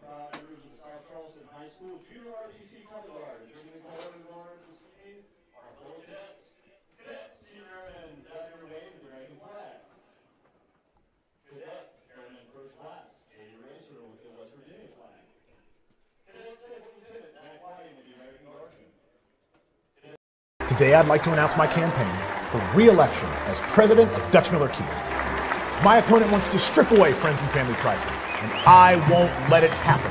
members of South Charleston High School Junior ROTC Color Guard. Drinking the color guard this evening are fellow cadets. Cadets, senior airmen, gather your name and dragon flag. Cadet, airman first class, A. Racer with the West Virginia flag. Cadet Second Lieutenant Zach Whiting with the American Guardsmen. Today I'd like to announce my campaign for re-election as president of Dutch Miller Kia. My opponent wants to strip away friends and family pricing, and I won't let it happen.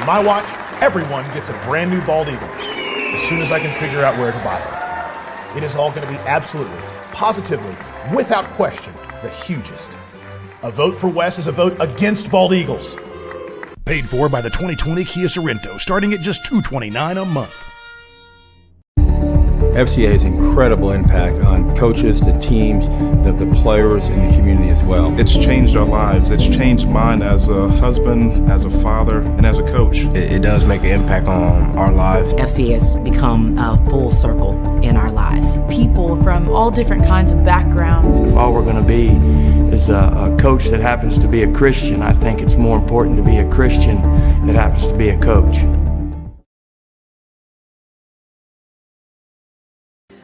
On my watch, everyone gets a brand new bald eagle as soon as I can figure out where to buy them. It is all going to be absolutely, positively, without question, the hugest. A vote for Wes is a vote against bald eagles. Paid for by the 2020 Kia Sorento, starting at just $229 a month. FCA has incredible impact on coaches, the teams, the players, and the community as well. It's changed our lives. It's changed mine as a husband, as a father, and as a coach. It does make an impact on our lives. FCA has become a full circle in our lives. People from all different kinds of backgrounds. If all we're going to be is a coach that happens to be a Christian, I think it's more important to be a Christian that happens to be a coach.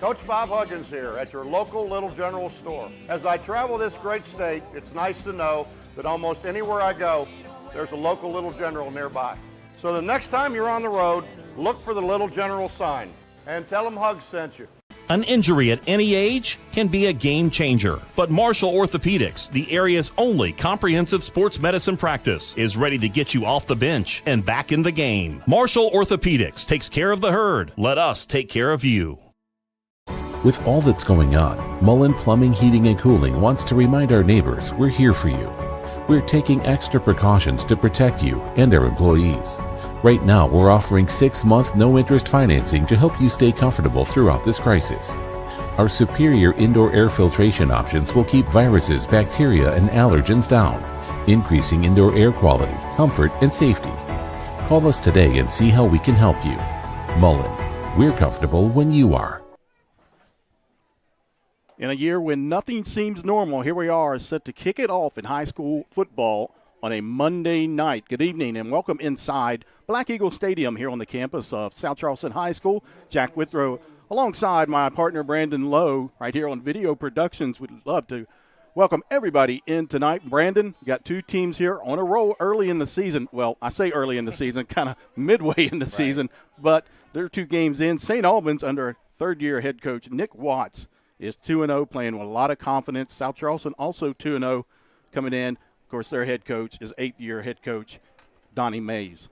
Coach Bob Huggins here at your local Little General store. As I travel this great state, it's nice to know that almost anywhere I go, there's a local Little General nearby. So the next time you're on the road, look for the Little General sign and tell them Hugs sent you. An injury at any age can be a game changer, but Marshall Orthopedics, the area's only comprehensive sports medicine practice, is ready to get you off the bench and back in the game. Marshall Orthopedics takes care of the herd. Let us take care of you. With all that's going on, Mullen Plumbing, Heating, and Cooling wants to remind our neighbors we're here for you. We're taking extra precautions to protect you and our employees. Right now, we're offering 6-month no-interest financing to help you stay comfortable throughout this crisis. Our superior indoor air filtration options will keep viruses, bacteria, and allergens down, increasing indoor air quality, comfort, and safety. Call us today and see how we can help you. Mullen, we're comfortable when you are. In a year when nothing seems normal, here we are set to kick it off in high school football on a Monday night. Good evening and welcome inside Black Eagle Stadium here on the campus of South Charleston High School. Jack Withrow alongside my partner Brandon Lowe right here on Video Productions. We'd love to welcome everybody in tonight. Brandon, you got two teams here on a roll early in the season. Well, I say early in the season, kind of midway in the season, but there are two games in. St. Albans under third-year head coach Nick Watts is 2-0, playing with a lot of confidence. South Charleston also 2-0 coming in. Of course, their head coach is 8th-year head coach Donnie Mays.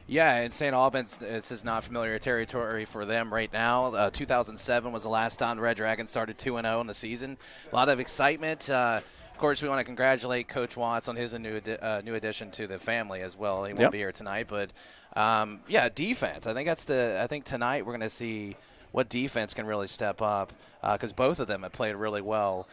Yeah, and St. Albans, it's just not familiar territory for them right now. 2007 was the last time the Red Dragons started 2-0 in the season. A lot of excitement. Of course, we want to congratulate Coach Watts on his new addition to the family as well. He won't be here tonight, but yeah, defense. I think tonight we're going to see what defense can really step up, because both of them have played really well.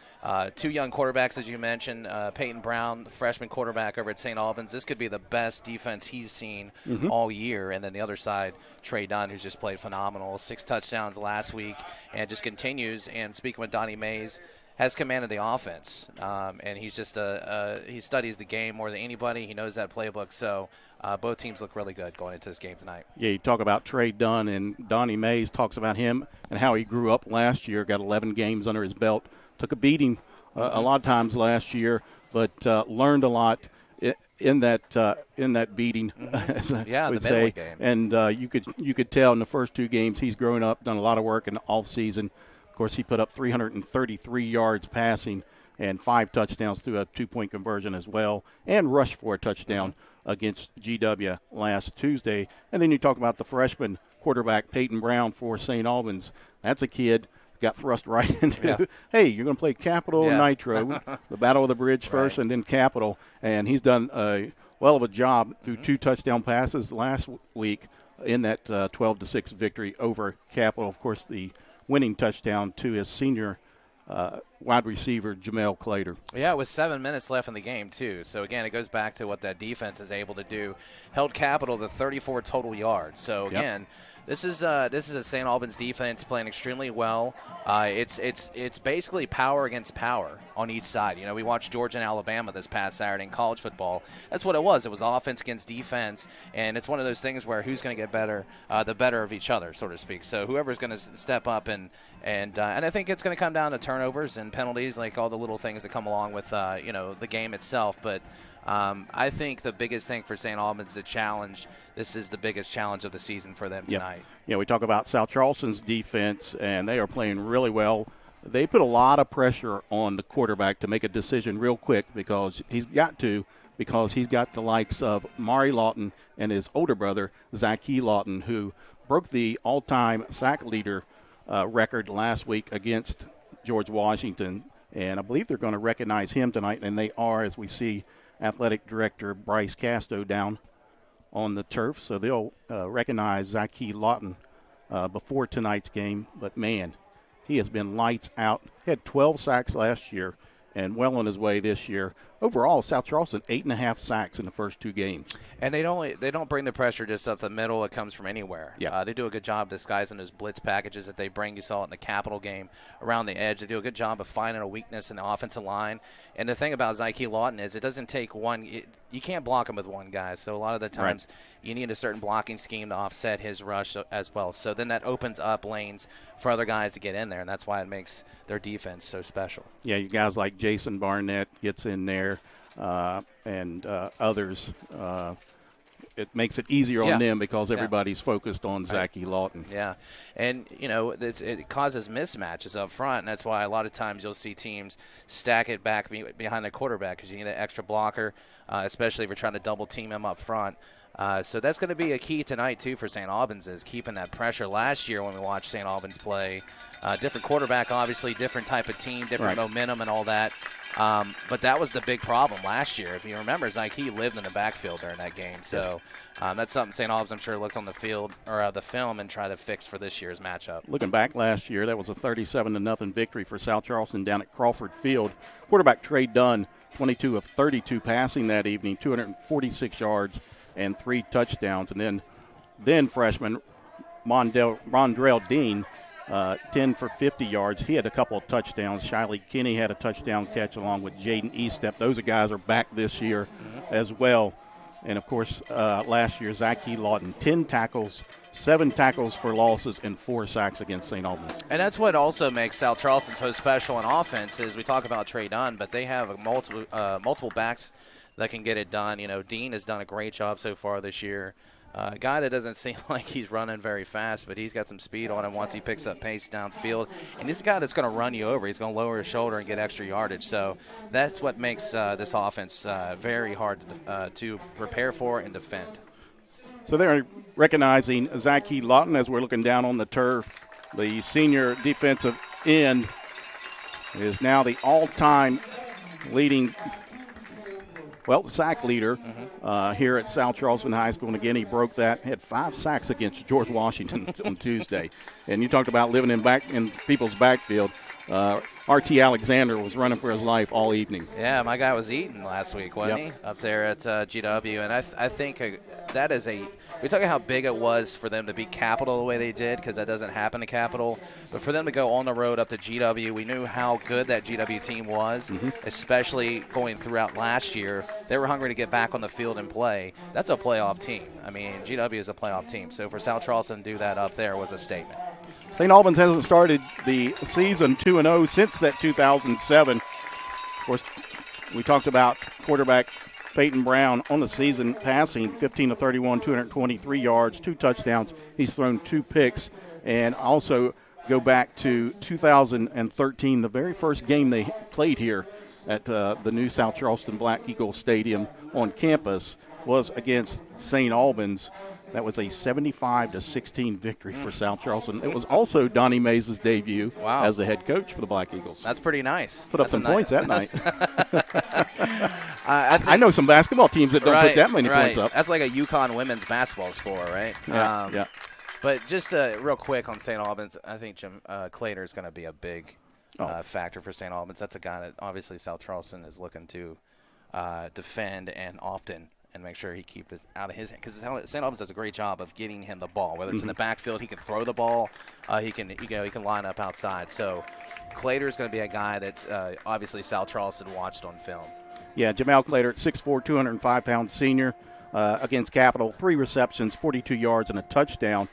Two young quarterbacks, as you mentioned, Peyton Brown, freshman quarterback over at St. Albans. This could be the best defense he's seen all year. And then the other side, Trey Dunn, who's just played phenomenal. 6 touchdowns last week and just continues. And speaking with Donnie Mays, has commanded the offense. And he's just he studies the game more than anybody. He knows that playbook. So both teams look really good going into this game tonight. Yeah, you talk about Trey Dunn, and Donnie Mays talks about him and how he grew up last year, got 11 games under his belt, took a beating a lot of times last year, but learned a lot in that beating. Yeah, the middle game. And you could tell in the first 2 games he's grown up, done a lot of work in the off season. Of course, he put up 333 yards passing and 5 touchdowns through a 2-point conversion as well, and rushed for a touchdown against GW last Tuesday. And then you talk about the freshman quarterback, Peyton Brown, for St. Albans. That's a kid got thrust right into, hey, you're going to play Capital and Nitro, the Battle of the Bridge first and then Capital. And he's done a well of a job through 2 touchdown passes last week in that 12-6 victory over Capital. Of course, the winning touchdown to his senior wide receiver Jamel Clater. Yeah, with 7 minutes left in the game, too. So, again, it goes back to what that defense is able to do. Held Capital to 34 total yards. So, again, this is a St. Albans defense playing extremely well. It's basically power against power on each side. You know, we watched Georgia and Alabama this past Saturday in college football. That's what it was. It was offense against defense, and it's one of those things where who's going to get better, the better of each other, so to speak. So whoever's going to step up, and I think it's going to come down to turnovers and penalties, like all the little things that come along with the game itself. But I think the biggest thing for St. Albans is a challenge. This is the biggest challenge of the season for them tonight. Yeah, we talk about South Charleston's defense, and they are playing really well. They put a lot of pressure on the quarterback to make a decision real quick because he's got the likes of Mari Lawton and his older brother, Zachy Lawton, who broke the all-time sack leader record last week against George Washington. And I believe they're going to recognize him tonight, and they are, as we see Athletic Director Bryce Casto down on the turf. So they'll recognize Zachy Lawton before tonight's game. But, man, he has been lights out. He had 12 sacks last year and well on his way this year. Overall, South Charleston, 8.5 sacks in the first 2 games. And they don't bring the pressure just up the middle. It comes from anywhere. Yeah. They do a good job disguising those blitz packages that they bring. You saw it in the Capital game around the edge. They do a good job of finding a weakness in the offensive line. And the thing about Zachy Lawton is it doesn't take one. You can't block him with one guy. So a lot of the times you need a certain blocking scheme to offset his rush as well. So then that opens up lanes for other guys to get in there, and that's why it makes their defense so special. Yeah, you guys like Jason Barnett gets in there and others. It makes it easier on them because everybody's focused on Zachy Lawton. Yeah, and, it causes mismatches up front, and that's why a lot of times you'll see teams stack it back behind the quarterback because you need an extra blocker, especially if you're trying to double team him up front. So that's going to be a key tonight, too, for St. Albans is keeping that pressure. Last year when we watched St. Albans play, different quarterback, obviously, different type of team, different momentum and all that. But that was the big problem last year. If you remember, he lived in the backfield during that game. So that's something St. Albans, I'm sure, looked on the field or the film and tried to fix for this year's matchup. Looking back last year, that was a 37-0 victory for South Charleston down at Crawford Field. Quarterback Trey Dunn, 22 of 32 passing that evening, 246 yards and 3 touchdowns. And then freshman Rondrell Dean, 10 for 50 yards. He had a couple of touchdowns. Shiley Kinney had a touchdown catch along with Jaden Eastep. Those guys are back this year as well. And, of course, last year, Zachy Lawton, 10 tackles, 7 tackles for losses, and 4 sacks against St. Albans. And that's what also makes South Charleston so special in offense is we talk about Trey Dunn, but they have multiple backs that can get it done. Dean has done a great job so far this year. A guy that doesn't seem like he's running very fast, but he's got some speed on him once he picks up pace downfield. And he's a guy that's going to run you over. He's going to lower his shoulder and get extra yardage. So that's what makes this offense very hard to prepare for and defend. So they're recognizing Zachy Lawton as we're looking down on the turf. The senior defensive end is now the all-time leading sack leader here at South Charleston High School. And again, he broke that, had 5 sacks against George Washington on Tuesday. And you talked about living in people's backfield. R.T. Alexander was running for his life all evening. Yeah, my guy was eating last week, wasn't he? Up there at GW. And I think that is we talk about how big it was for them to beat Capital the way they did because that doesn't happen to Capital. But for them to go on the road up to GW, we knew how good that GW team was, especially going throughout last year. They were hungry to get back on the field and play. That's a playoff team. I mean, GW is a playoff team. So for South Charleston to do that up there was a statement. St. Albans hasn't started the season 2-0 since that 2007. Of course, we talked about quarterback Peyton Brown on the season passing 15 of 31, 223 yards, 2 touchdowns. He's thrown 2 picks. And also go back to 2013, the very first game they played here at the new South Charleston Black Eagle Stadium on campus was against St. Albans. That was a 75-16 victory for South Charleston. It was also Donnie Mays' debut as the head coach for the Black Eagles. That's pretty nice. Put up some points that night. I know some basketball teams that don't put that many points up. That's like a UConn women's basketball score, right? Yeah. But just real quick on St. Albans, I think Jim Clater is going to be a big factor for St. Albans. That's a guy that obviously South Charleston is looking to defend and often and make sure he keeps it out of his hand. Because St. Albans does a great job of getting him the ball. Whether it's in the backfield, he can throw the ball. He can line up outside. So Clater is going to be a guy that's obviously South Charleston watched on film. Yeah, Jamel Clater at 6'4", 205-pound senior against Capital. 3 receptions, 42 yards, and a touchdown.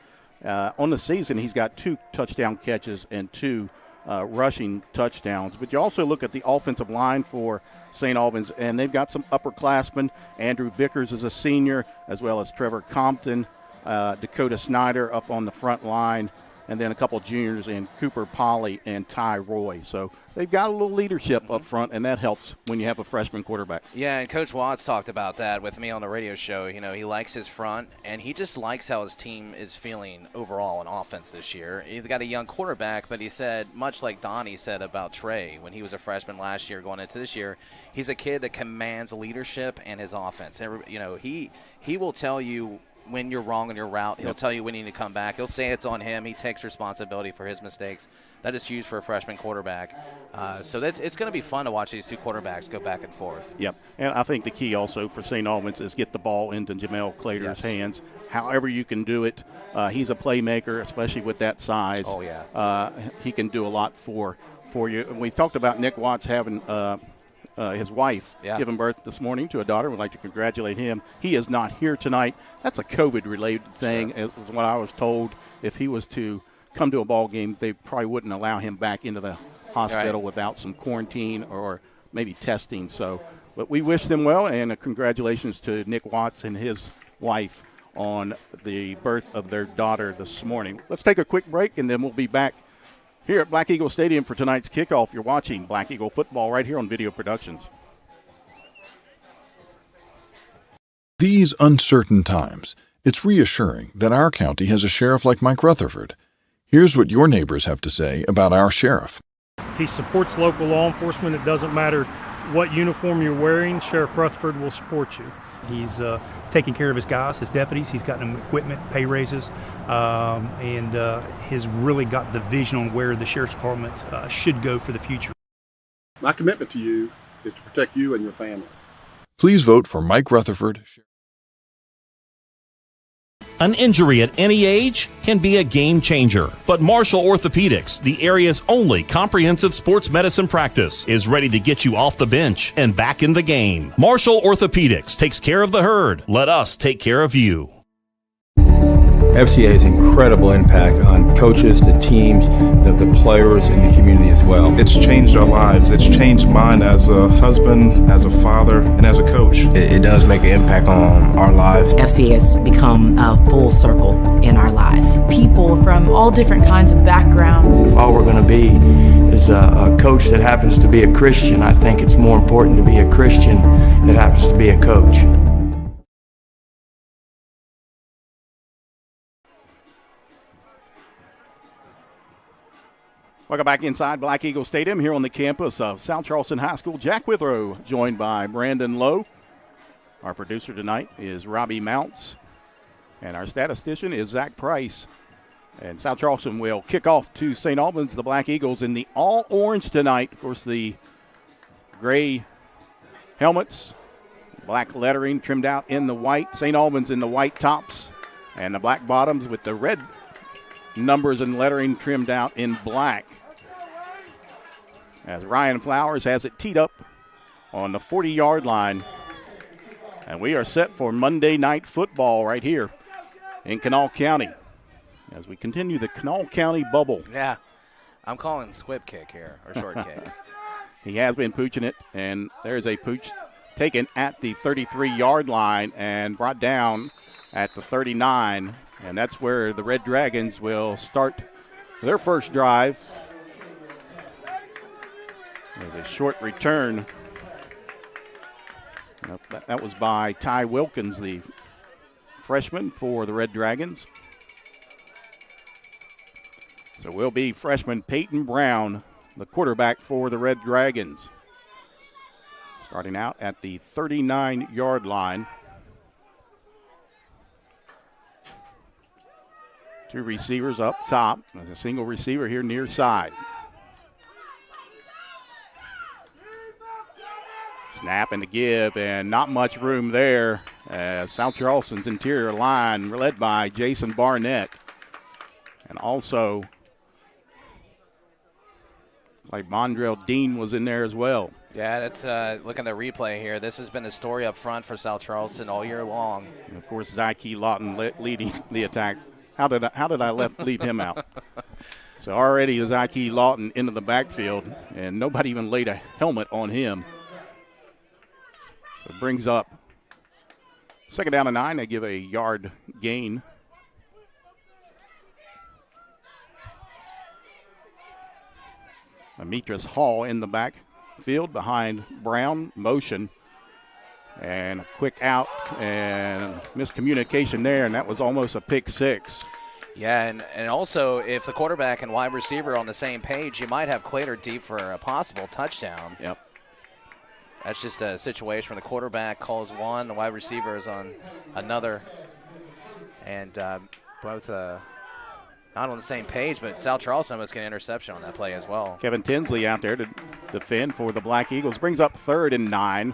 On the season, he's got 2 touchdown catches and 2 rushing touchdowns. But you also look at the offensive line for St. Albans, and they've got some upperclassmen. Andrew Vickers is a senior, as well as Trevor Compton, Dakota Snyder up on the front line, and then a couple juniors in Cooper Polly and Ty Roy. So they've got a little leadership up front, and that helps when you have a freshman quarterback. Yeah, and Coach Watts talked about that with me on the radio show. You know, he likes his front, and he just likes how his team is feeling overall in offense this year. He's got a young quarterback, but he said, much like Donnie said about Trey when he was a freshman last year going into this year, he's a kid that commands leadership and his offense. You know, he will tell you when you're wrong on your route. He'll tell you when you need to come back. He'll say it's on him. He takes responsibility for his mistakes. That is huge for a freshman quarterback. So it's going to be fun to watch these 2 quarterbacks go back and forth. Yep. And I think the key also for St. Albans is get the ball into Jamel Clater's hands. However you can do it. He's a playmaker, especially with that size. Oh, yeah. He can do a lot for you. And we talked about Nick Watts having his wife giving birth this morning to a daughter. We'd like to congratulate him. He is not here tonight. That's a COVID-related thing, is what I was told. If he was to come to a ball game, they probably wouldn't allow him back into the hospital without some quarantine or maybe testing. So, but we wish them well, and congratulations to Nick Watts and his wife on the birth of their daughter this morning. Let's take a quick break, and then we'll be back here at Black Eagle Stadium for tonight's kickoff. You're watching Black Eagle football right here on Video Productions. These uncertain times, it's reassuring that our county has a sheriff like Mike Rutherford. Here's what your neighbors have to say about our sheriff. He supports local law enforcement. It doesn't matter what uniform you're wearing, Sheriff Rutherford will support you. He's taking care of his guys, his deputies. He's gotten them equipment, pay raises, and has really got the vision on where the Sheriff's Department should go for the future. My commitment to you is to protect you and your family. Please vote for Mike Rutherford. An injury at any age can be a game changer, but Marshall Orthopedics, the area's only comprehensive sports medicine practice, is ready to get you off the bench and back in the game. Marshall Orthopedics takes care of the herd. Let us take care of you. FCA has incredible impact on coaches, the teams, the players, and the community as well. It's changed our lives. It's changed mine as a husband, as a father, and as a coach. It does make an impact on our lives. FCA has become a full circle in our lives. People from all different kinds of backgrounds. If all we're going to be is a coach that happens to be a Christian, I think it's more important to be a Christian that happens to be a coach. Welcome back inside Black Eagle Stadium here on the campus of South Charleston High School. Jack Withrow joined by Brandon Lowe. Our producer tonight is Robbie Mounts. And our statistician is Zach Price. And South Charleston will kick off to St. Albans, the Black Eagles, in the all-orange tonight. Of course, the gray helmets, black lettering trimmed out in the white. St. Albans in the white tops and the black bottoms with the red numbers and lettering trimmed out in black. As Ryan Flowers has it teed up on the 40-yard line. And we are set for Monday Night Football right here in Kanawha County as we continue the Kanawha County bubble. Yeah, I'm calling squib kick here, or short kick. He has been pooching it, and there's a pooch taken at the 33-yard line and brought down at the 39. And that's where the Red Dragons will start their first drive. There's a short return. That was by Ty Wilkins, the freshman for the Red Dragons. So will be freshman Peyton Brown, the quarterback for the Red Dragons. Starting out at the 39-yard line. Two receivers up top. There's a single receiver here near side. Snap and the give, and not much room there as South Charleston's interior line led by Jason Barnett. And also, like Mondrell Dean was in there as well. Yeah, that's looking at the replay here. This has been the story up front for South Charleston all year long. And of course, Zyke Lawton leading the attack. How did I leave him out? So already Zyke Lawton into the backfield, and nobody even laid a helmet on him. So it brings up 2nd down and 9. They give a yard gain. Ametris Hall in the backfield behind Brown. Motion. And a quick out and miscommunication there, and that was almost a pick six. Yeah, and also if the quarterback and wide receiver are on the same page, you might have Clater deep for a possible touchdown. Yep. That's just a situation where the quarterback calls one, the wide receiver is on another, and both not on the same page, but South Charleston must get an interception on that play as well. Kevin Tinsley out there to defend for the Black Eagles. Brings up 3rd and 9.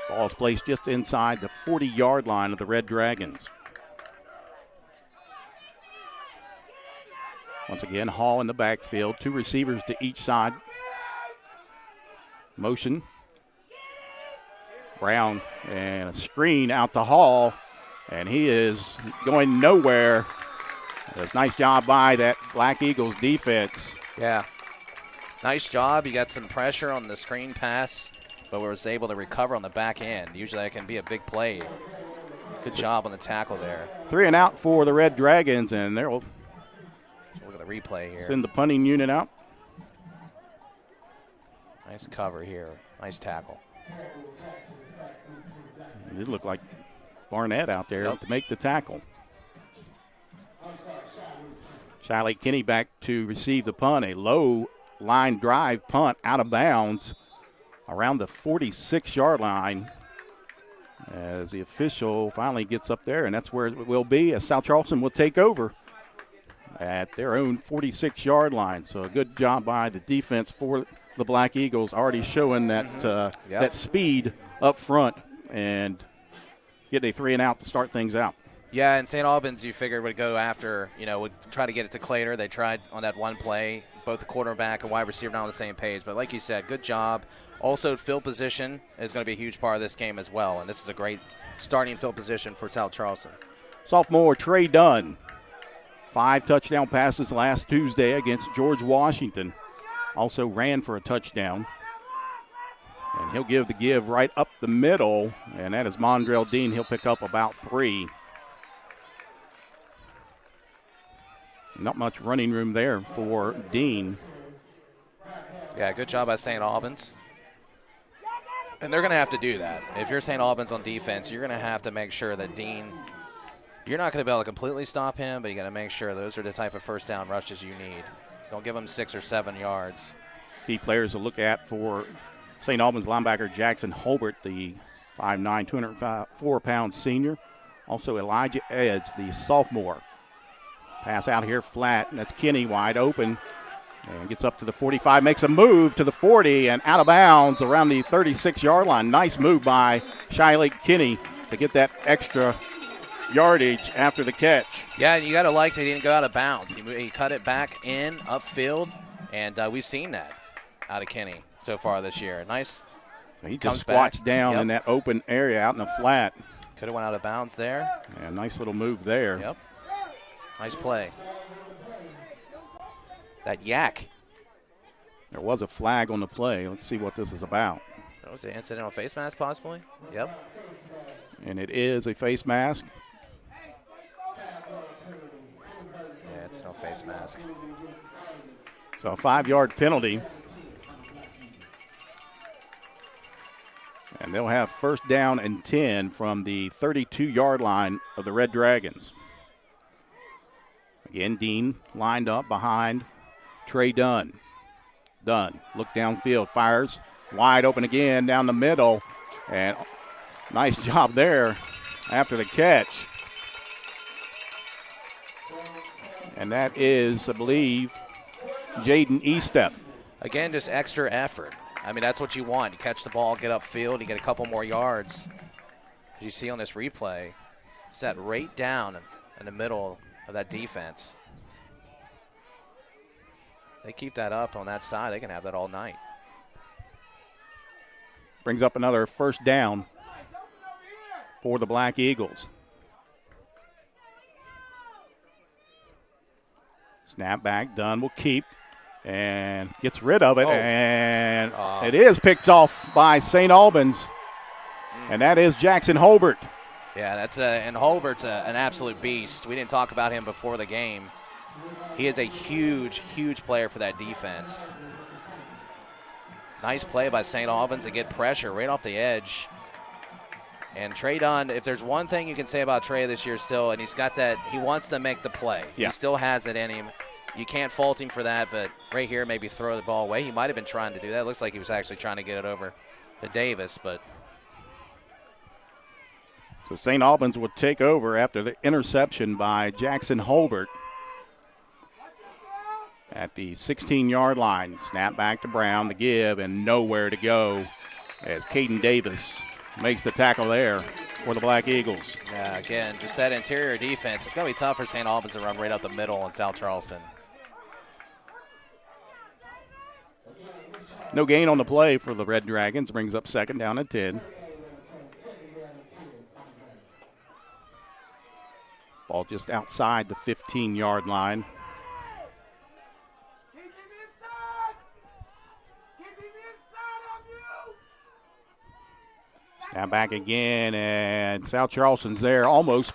Ball is placed just inside the 40-yard line of the Red Dragons. Once again, Hall in the backfield. 2 receivers to each side. Motion. Brown and a screen out to Hall. And he is going nowhere. That's a nice job by that Black Eagles defense. Yeah. Nice job. You got some pressure on the screen pass, but was able to recover on the back end. Usually that can be a big play. Good job on the tackle there. 3 and out for the Red Dragons, and they'll look at the replay here. Send the punting unit out. Nice cover here. Nice tackle. It looked like Barnett out there to make the tackle. Shiley Kinney back to receive the punt. A low line drive punt out of bounds around the 46-yard line as the official finally gets up there, and that's where it will be as South Charleston will take over at their own 46-yard line. So a good job by the defense for the Black Eagles, already showing that that speed up front and get a 3 and out to start things out. Yeah, and St. Albans, you figured, would go after, would try to get it to Clater. They tried on that one play, both the quarterback and wide receiver not on the same page. But like you said, good job. Also, field position is going to be a huge part of this game as well, and this is a great starting field position for South Charleston. Sophomore Trey Dunn, 5 touchdown passes last Tuesday against George Washington. Also ran for a touchdown. And he'll give the give right up the middle, and that is Mondrell Dean. He'll pick up about 3. Not much running room there for Dean. Yeah, good job by St. Albans. And they're going to have to do that. If you're St. Albans on defense, you're going to have to make sure that Dean, you're not going to be able to completely stop him, but you got to make sure those are the type of first down rushes you need. Don't give him 6 or 7 yards. Key players to look at for St. Albans linebacker Jackson Holbert, the 5'9", 204-pound senior. Also Elijah Edge, the sophomore. Pass out here flat, and that's Kinney wide open. And gets up to the 45, makes a move to the 40, and out of bounds around the 36-yard line. Nice move by Shiley Kinney to get that extra yardage after the catch. Yeah, you got to like that he didn't go out of bounds. He cut it back in, upfield, and we've seen that out of Kinney so far this year. Nice. So he just squats down in that open area out in the flat. Could have went out of bounds there. Yeah, nice little move there. Yep. Nice play. That yak. There was a flag on the play. Let's see what this is about. That was an incidental face mask possibly? Yep. And it is a face mask. Yeah, it's no face mask. So a 5-yard penalty. And they'll have 1st down and 10 from the 32-yard line of the Red Dragons. Again, Dean lined up behind Trey Dunn. Dunn, look downfield, fires wide open again down the middle. And nice job there after the catch. And that is, I believe, Jaden Estep. Again, just extra effort. I mean, that's what you want. You catch the ball, get upfield, you get a couple more yards. As you see on this replay, set right down in the middle of that defense. They keep that up on that side, they can have that all night. Brings up another first down for the Black Eagles. Snap back, Dunn will keep and gets rid of it, and it is picked off by St. Albans, and that is Jackson Holbert. Yeah, and Holbert's an absolute beast. We didn't talk about him before the game. He is a huge, huge player for that defense. Nice play by St. Albans to get pressure right off the edge. And Trey Dunn, if there's one thing you can say about Trey this year still, and he's got that, he wants to make the play. Yeah. He still has it in him. You can't fault him for that, but right here maybe throw the ball away. He might have been trying to do that. It looks like he was actually trying to get it over to Davis, but. So St. Albans would take over after the interception by Jackson Holbert at the 16-yard line. Snap back to Brown to give, and nowhere to go as Caden Davis makes the tackle there for the Black Eagles. Yeah, again, just that interior defense. It's going to be tough for St. Albans to run right up the middle in South Charleston. No gain on the play for the Red Dragons. Brings up second down and 10. Ball just outside the 15-yard line. Now back again, and South Charleston's there almost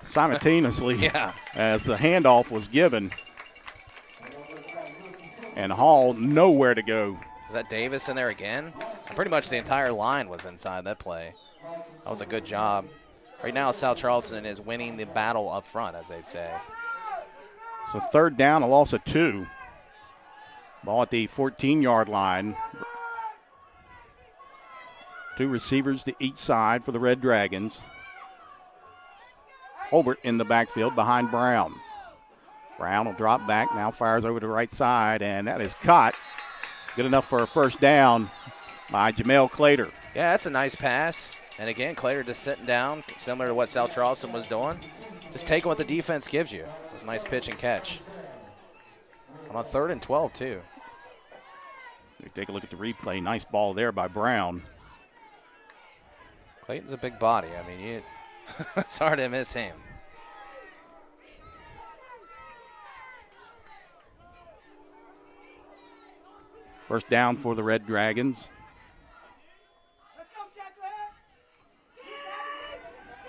simultaneously as the handoff was given. And Hall nowhere to go. Is that Davis in there again? Pretty much the entire line was inside that play. That was a good job. Right now, South Charleston is winning the battle up front, as they say. So third down, a loss of 2. Ball at the 14-yard line. 2 receivers to each side for the Red Dragons. Holbert in the backfield behind Brown. Brown will drop back, now fires over to the right side, and that is caught. Good enough for a first down by Jamel Clater. Yeah, that's a nice pass. And again, Clater just sitting down, similar to what South Charleston was doing. Just taking what the defense gives you. It was a nice pitch and catch. And on 3rd and 12, too. Take a look at the replay. Nice ball there by Brown. Clayton's a big body. I mean, it's hard to miss him. First down for the Red Dragons.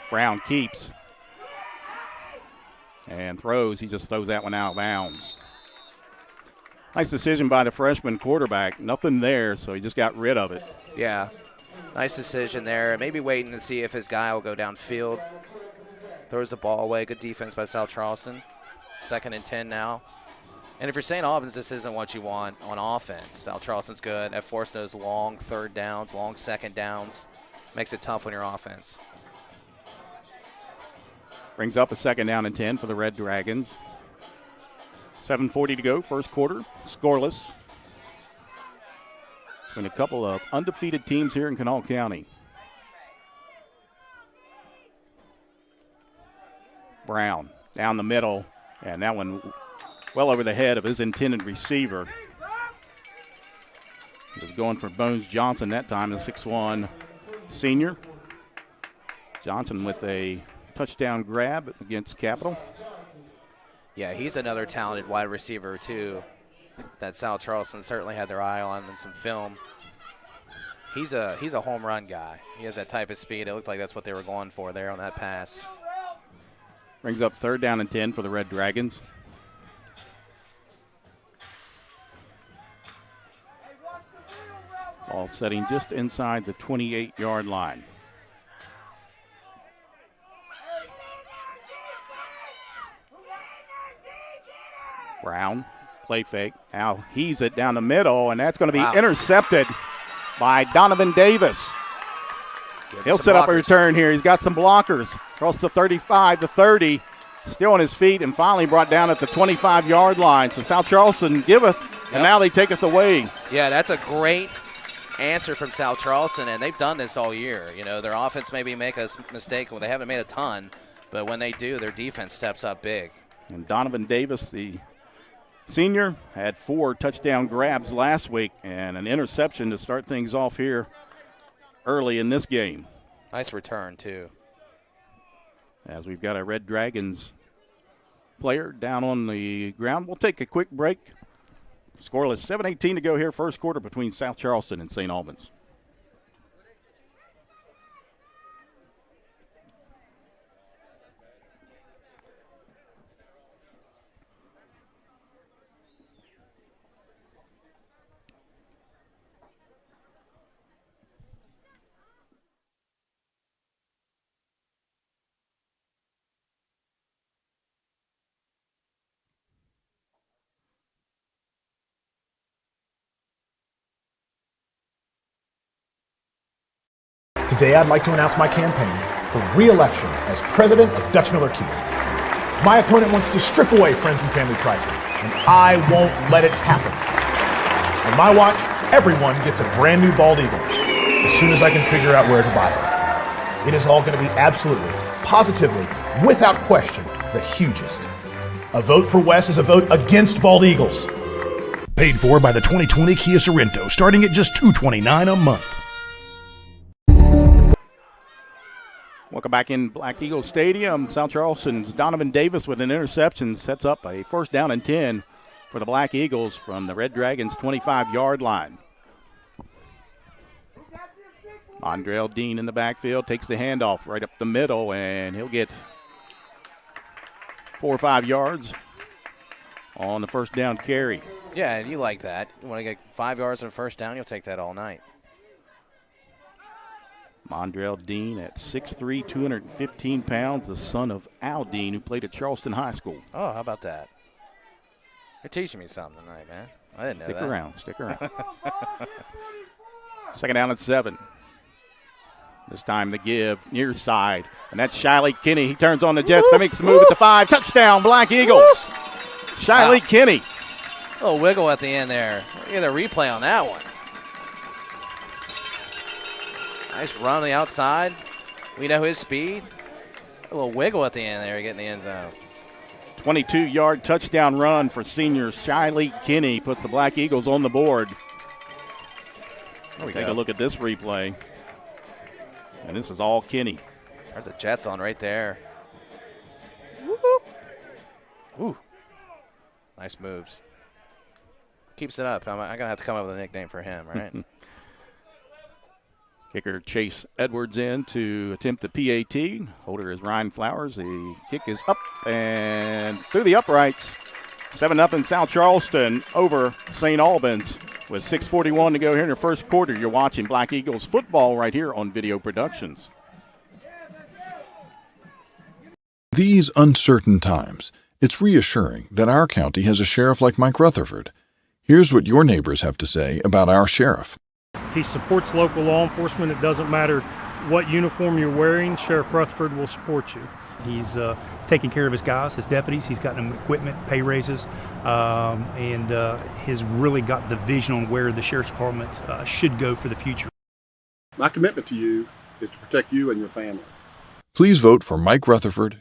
Brown keeps and throws. He just throws that one out of bounds. Nice decision by the freshman quarterback. Nothing there, so he just got rid of it. Yeah, nice decision there. Maybe waiting to see if his guy will go downfield. Throws the ball away. Good defense by South Charleston. 2nd and 10 now. And if you're St. Albans, this isn't what you want on offense. South Charleston's good at forcing those long 3rd downs, long 2nd downs. Makes it tough on your offense. Brings up a 2nd down and 10 for the Red Dragons. 7:40 to go, first quarter, scoreless. Between a couple of undefeated teams here in Kanawha County. Brown down the middle, and that one well over the head of his intended receiver. Just going for Bones Johnson that time, the 6'1" senior. Johnson with a touchdown grab against Capital. Yeah, he's another talented wide receiver, too, that South Charleston certainly had their eye on in some film. He's a home run guy. He has that type of speed. It looked like that's what they were going for there on that pass. Brings up 3rd down and 10 for the Red Dragons. Ball setting just inside the 28-yard line. Brown, play fake. Now heaves it down the middle, and that's going to be intercepted by Donovan Davis. He'll set up a return here. He's got some blockers. Across the 35 to 30. Still on his feet and finally brought down at the 25-yard line. So South Charleston giveth, and now they taketh away. Yeah, that's a great answer from South Charleston, and they've done this all year. You know, their offense maybe make a mistake. Well, they haven't made a ton, but when they do, their defense steps up big. And Donovan Davis, the senior, had 4 touchdown grabs last week and an interception to start things off here early in this game. Nice return, too. As we've got a Red Dragons player down on the ground. We'll take a quick break. Scoreless, 7:18 to go here, first quarter between South Charleston and St. Albans. Today, I'd like to announce my campaign for re-election as president of Dutch Miller Kia. My opponent wants to strip away friends and family pricing, and I won't let it happen. On my watch, everyone gets a brand new bald eagle as soon as I can figure out where to buy it. It is all going to be absolutely, positively, without question, the hugest. A vote for Wes is a vote against bald eagles. Paid for by the 2020 Kia Sorento, starting at just $229 a month. Welcome back in Black Eagle Stadium. South Charleston's Donovan Davis with an interception sets up a first down and 10 for the Black Eagles from the Red Dragons' 25-yard line. Mondrell Dean in the backfield takes the handoff right up the middle, and he'll get 4 or 5 yards on the first down carry. Yeah, and you like that. You want to get 5 yards on a first down, you'll take that all night. Mondrell Dean at 6'3", 215 pounds, the son of Al Dean, who played at Charleston High School. Oh, how about that? You're teaching me something tonight, man. I didn't know that. Stick around. Second down at 7. This time the give, near side. And that's Shiley Kinney. He turns on the Jets. That makes the move at the 5. Touchdown, Black Eagles. Shiley Kinney. A little wiggle at the end there. Get a replay on that one. Nice run on the outside. We know his speed. A little wiggle at the end there to get in the end zone. 22-yard touchdown run for senior Shiley Kinney puts the Black Eagles on the board. Take a look at this replay. And this is all Kinney. There's the Jets on right there. Ooh. Nice moves. Keeps it up. I'm going to have to come up with a nickname for him, right? Kicker Chase Edwards in to attempt the PAT. Holder is Ryan Flowers. The kick is up and through the uprights. 7-0 South Charleston over St. Albans with 6:41 to go here in the first quarter. You're watching Black Eagles football right here on Video Productions. These uncertain times, it's reassuring that our county has a sheriff like Mike Rutherford. Here's what your neighbors have to say about our sheriff. He supports local law enforcement. It doesn't matter what uniform you're wearing, Sheriff Rutherford will support you. He's taking care of his guys, his deputies. He's gotten them equipment, pay raises, and has really got the vision on where the Sheriff's Department should go for the future. My commitment to you is to protect you and your family. Please vote for Mike Rutherford.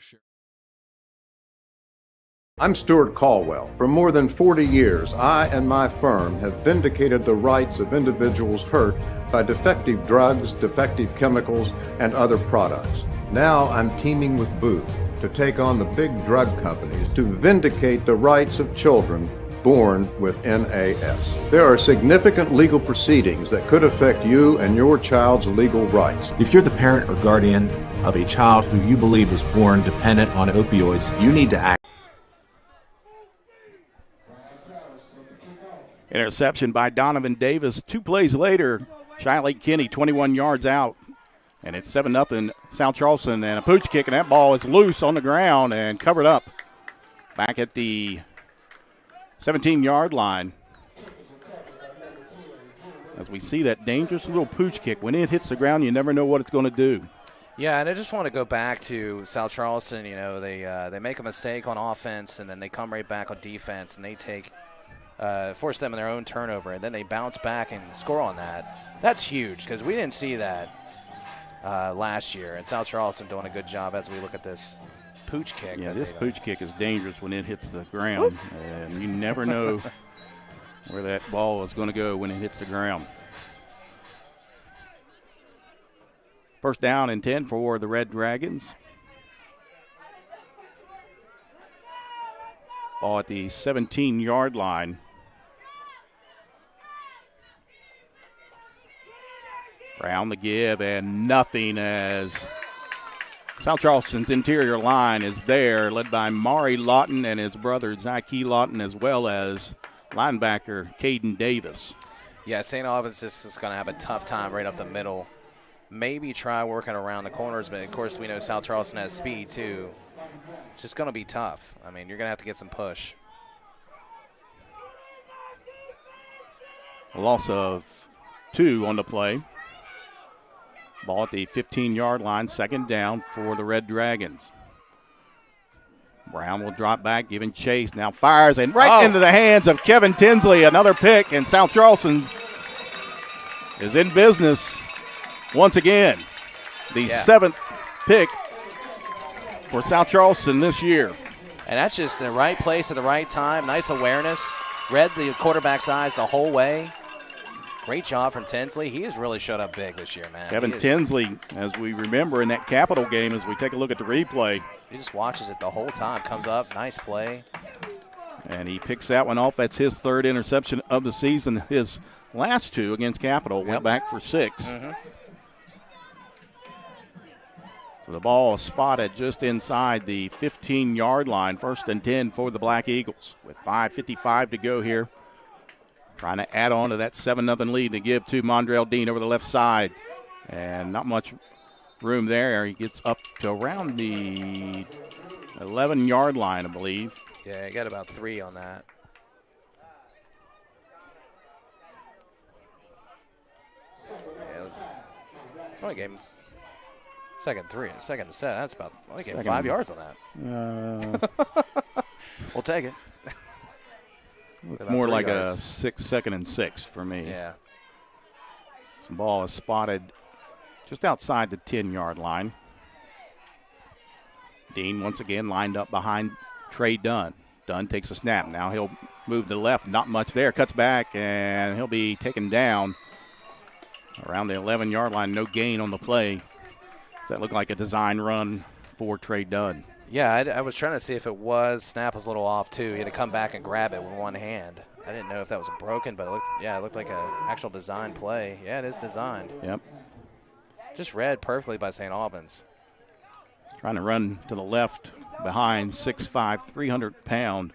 I'm Stuart Caldwell. For more than 40 years, I and my firm have vindicated the rights of individuals hurt by defective drugs, defective chemicals, and other products. Now I'm teaming with Booth to take on the big drug companies to vindicate the rights of children born with NAS. There are significant legal proceedings that could affect you and your child's legal rights. If you're the parent or guardian of a child who you believe was born dependent on opioids, you need to act. Interception by Donovan Davis. 2 plays later, Shiley Kinney 21 yards out. And it's 7-0 South Charleston, and a pooch kick, and that ball is loose on the ground and covered up back at the 17-yard line. As we see that dangerous little pooch kick, when it hits the ground, you never know what it's going to do. Yeah, and I just want to go back to South Charleston. You know, they make a mistake on offense, and then they come right back on defense, and they take force them in their own turnover, and then they bounce back and score on that. That's huge because we didn't see that last year. And South Charleston doing a good job as we look at this pooch kick. Yeah, this pooch kick is dangerous when it hits the ground, and you never know where that ball is going to go when it hits the ground. First down and 10 for the Red Dragons. Ball at the 17-yard line. Brown the give, and nothing as South Charleston's interior line is there, led by Mari Lawton and his brother Zyke Lawton, as well as linebacker Caden Davis. Yeah, St. Albans just is going to have a tough time right up the middle. Maybe try working around the corners, but of course we know South Charleston has speed too. It's just going to be tough. I mean, you're going to have to get some push. A loss of 2 on the play. Ball at the 15-yard line, second down for the Red Dragons. Brown will drop back, giving chase. Now fires and right into the hands of Kevin Tinsley. Another pick, and South Charleston is in business once again. The 7th pick for South Charleston this year. And that's just the right place at the right time. Nice awareness. Read the quarterback's eyes the whole way. Great job from Tinsley. He has really showed up big this year, man. Kevin Tinsley, as we remember in that Capital game, as we take a look at the replay. He just watches it the whole time. Comes up, nice play. And he picks that one off. That's his 3rd interception of the season. His last 2 against Capital went back for 6. Mm-hmm. So the ball is spotted just inside the 15-yard line. 1st and 10 for the Black Eagles with 5:55 to go here. Trying to add on to that 7-0 lead to give to Mondrell Dean over the left side. And not much room there. He gets up to around the 11-yard line, I believe. Yeah, he got about 3 on that. Only gave him second to set. That's about, only gave him 5 yards on that. We'll take it. More like yards. a 2nd and 6 for me. Yeah. Some ball is spotted just outside the 10-yard line. Dean once again lined up behind Trey Dunn. Dunn takes a snap. Now he'll move to the left. Not much there. Cuts back, and he'll be taken down around the 11-yard line. No gain on the play. Does that look like a design run for Trey Dunn? Yeah, I was trying to see if it was. Snap was a little off, too. He had to come back and grab it with one hand. I didn't know if that was broken, but it looked like an actual design play. Yeah, it is designed. Yep. Just read perfectly by St. Albans. Trying to run to the left behind 6'5", 300-pound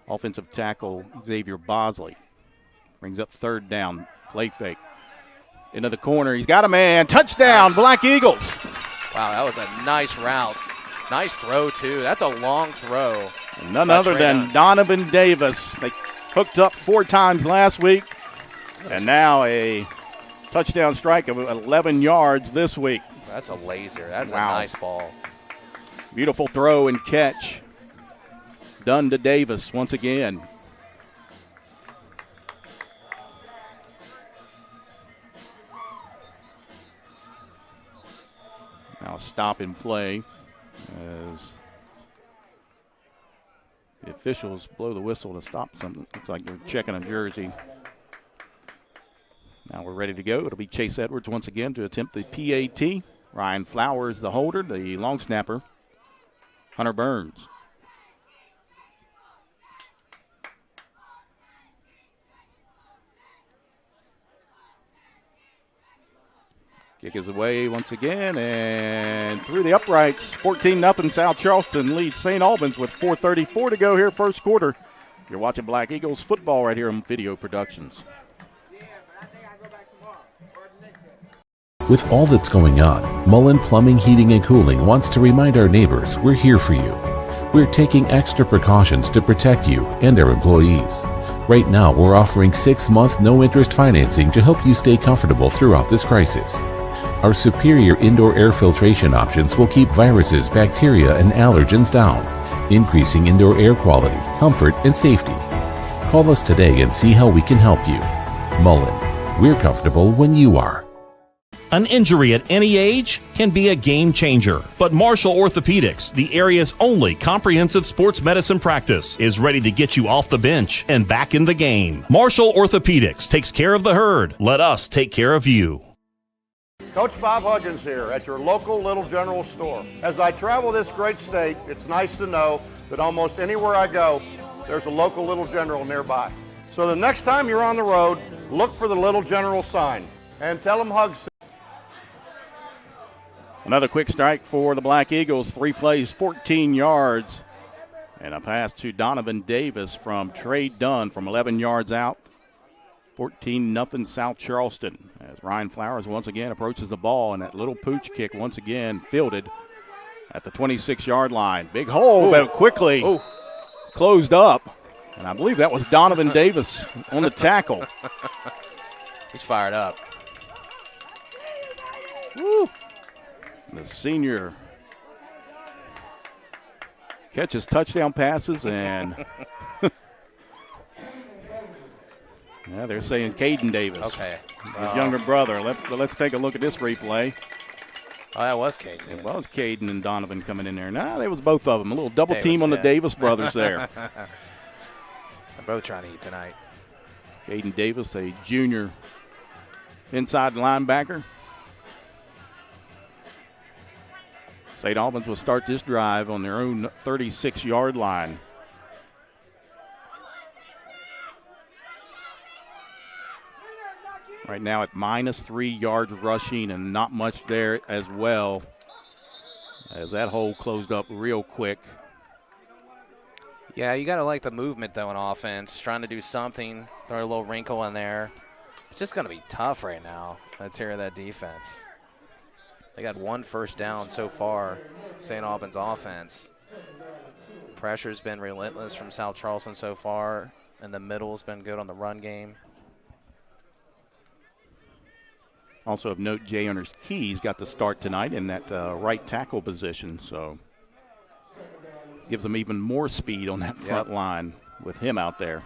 offensive tackle Xavier Bosley. Brings up 3rd down. Play fake. Into the corner. He's got a man. Touchdown, nice. Black Eagles. Wow, that was a nice route. Nice throw, too. That's a long throw. None other than Donovan Davis. They hooked up 4 times last week, and now a touchdown strike of 11 yards this week. That's a laser. That's a nice ball. Beautiful throw and catch. Done to Davis once again. Now stop and play as the officials blow the whistle to stop something. Looks like they're checking a jersey. Now we're ready to go. It'll be Chase Edwards once again to attempt the PAT. Ryan Flowers, the holder, the long snapper. Hunter Burns. Kick is away once again, and through the uprights, 14-0 South Charleston leads St. Albans with 4:34 to go here, first quarter. You're watching Black Eagles football right here on Video Productions. With all that's going on, Mullen Plumbing, Heating, and Cooling wants to remind our neighbors we're here for you. We're taking extra precautions to protect you and our employees. Right now, we're offering 6-month no-interest financing to help you stay comfortable throughout this crisis. Our superior indoor air filtration options will keep viruses, bacteria, and allergens down, increasing indoor air quality, comfort, and safety. Call us today and see how we can help you. Mullen, we're comfortable when you are. An injury at any age can be a game changer, but Marshall Orthopedics, the area's only comprehensive sports medicine practice, is ready to get you off the bench and back in the game. Marshall Orthopedics takes care of the herd. Let us take care of you. Coach Bob Huggins here at your local Little General store. As I travel this great state, it's nice to know that almost anywhere I go, there's a local Little General nearby. So the next time you're on the road, look for the Little General sign and tell them Hugs. Another quick strike for the Black Eagles. 3 plays, 14 yards. And a pass to Donovan Davis from Trey Dunn from 11 yards out. 14-0 South Charleston as Ryan Flowers once again approaches the ball, and that little pooch kick once again fielded at the 26-yard line. Big hole, but quickly closed up. And I believe that was Donovan Davis on the tackle. He's fired up. Woo. The senior catches touchdown passes, and yeah, they're saying Caden Davis. Okay. His younger brother. Let's take a look at this replay. Oh, that was Caden. It was Caden and Donovan coming in there. Nah, it was both of them. A little double team on the Davis brothers there. They're both trying to eat tonight. Caden Davis, a junior inside linebacker. St. Albans will start this drive on their own 36-yard line. Right now at -3 yards rushing, and not much there as well, as that hole closed up real quick. Yeah, you got to like the movement, though, in offense. Trying to do something, throw a little wrinkle in there. It's just going to be tough right now, the interior of that defense. They got 1 first down so far, St. Albans offense. Pressure's been relentless from South Charleston so far, and the middle's been good on the run game. Also of note, Jay Ernest Keys got the start tonight in that right tackle position, so gives them even more speed on that front line with him out there.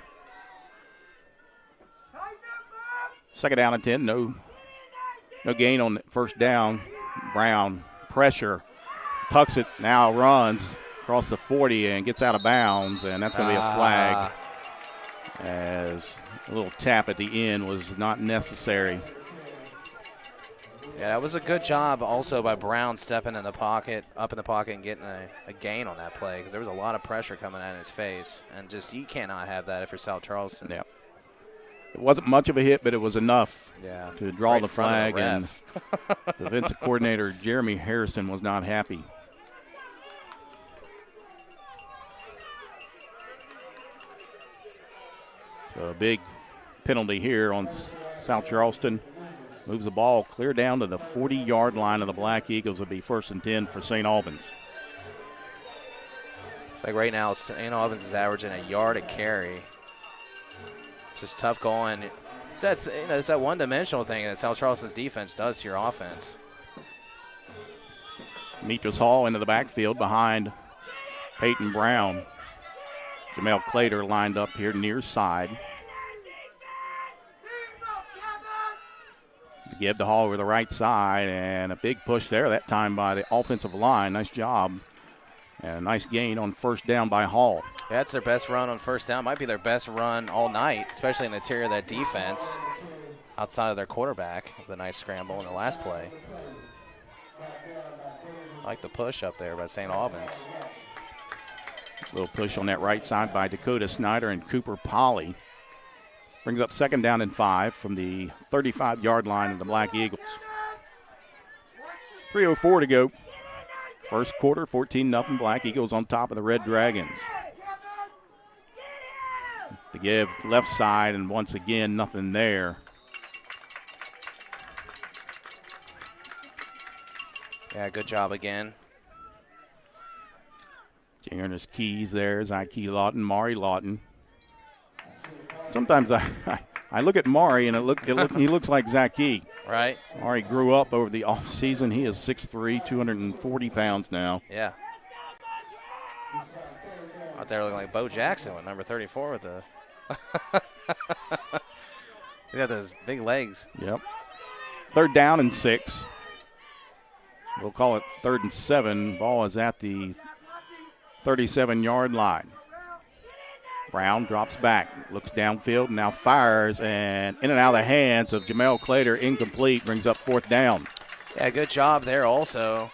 2nd down and 10, no gain on first down. Brown, pressure, tucks it, now runs across the 40 and gets out of bounds, and that's going to be a flag, as a little tap at the end was not necessary. Yeah, that was a good job also by Brown stepping in the pocket, up in the pocket, and getting a gain on that play, because there was a lot of pressure coming at his face, and just you cannot have that if you're South Charleston. Yeah. It wasn't much of a hit, but it was enough to draw the flag, and the defensive coordinator, Jeremy Harrison, was not happy. So a big penalty here on South Charleston. Moves the ball clear down to the 40-yard line of the Black Eagles. Will be 1st and 10 for St. Albans. It's like right now, St. Albans is averaging a yard a carry. Just tough going. It's that one-dimensional thing that South Charleston's defense does to your offense. Demetrius Hall into the backfield behind Peyton Brown. Jamel Clater lined up here near side. To give to Hall over the right side, and a big push there that time by the offensive line. Nice job. And a nice gain on first down by Hall. Yeah, that's their best run on first down. Might be their best run all night, especially in the interior of that defense outside of their quarterback with a nice scramble in the last play. I like the push up there by St. Albans. Little push on that right side by Dakota Snyder and Cooper Polly. Brings up 2nd down and 5 from the 35-yard line of the Black Eagles. 3:04 to go. First quarter, 14-0 Black Eagles on top of the Red Dragons. To give left side, and once again, nothing there. Yeah, good job again. Jay Ernest Keys there, Zyke Lawton, Maury Lawton. Sometimes I look at Maury and he looks like Zyke. Right. Maury grew up over the offseason. He is 6'3", 240 pounds now. Yeah. Out there looking like Bo Jackson with number 34 with the They got those big legs. Yep. 3rd down and 6. We'll call it 3rd and 7. Ball is at the 37-yard line. Brown drops back, looks downfield, now fires, and in and out of the hands of Jamel Clater, incomplete, brings up 4th down. Yeah, good job there also.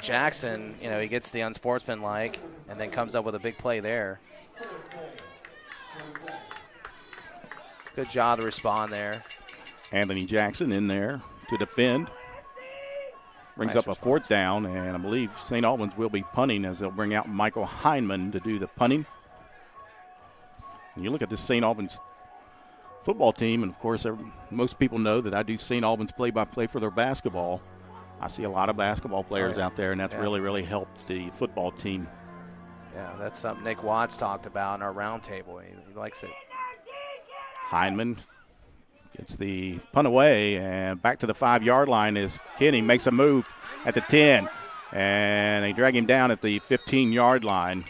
Jackson, he gets the unsportsmanlike and then comes up with a big play there. It's a good job to respond there. Anthony Jackson in there to defend. Brings Nice up a 4th down, and I believe St. Albans will be punting as they'll bring out Michael Heineman to do the punting. And you look at this St. Albans football team, and of course, most people know that I do St. Albans play-by-play for their basketball. I see a lot of basketball players out there, and that's really, really helped the football team. Yeah, that's something Nick Watts talked about in our roundtable. He likes it. Heineman gets the punt away, and back to the 5-yard line is Kenny. Makes a move at the 10, and they drag him down at the 15-yard line.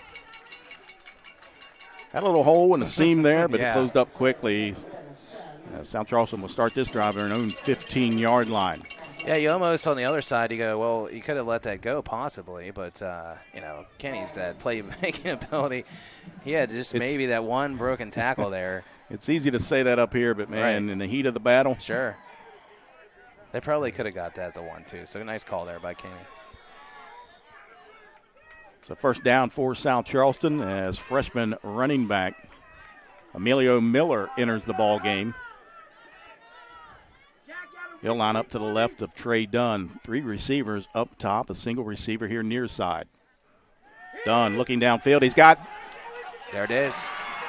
Had a little hole in the seam there, but it closed up quickly. South Charleston will start this drive at their own 15-yard line. Yeah, you almost on the other side, you go, well, you could have let that go possibly, but, Kenny's that playmaking ability. He had just maybe that one broken tackle there. It's easy to say that up here, but, man, in the heat of the battle. Sure. They probably could have got that the 1-2, so nice call there by Kenny. So 1st down for South Charleston as freshman running back Emilio Miller enters the ball game. He'll line up to the left of Trey Dunn. 3 receivers up top, a single receiver here near side. Dunn looking downfield. He's got. There it is.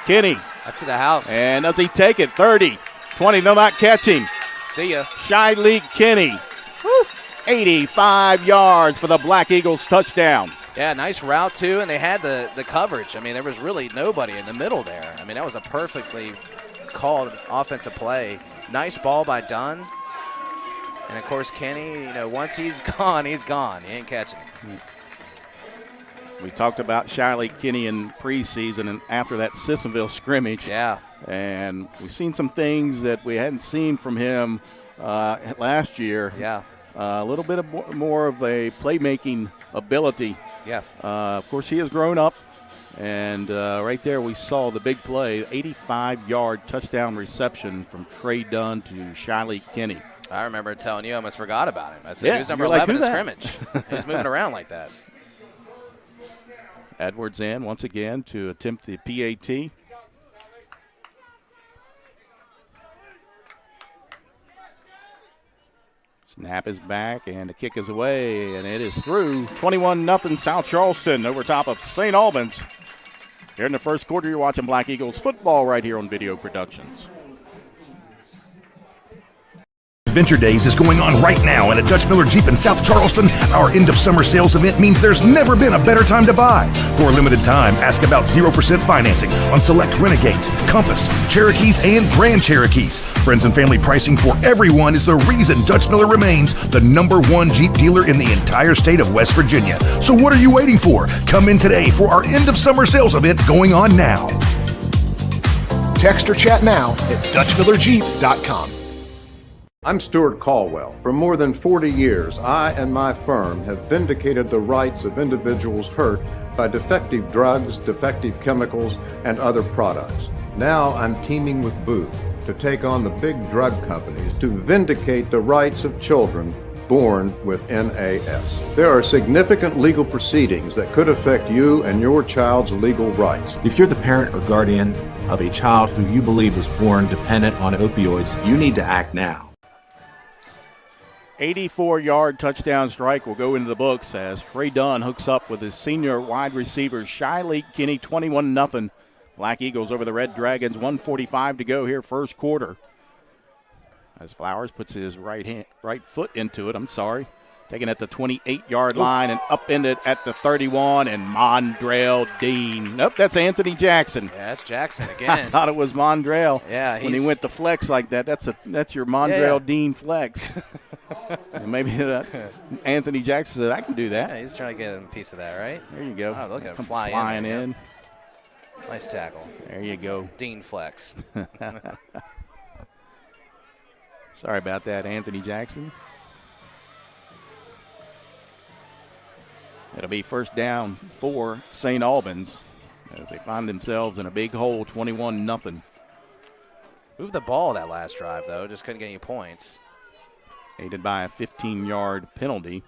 Kenny. That's to the house. And does he take it? 30, 20, they'll not catch him. See ya. Shy League Kenny. 85 yards for the Black Eagles touchdown. Yeah, nice route, too, and they had the coverage. I mean, there was really nobody in the middle there. I mean, that was a perfectly called offensive play. Nice ball by Dunn. And, of course, Kenny, once he's gone, he's gone. He ain't catching him. We talked about Shiley Kenny in preseason and after that Sissonville scrimmage. Yeah. And we've seen some things that we hadn't seen from him last year. Yeah. A little bit of more of a playmaking ability. Yeah. Of course, he has grown up. And right there we saw the big play, 85-yard touchdown reception from Trey Dunn to Shiley Kenny. I remember telling you I almost forgot about him. I said he was number 11 in scrimmage. He was moving around like that. Edwards in once again to attempt the PAT. Snap is back, and the kick is away, and it is through. 21-0 South Charleston over top of St. Albans. Here in the first quarter, you're watching Black Eagles football right here on Video Productions. Adventure Days is going on right now, and at Dutch Miller Jeep in South Charleston, our end-of-summer sales event means there's never been a better time to buy. For a limited time, ask about 0% financing on select Renegades, Compass, Cherokees, and Grand Cherokees. Friends and family pricing for everyone is the reason Dutch Miller remains the #1 Jeep dealer in the entire state of West Virginia. So what are you waiting for? Come in today for our end-of-summer sales event going on now. Text or chat now at DutchMillerJeep.com. I'm Stuart Caldwell. For more than 40 years, I and my firm have vindicated the rights of individuals hurt by defective drugs, defective chemicals, and other products. Now I'm teaming with Booth to take on the big drug companies to vindicate the rights of children born with NAS. There are significant legal proceedings that could affect you and your child's legal rights. If you're the parent or guardian of a child who you believe was born dependent on opioids, you need to act now. 84-yard touchdown strike will go into the books as Trey Dunn hooks up with his senior wide receiver, Shiley Kenny, 21-0. Black Eagles over the Red Dragons, 1:45 to go here first quarter. As Flowers puts his right foot into it, taking at the 28-yard line and up in it at the 31, and Mondrell Dean. Nope, that's Anthony Jackson. Yeah, that's Jackson again. I thought it was Mondrell. Yeah, when he went to flex like that, that's your Mondrell Dean flex. And maybe Anthony Jackson said, I can do that. Yeah, he's trying to get a piece of that, right? There you go. Oh, look at him Come flying in. Nice tackle. There you go. Dean Flex. Sorry about that, Anthony Jackson. It'll be first down for St. Albans as they find themselves in a big hole, 21-0. Moved the ball that last drive, though. Just couldn't get any points. Aided by a 15-yard penalty.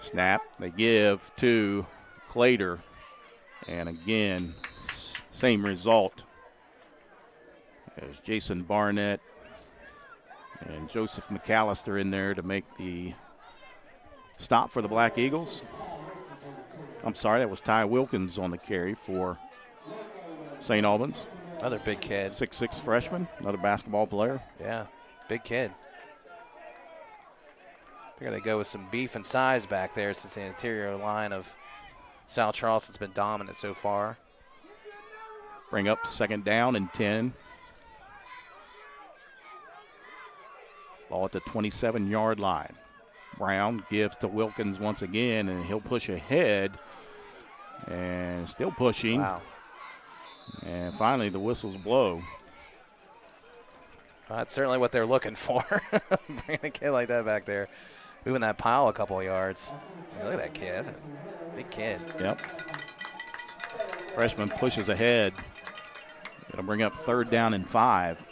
Snap. They give to Clater. And again, same result as Jason Barnett and Joseph McAllister in there to make the stop for the Black Eagles. I'm sorry, that was Ty Wilkins on the carry for St. Albans. Another big kid. 6'6" freshman, another basketball player. Yeah, big kid. Figure they go with some beef and size back there since the interior line of South Charleston's been dominant so far. Bring up second down and 10. Ball at the 27-yard line. Brown gives to Wilkins once again, and he'll push ahead. And still pushing. Wow. And finally, the whistles blow. That's certainly what they're looking for. Bringing a kid like that back there. Moving that pile a couple of yards. Yeah, look at that kid. That's a big kid. Yep. Freshman pushes ahead. It'll bring up third down and 5.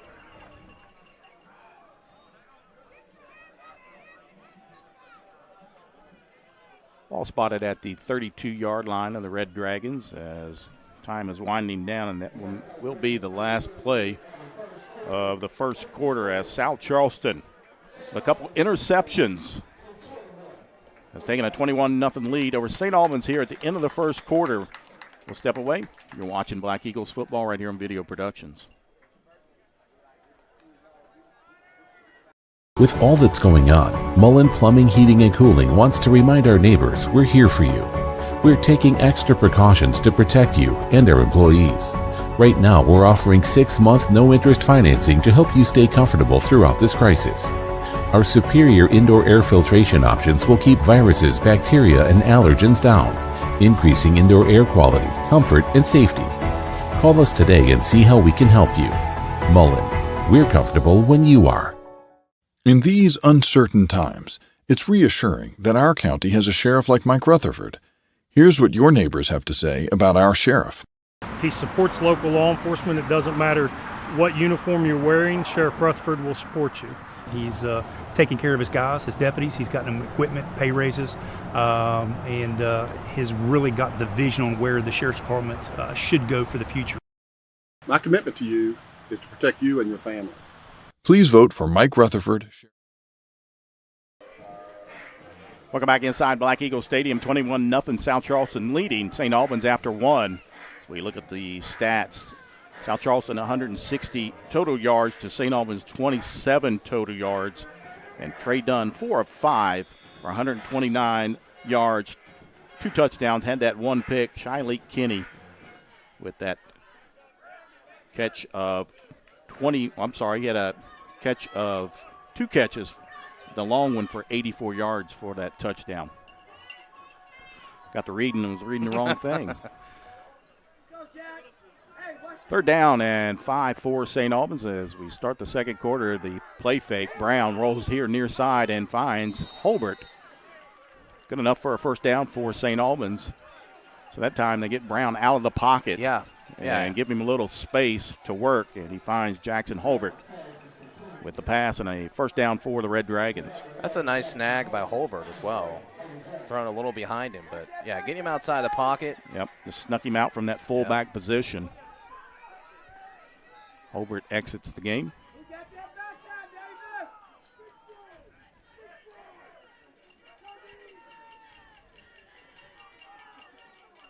Ball spotted at the 32-yard line of the Red Dragons as time is winding down, and that one will be the last play of the first quarter as South Charleston, a couple interceptions, has taken a 21-0 lead over St. Albans here at the end of the first quarter. We'll step away. You're watching Black Eagles football right here on Video Productions. With all that's going on, Mullen Plumbing, Heating, and Cooling wants to remind our neighbors we're here for you. We're taking extra precautions to protect you and our employees. Right now, we're offering 6-month no-interest financing to help you stay comfortable throughout this crisis. Our superior indoor air filtration options will keep viruses, bacteria, and allergens down, increasing indoor air quality, comfort, and safety. Call us today and see how we can help you. Mullen, we're comfortable when you are. In these uncertain times, it's reassuring that our county has a sheriff like Mike Rutherford. Here's what your neighbors have to say about our sheriff. He supports local law enforcement. It doesn't matter what uniform you're wearing, Sheriff Rutherford will support you. He's taking care of his guys, his deputies. He's gotten them equipment, pay raises, and has really got the vision on where the Sheriff's Department should go for the future. My commitment to you is to protect you and your family. Please vote for Mike Rutherford. Welcome back inside Black Eagle Stadium. 21-0 South Charleston leading St. Albans after 1. So we look at the stats. South Charleston 160 total yards to St. Albans 27 total yards. And Trey Dunn 4 of 5 for 129 yards, 2 touchdowns, had that 1 pick. Shiley Kinney with that catch of 20. I'm sorry, he had a catch of 2 catches. The long one for 84 yards for that touchdown. Got to reading and was reading the wrong thing. Third down and 5 for St. Albans as we start the second quarter. The play fake. Brown rolls here near side and finds Holbert. Good enough for a first down for St. Albans. So that time they get Brown out of the pocket. Yeah. And give him a little space to work, and he finds Jackson Holbert with the pass and a first down for the Red Dragons. That's a nice snag by Holbert as well. Thrown a little behind him, but yeah, getting him outside the pocket. Yep, just snuck him out from that fullback position. Holbert exits the game.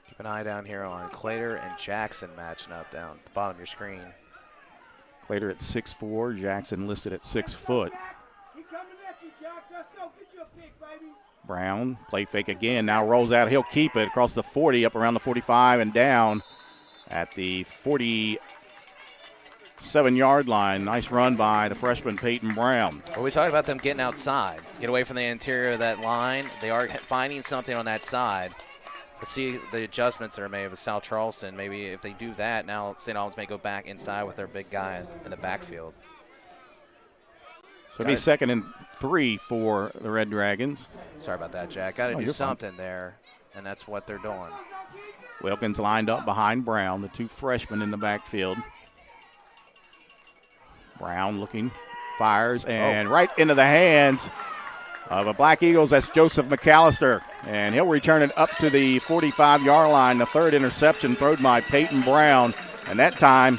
Keep an eye down here on Clater and Jackson matching up down at the bottom of your screen. Clater at 6'4", Jackson listed at 6 foot. Brown, play fake again, now rolls out. He'll keep it across the 40, up around the 45, and down at the 47-yard line. Nice run by the freshman Peyton Brown. Well, we talked about them getting outside, get away from the interior of that line. They are finding something on that side. Let's see the adjustments that are made with South Charleston. Maybe if they do that, now St. Albans may go back inside with their big guy in the backfield. So it'll be 2nd and 3 for the Red Dragons. Sorry about that, Jack. Got to do something there, and that's what they're doing. Wilkins lined up behind Brown, the 2 freshmen in the backfield. Brown looking, fires, and right into the hands of the Black Eagles. That's Joseph McAllister, and he'll return it up to the 45-yard line. The 3rd interception thrown by Peyton Brown, and that time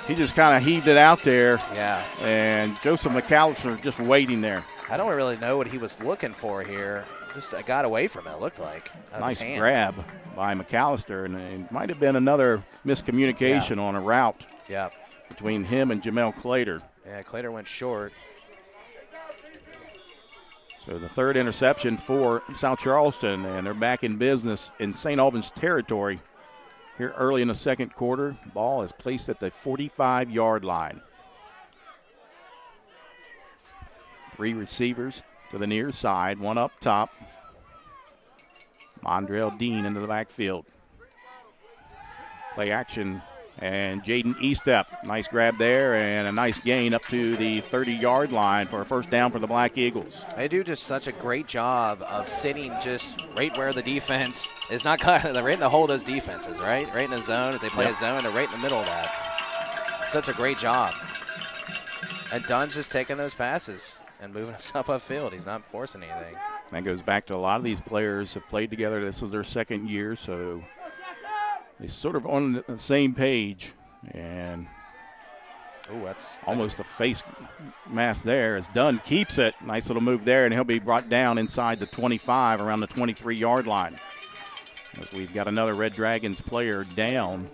he just kind of heaved it out there. Yeah. And Joseph McAllister just waiting there. I don't really know what he was looking for here. Just got away from it, it looked like. Nice grab by McAllister, and it might have been another miscommunication on a route between him and Jamel Clater. Yeah, Clater went short. So the 3rd interception for South Charleston, and they're back in business in St. Albans territory here early in the 2nd quarter. Ball is placed at the 45-yard line. 3 receivers to the near side, 1 up top. Mondrell Dean into the backfield. Play action, and Jaden Estep. Nice grab there, and a nice gain up to the 30-yard line for a first down for the Black Eagles. They do just such a great job of sitting just right where the defense is not kind of right in the hole of those defenses, right? Right in the zone. If they play a zone, they're right in the middle of that. Such a great job. And Dunn's just taking those passes and moving himself upfield. He's not forcing anything. That goes back to a lot of these players have played together. This is their 2nd year, so they're sort of on the same page. And that's almost a face mask there as Dunn keeps it. Nice little move there, and he'll be brought down inside the 25, around the 23-yard line. As we've got another Red Dragons player down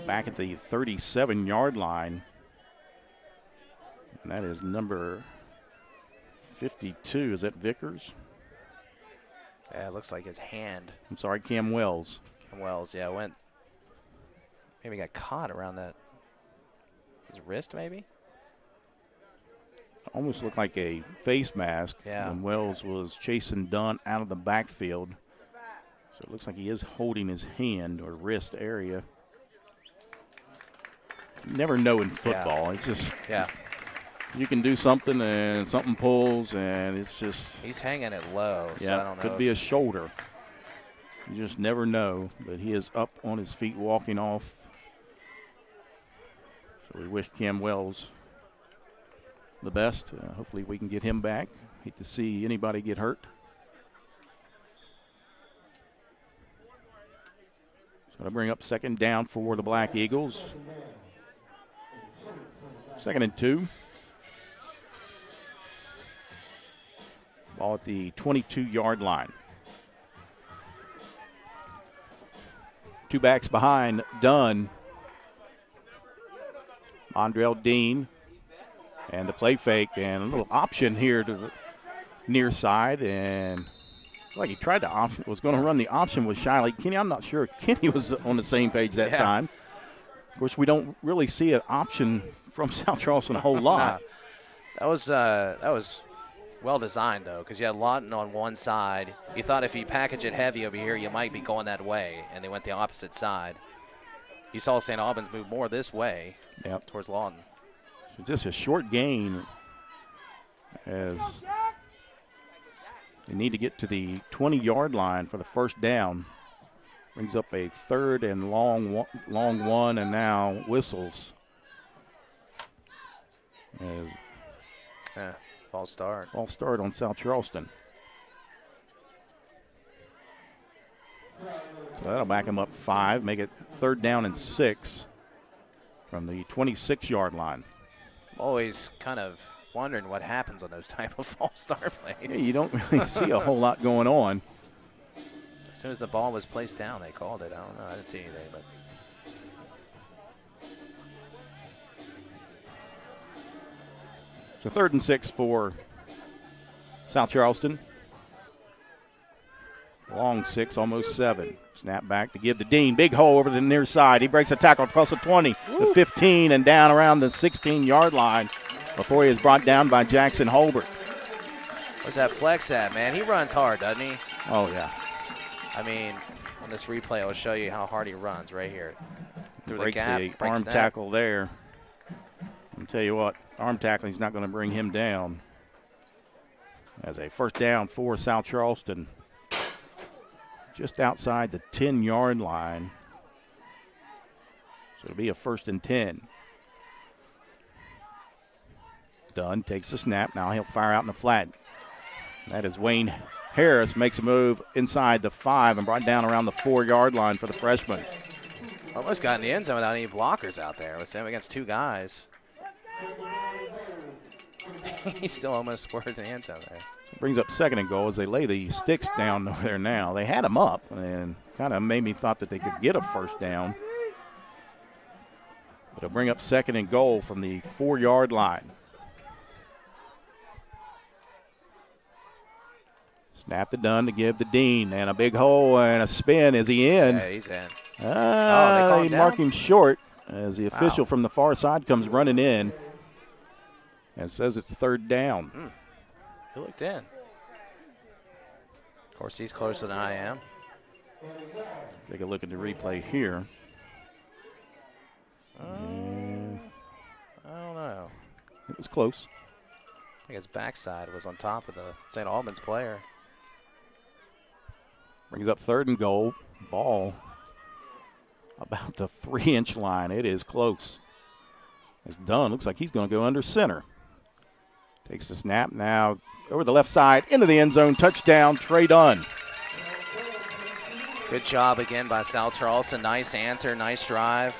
back at the 37-yard line. And that is number 52. Is that Vickers? Yeah, it looks like his hand. I'm sorry, Cam Wells. Cam Wells, yeah, went. Maybe got caught around that. His wrist, maybe? Almost looked like a face mask. Yeah. When Wells was chasing Dunn out of the backfield. So it looks like he is holding his hand or wrist area. You never know in football. It's just. Yeah. You can do something and something pulls, and it's just. He's hanging it low. Yeah, so I don't know. Could be a shoulder. You just never know. But he is up on his feet, walking off. So we wish Cam Wells the best. Hopefully we can get him back. Hate to see anybody get hurt. So to bring up 2nd down for the Black Eagles. 2nd and 2. Ball at the 22-yard line. 2 backs behind Dunn. Mondrell Dean. And the play fake and a little option here to the near side. And like he tried to option, was going to run the option with Shiley Kenny. I'm not sure Kenny was on the same page that time. Of course, we don't really see an option from South Charleston a whole lot. That was well designed, though, because you had Lawton on one side. You thought if you package it heavy over here, you might be going that way, and they went the opposite side. You saw St. Albans move more this way towards Lawton. So just a short gain as they need to get to the 20-yard line for the first down. Brings up a 3rd and long one, and now whistles. False start. False start on South Charleston. So that'll back him up 5, make it 3rd down and 6 from the 26-yard line. Always kind of wondering what happens on those type of false start plays. Yeah, you don't really see a whole lot going on. As soon as the ball was placed down, they called it. I don't know. I didn't see anything, but. So 3rd and 6 for South Charleston. Long 6, almost 7. Snap back to give to Dean. Big hole over the near side. He breaks a tackle across the 20, the 15, and down around the 16-yard line before he is brought down by Jackson Holbert. Where's that flex at, man? He runs hard, doesn't he? Oh, yeah. I mean, on this replay, I'll show you how hard he runs right here. Through Breaks the gap, the breaks arm that. tackle there. I'll tell you what, arm tackling is not going to bring him down. As a first down for South Charleston, just outside the 10-yard line. So it'll be a 1st and 10. Dunn takes the snap. Now he'll fire out in the flat. That is Wayne Harris, makes a move inside the 5 and brought down around the 4-yard line for the freshman. Almost got in the end zone without any blockers out there. With him against 2 guys. He still almost scored in the end zone there. Brings up 2nd and goal as they lay the sticks down over there now. They had them up and kind of made me thought that they could get a 1st down. But it'll bring up 2nd and goal from the 4-yard line. Snap to Dunn to give to Dean, and a big hole and a spin. Is he in? Yeah, he's in. They mark him short as the official from the far side comes running in and says it's 3rd down. He looked in. Of course, he's closer than I am. Take a look at the replay here. I don't know. It was close. I think his backside was on top of the St. Albans player. Brings up 3rd and goal. Ball about the 3-inch line. It is close. It's done. Looks like he's going to go under center. Takes the snap now over the left side into the end zone. Touchdown, Trey Dunn. Good job again by South Charleston. Nice answer, nice drive.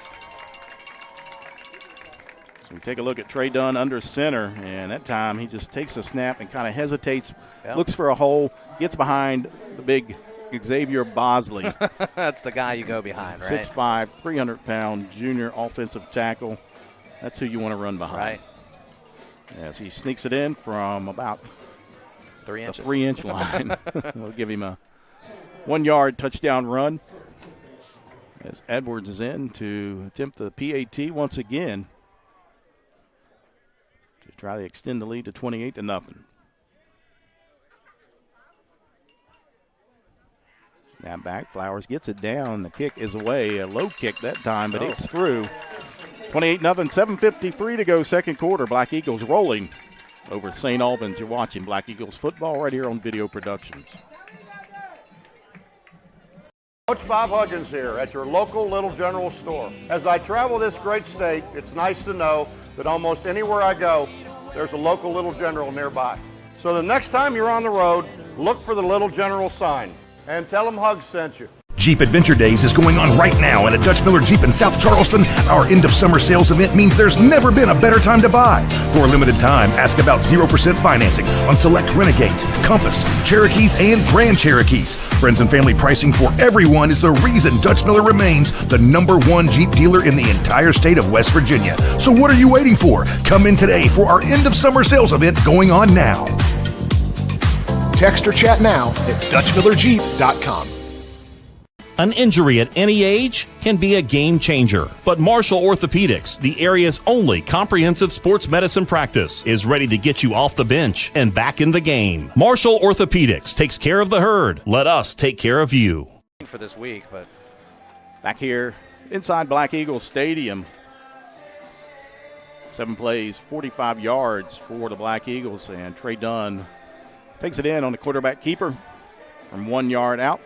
So we take a look at Trey Dunn under center, and that time he just takes a snap and kind of hesitates, looks for a hole, gets behind the big Xavier Bosley. That's the guy you go behind, right? 6'5", 300-pound junior offensive tackle. That's who you want to run behind. Right. As he sneaks it in from about 3 inches. The 3-inch line. We'll give him a 1-yard touchdown run. As Edwards is in to attempt the PAT once again to try to extend the lead to 28-0. Snap back. Flowers gets it down. The kick is away. A low kick that time, but it's through. 28-0, 7:53 to go, 2nd quarter. Black Eagles rolling over St. Albans. You're watching Black Eagles football right here on Video Productions. Coach Bob Huggins here at your local Little General store. As I travel this great state, it's nice to know that almost anywhere I go, there's a local Little General nearby. So the next time you're on the road, look for the Little General sign and tell them Hugs sent you. Jeep Adventure Days is going on right now, and at Dutch Miller Jeep in South Charleston, our end-of-summer sales event means there's never been a better time to buy. For a limited time, ask about 0% financing on select Renegades, Compass, Cherokees, and Grand Cherokees. Friends and family pricing for everyone is the reason Dutch Miller remains the #1 Jeep dealer in the entire state of West Virginia. So what are you waiting for? Come in today for our end-of-summer sales event going on now. Text or chat now at DutchMillerJeep.com. An injury at any age can be a game changer, but Marshall Orthopedics, the area's only comprehensive sports medicine practice, is ready to get you off the bench and back in the game. Marshall Orthopedics takes care of the herd. Let us take care of you. For this week, but back here inside Black Eagle Stadium. 7 plays, 45 yards for the Black Eagles, and Trey Dunn takes it in on the quarterback keeper from 1 yard out.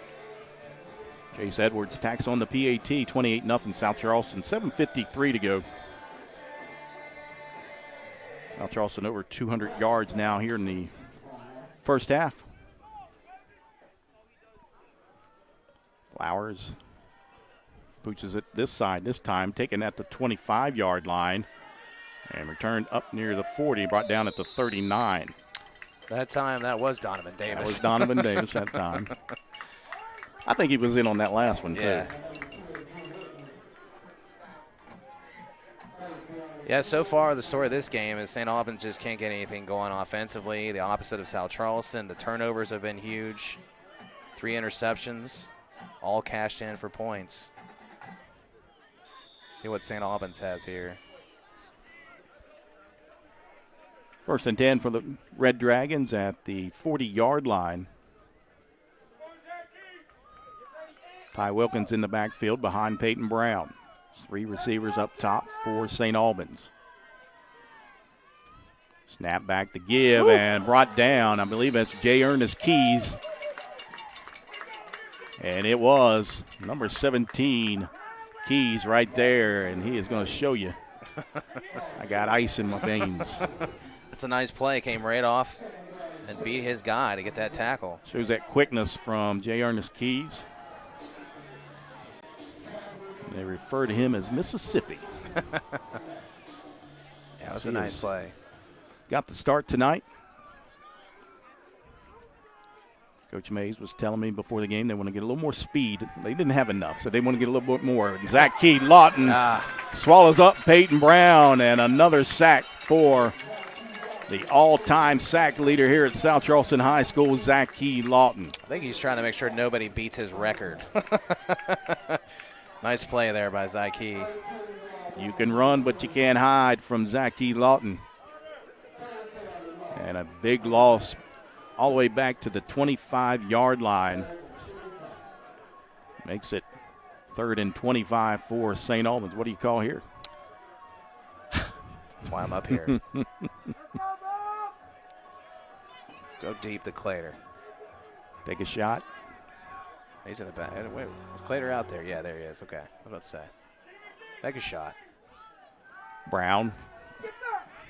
Chase Edwards tacks on the PAT, 28-0 South Charleston, 7:53 to go. South Charleston over 200 yards now here in the first half. Flowers pooches it this side this time, taken at the 25-yard line and returned up near the 40, brought down at the 39. That time, that was Donovan Davis. That was Donovan Davis that time. I think he was in on that last one, too. Yeah, so far the story of this game is St. Albans just can't get anything going offensively. The opposite of South Charleston. The turnovers have been huge. 3 interceptions, all cashed in for points. See what St. Albans has here. 1st and 10 for the Red Dragons at the 40-yard line. Ty Wilkins in the backfield behind Peyton Brown. 3 receivers up top for St. Albans. Snap back to give and brought down. I believe that's J. Ernest Keys. And it was number 17, Keys, right there. And he is going to show you. I got ice in my veins. That's a nice play. Came right off and beat his guy to get that tackle. Shows that quickness from J. Ernest Keys. They refer to him as Mississippi. Yeah, it was a nice play. Got the start tonight. Coach Mays was telling me before the game they want to get a little more speed. They didn't have enough, so they want to get a little bit more. Zach Key Lawton swallows up Peyton Brown, and another sack for the all-time sack leader here at South Charleston High School, Zach Key Lawton. I think he's trying to make sure nobody beats his record. Nice play there by Zach Key. You can run, but you can't hide from Zach Key Lawton. And a big loss all the way back to the 25-yard line. Makes it 3rd and 25 for St. Albans. What do you call here? That's why I'm up here. Go deep to Clater. Take a shot. He's in the back. Wait, is Clater out there? Yeah, there he is. Okay, I was about to say. Take a shot. Brown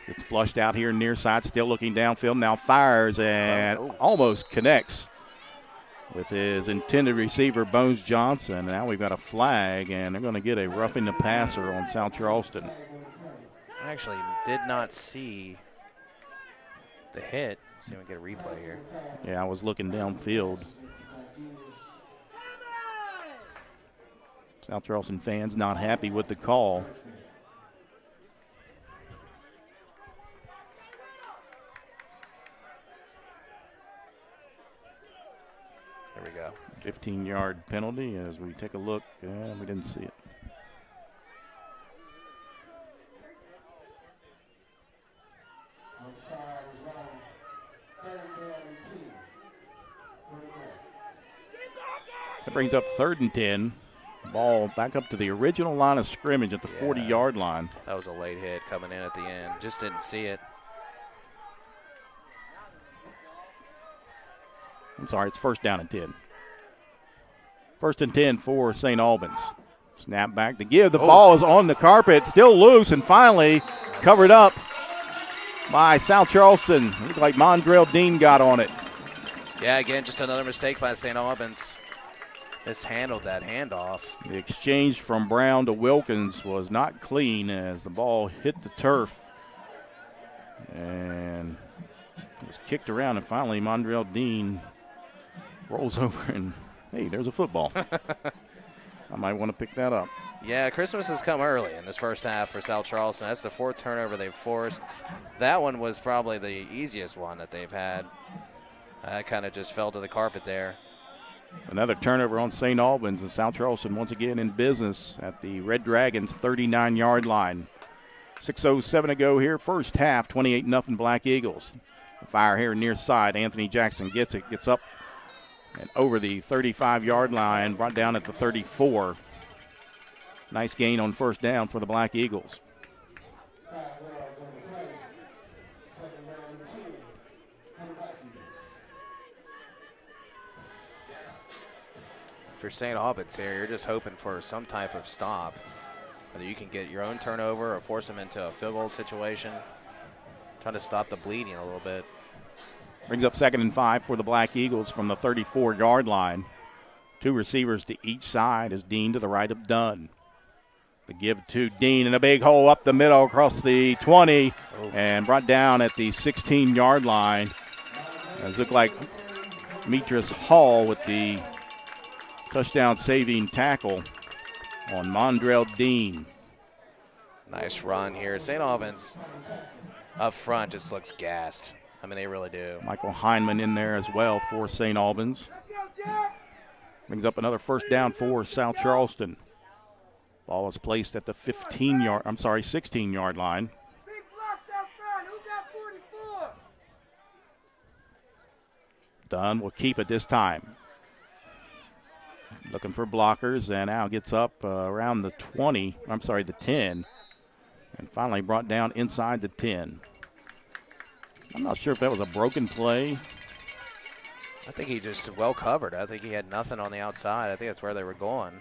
gets flushed out here near side, still looking downfield. Now fires and almost connects with his intended receiver, Bones Johnson. Now we've got a flag, and they're going to get a roughing the passer on South Charleston. I actually did not see the hit. Let's see if we can get a replay here. Yeah, I was looking downfield. South Charleston fans not happy with the call. There we go. 15-yard penalty as we take a look. Yeah, we didn't see it. That brings up 3rd and 10. Ball back up to the original line of scrimmage at the 40-yard line. That was a late hit coming in at the end. Just didn't see it. I'm sorry, it's 1st down and 10. 1st and 10 for St. Albans. Snap back to give. The ball is on the carpet, still loose, and finally covered up by South Charleston. Looked like Mondrell Dean got on it. Yeah, again, just another mistake by St. Albans. Mishandled that handoff. The exchange from Brown to Wilkins was not clean as the ball hit the turf and was kicked around, and finally Mondrell Dean rolls over and, hey, there's a football. I might want to pick that up. Yeah, Christmas has come early in this first half for South Charleston. That's the 4th turnover they've forced. That one was probably the easiest one that they've had. That kind of just fell to the carpet there. Another turnover on St. Albans, and South Charleston once again in business at the Red Dragons' 39-yard line. 6:07 to go here, first half, 28-0 Black Eagles. The fire here near side. Anthony Jackson gets it, gets up and over the 35-yard line, brought down at the 34. Nice gain on 1st down for the Black Eagles. For St. Albans here, you're just hoping for some type of stop. Whether you can get your own turnover or force them into a field goal situation. Trying to stop the bleeding a little bit. Brings up 2nd and 5 for the Black Eagles from the 34-yard line. 2 receivers to each side as Dean to the right of Dunn. The give to Dean in a big hole up the middle across the 20 and brought down at the 16-yard line. It looked like Metris Hall with the touchdown-saving tackle on Mondrell Dean. Nice run here. St. Albans up front just looks gassed. I mean, they really do. Michael Heinman in there as well for St. Albans. Brings up another 1st down for South Charleston. Ball is placed at the 16-yard line. Dunn will keep it this time. Looking for blockers, and now gets up around the 10, and finally brought down inside the 10. I'm not sure if that was a broken play. I think he just well covered. I think he had nothing on the outside. I think that's where they were going.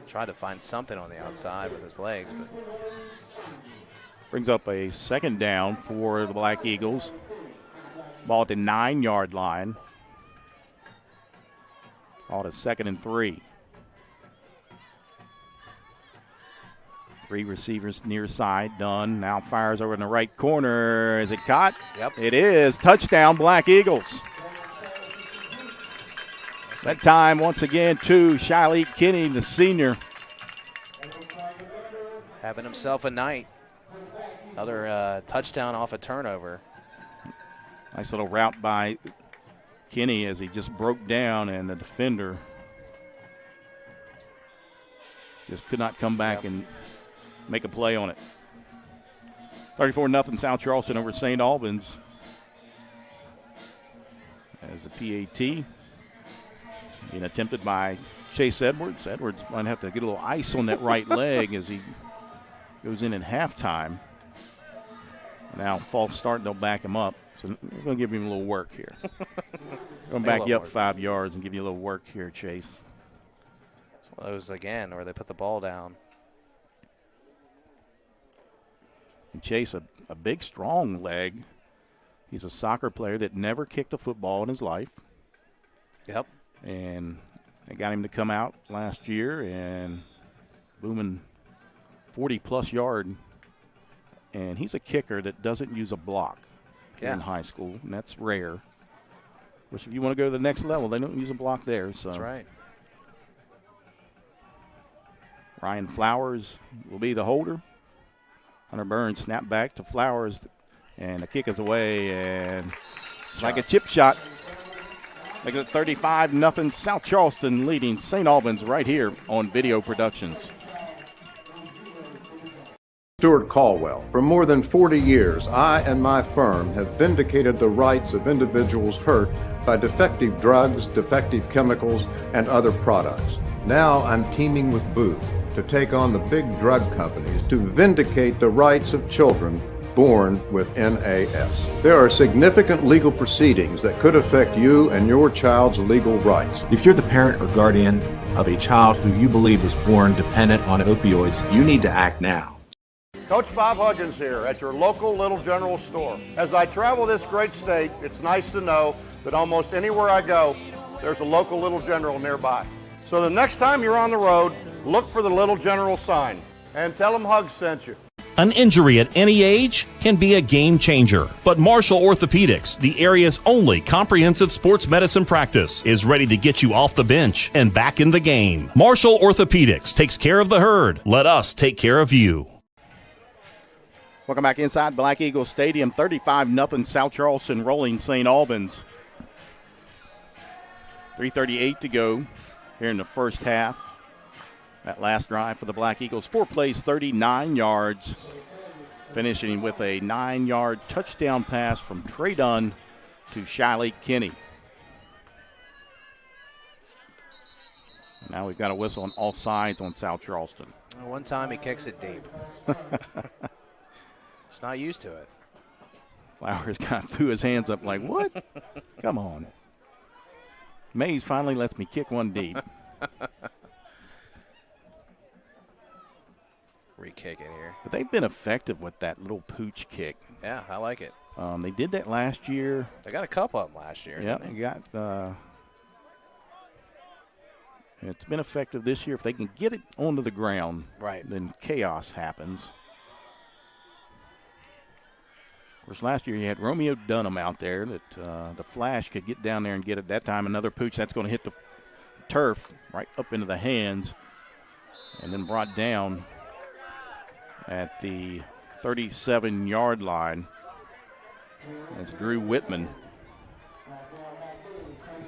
Tried to find something on the outside with his legs, but brings up a second down for the Black Eagles. Ball at the 9-yard line. Ball at 2nd and 3. 3 receivers near side. Dunn now fires over in the right corner. Is it caught? Yep. It is. Touchdown, Black Eagles. That time, once again, to Shiley Kinney, the senior. Having himself a night. Another touchdown off a turnover. Nice little route by Kinney as he just broke down, and the defender just could not come back and make a play on it. 34-0 South Charleston over St. Albans. As the PAT being attempted by Chase Edwards. Edwards might have to get a little ice on that right leg as he goes in at halftime. Now, false start, they'll back him up. So we're going to give him a little work here. Going to back you up 5 yards and give you a little work here, Chase. It's one of those, again, where they put the ball down. And Chase, a big, strong leg. He's a soccer player that never kicked a football in his life. Yep. And they got him to come out last year and booming 40-plus yard. And he's a kicker that doesn't use a block in high school, and that's rare. Which, if you want to go to the next level, they don't use a block there. So that's right. Ryan Flowers will be the holder. Hunter Burns snap back to Flowers, and the kick is away, and it's like a chip shot. Make it 35-0 South Charleston leading St. Albans right here on Video Productions. Stuart Caldwell. For more than 40 years, I and my firm have vindicated the rights of individuals hurt by defective drugs, defective chemicals, and other products. Now I'm teaming with Booth to take on the big drug companies to vindicate the rights of children born with NAS. There are significant legal proceedings that could affect you and your child's legal rights. If you're the parent or guardian of a child who you believe was born dependent on opioids, you need to act now. Coach Bob Huggins here at your local Little General store. As I travel this great state, it's nice to know that almost anywhere I go, there's a local Little General nearby. So the next time you're on the road, look for the Little General sign and tell them Hugs sent you. An injury at any age can be a game changer, but Marshall Orthopedics, the area's only comprehensive sports medicine practice, is ready to get you off the bench and back in the game. Marshall Orthopedics takes care of the herd. Let us take care of you. Welcome back inside Black Eagle Stadium. 35-0 South Charleston rolling St. Albans. 3:38 to go here in the first half. That last drive for the Black Eagles, 4 plays, 39 yards, finishing with a 9-yard touchdown pass from Trey Dunn to Shiley Kinney. And now we've got a whistle on all sides on South Charleston. One time he kicks it deep. He's not used to it. Flowers kind of threw his hands up like, what? Come on. Mays finally lets me kick one deep. Re-kick it here. But they've been effective with that little pooch kick. Yeah, I like it. They did that last year. They got a couple of them last year. Yeah, they got it's been effective this year. If they can get it onto the ground, right, then chaos happens. Of course, last year you had Romeo Dunham out there that the Flash could get down there and get it. That time another pooch that's going to hit the turf right up into the hands and then brought down at the 37-yard line. That's Drew Whitman.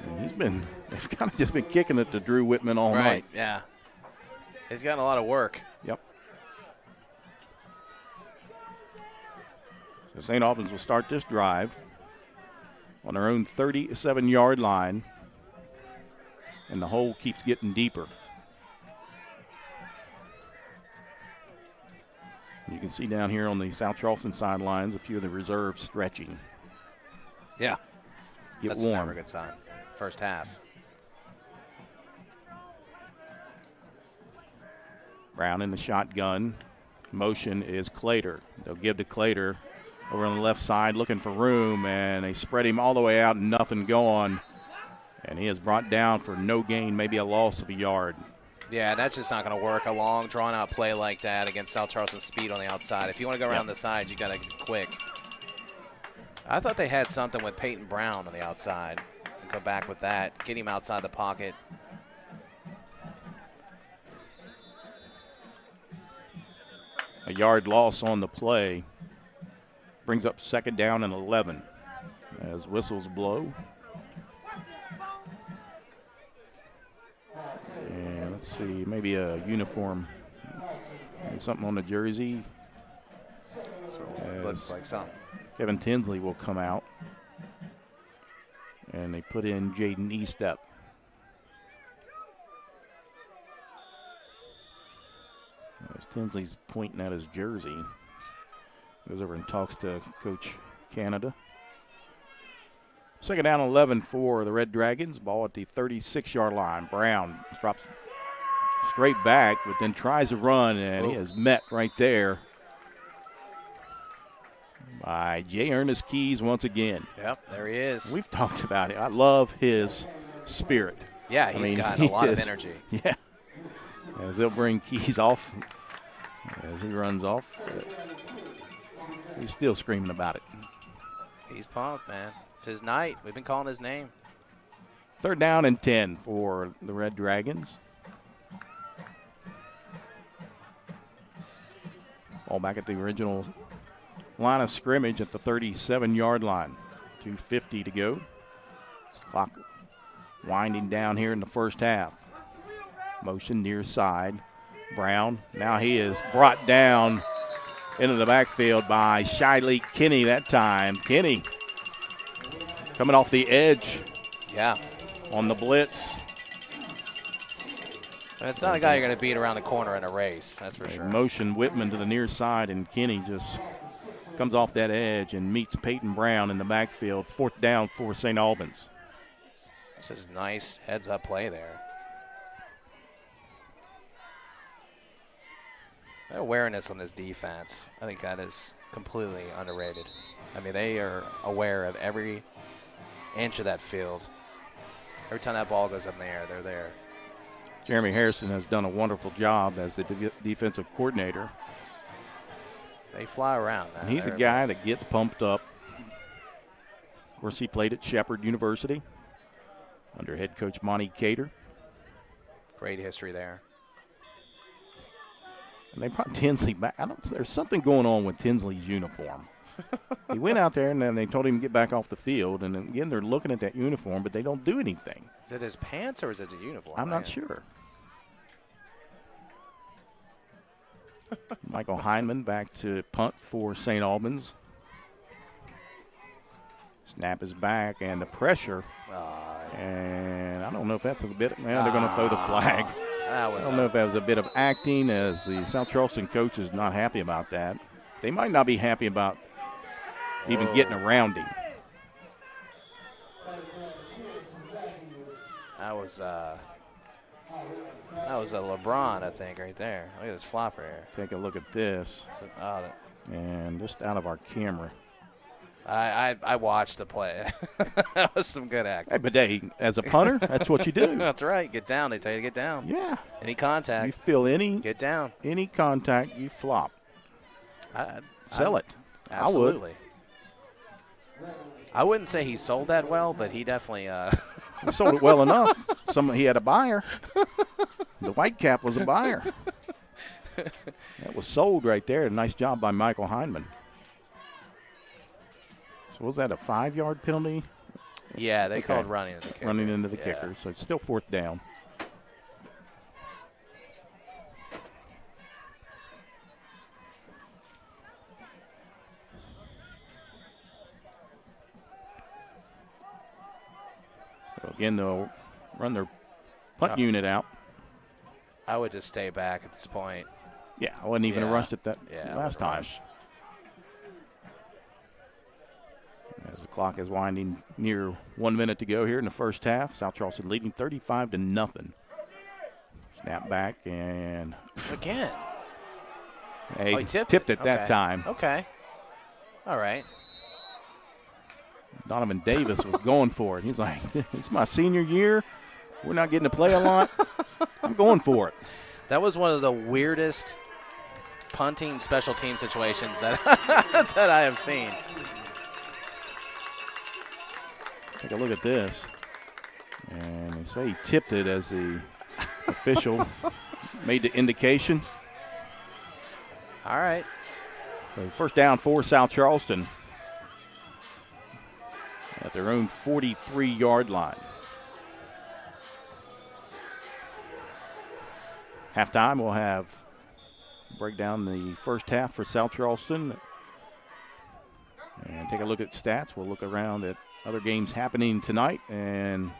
And they've kind of just been kicking it to Drew Whitman all night. Yeah. He's gotten a lot of work. Yep. So St. Albans will start this drive. on their own 37-yard line. And the hole keeps getting deeper. You can see down here on the South Charleston sidelines a few of the reserves stretching. Yeah. That's warm. Never a good sign. First half. Brown in the shotgun. Motion is Clater. They'll give to Clater over on the left side looking for room, and they spread him all the way out and nothing going. And he is brought down for no gain, maybe a loss of a yard. Yeah, that's just not going to work. A long, drawn-out play like that against South Charleston's speed on the outside. If you want to go around the side, you got to get quick. I thought they had something with Peyton Brown on the outside. Go back with that. Get him outside the pocket. A yard loss on the play. Brings up 2nd down and 11 as whistles blow. And let's see, maybe a uniform, something on the jersey. Looks like something. Kevin Tinsley will come out. And they put in Jaden Eastep. As Tinsley's pointing at his jersey. Goes over and talks to Coach Canada. 2nd down 11 for the Red Dragons. Ball at the 36-yard line. Brown drops straight back, but then tries to run, and he is met right there by J. Ernest Keys once again. Yep, there he is. We've talked about it. I love his spirit. Yeah, he's got a lot of energy. Yeah. As they'll bring Keys off, as he runs off, he's still screaming about it. He's pumped, man. It's his night. We've been calling his name. 3rd down and 10 for the Red Dragons. Ball back at the original line of scrimmage at the 37-yard line. 2:50 to go. Clock winding down here in the first half. Motion near side. Brown. Now he is brought down into the backfield by Shiley Kinney that time. Kinney coming off the edge. Yeah. On the blitz. And it's not a guy you're going to beat around the corner in a race, that's for sure. Motion Whitman to the near side, and Kinney just comes off that edge and meets Peyton Brown in the backfield. 4th down for St. Albans. This is nice heads-up play there. Their awareness on this defense, I think that is completely underrated. I mean, they are aware of every inch of that field. Every time that ball goes up in the air, they're there. Jeremy Harrison has done a wonderful job as the defensive coordinator. They fly around. And he's a guy that gets pumped up. Of course, he played at Shepherd University under head coach Monty Cater. Great history there. And they brought Tinsley back. There's something going on with Tinsley's uniform. He went out there, and then they told him to get back off the field. And then, again, they're looking at that uniform, but they don't do anything. Is it his pants or is it a uniform? I'm not sure. Michael Heineman back to punt for St. Albans. Snap is back, and the pressure. And I don't know if that's a bit. They're going to throw the flag. I don't know if that was a bit of acting, as the South Charleston coach is not happy about that. They might not be happy about even getting around him. That was a LeBron, I think, right there. Look at this flopper here. Take a look at this. And just out of our camera. I watched the play. That was some good acting. Hey, but hey, as a punter, that's what you do. That's right. Get down. They tell you to get down. Yeah. Any contact. You feel get down. Any contact, you flop. Sell it. Absolutely. I wouldn't say he sold that well, but he definitely he sold it well enough. He had a buyer. The white cap was a buyer. That was sold right there. A nice job by Michael Heineman. So was that a 5-yard penalty? Yeah, they called running into the kicker. Running into the kicker, so it's still 4th down. So again, they'll run their punt unit out. I would just stay back at this point. Yeah, I wasn't even rushed at that last time. Rush. As the clock is winding near 1 minute to go here in the first half, South Charleston leading 35-0. Snap back and again. He tipped it that time. Okay. All right. Donovan Davis was going for it. He's like, it's my senior year. We're not getting to play a lot. I'm going for it. That was one of the weirdest punting special team situations that that I have seen. Take a look at this. And they say he tipped it as the official made the indication. All right. So first down for South Charleston at their own 43-yard line. Halftime, we'll have break down the first half for South Charleston and take a look at stats. We'll look around at other games happening tonight, and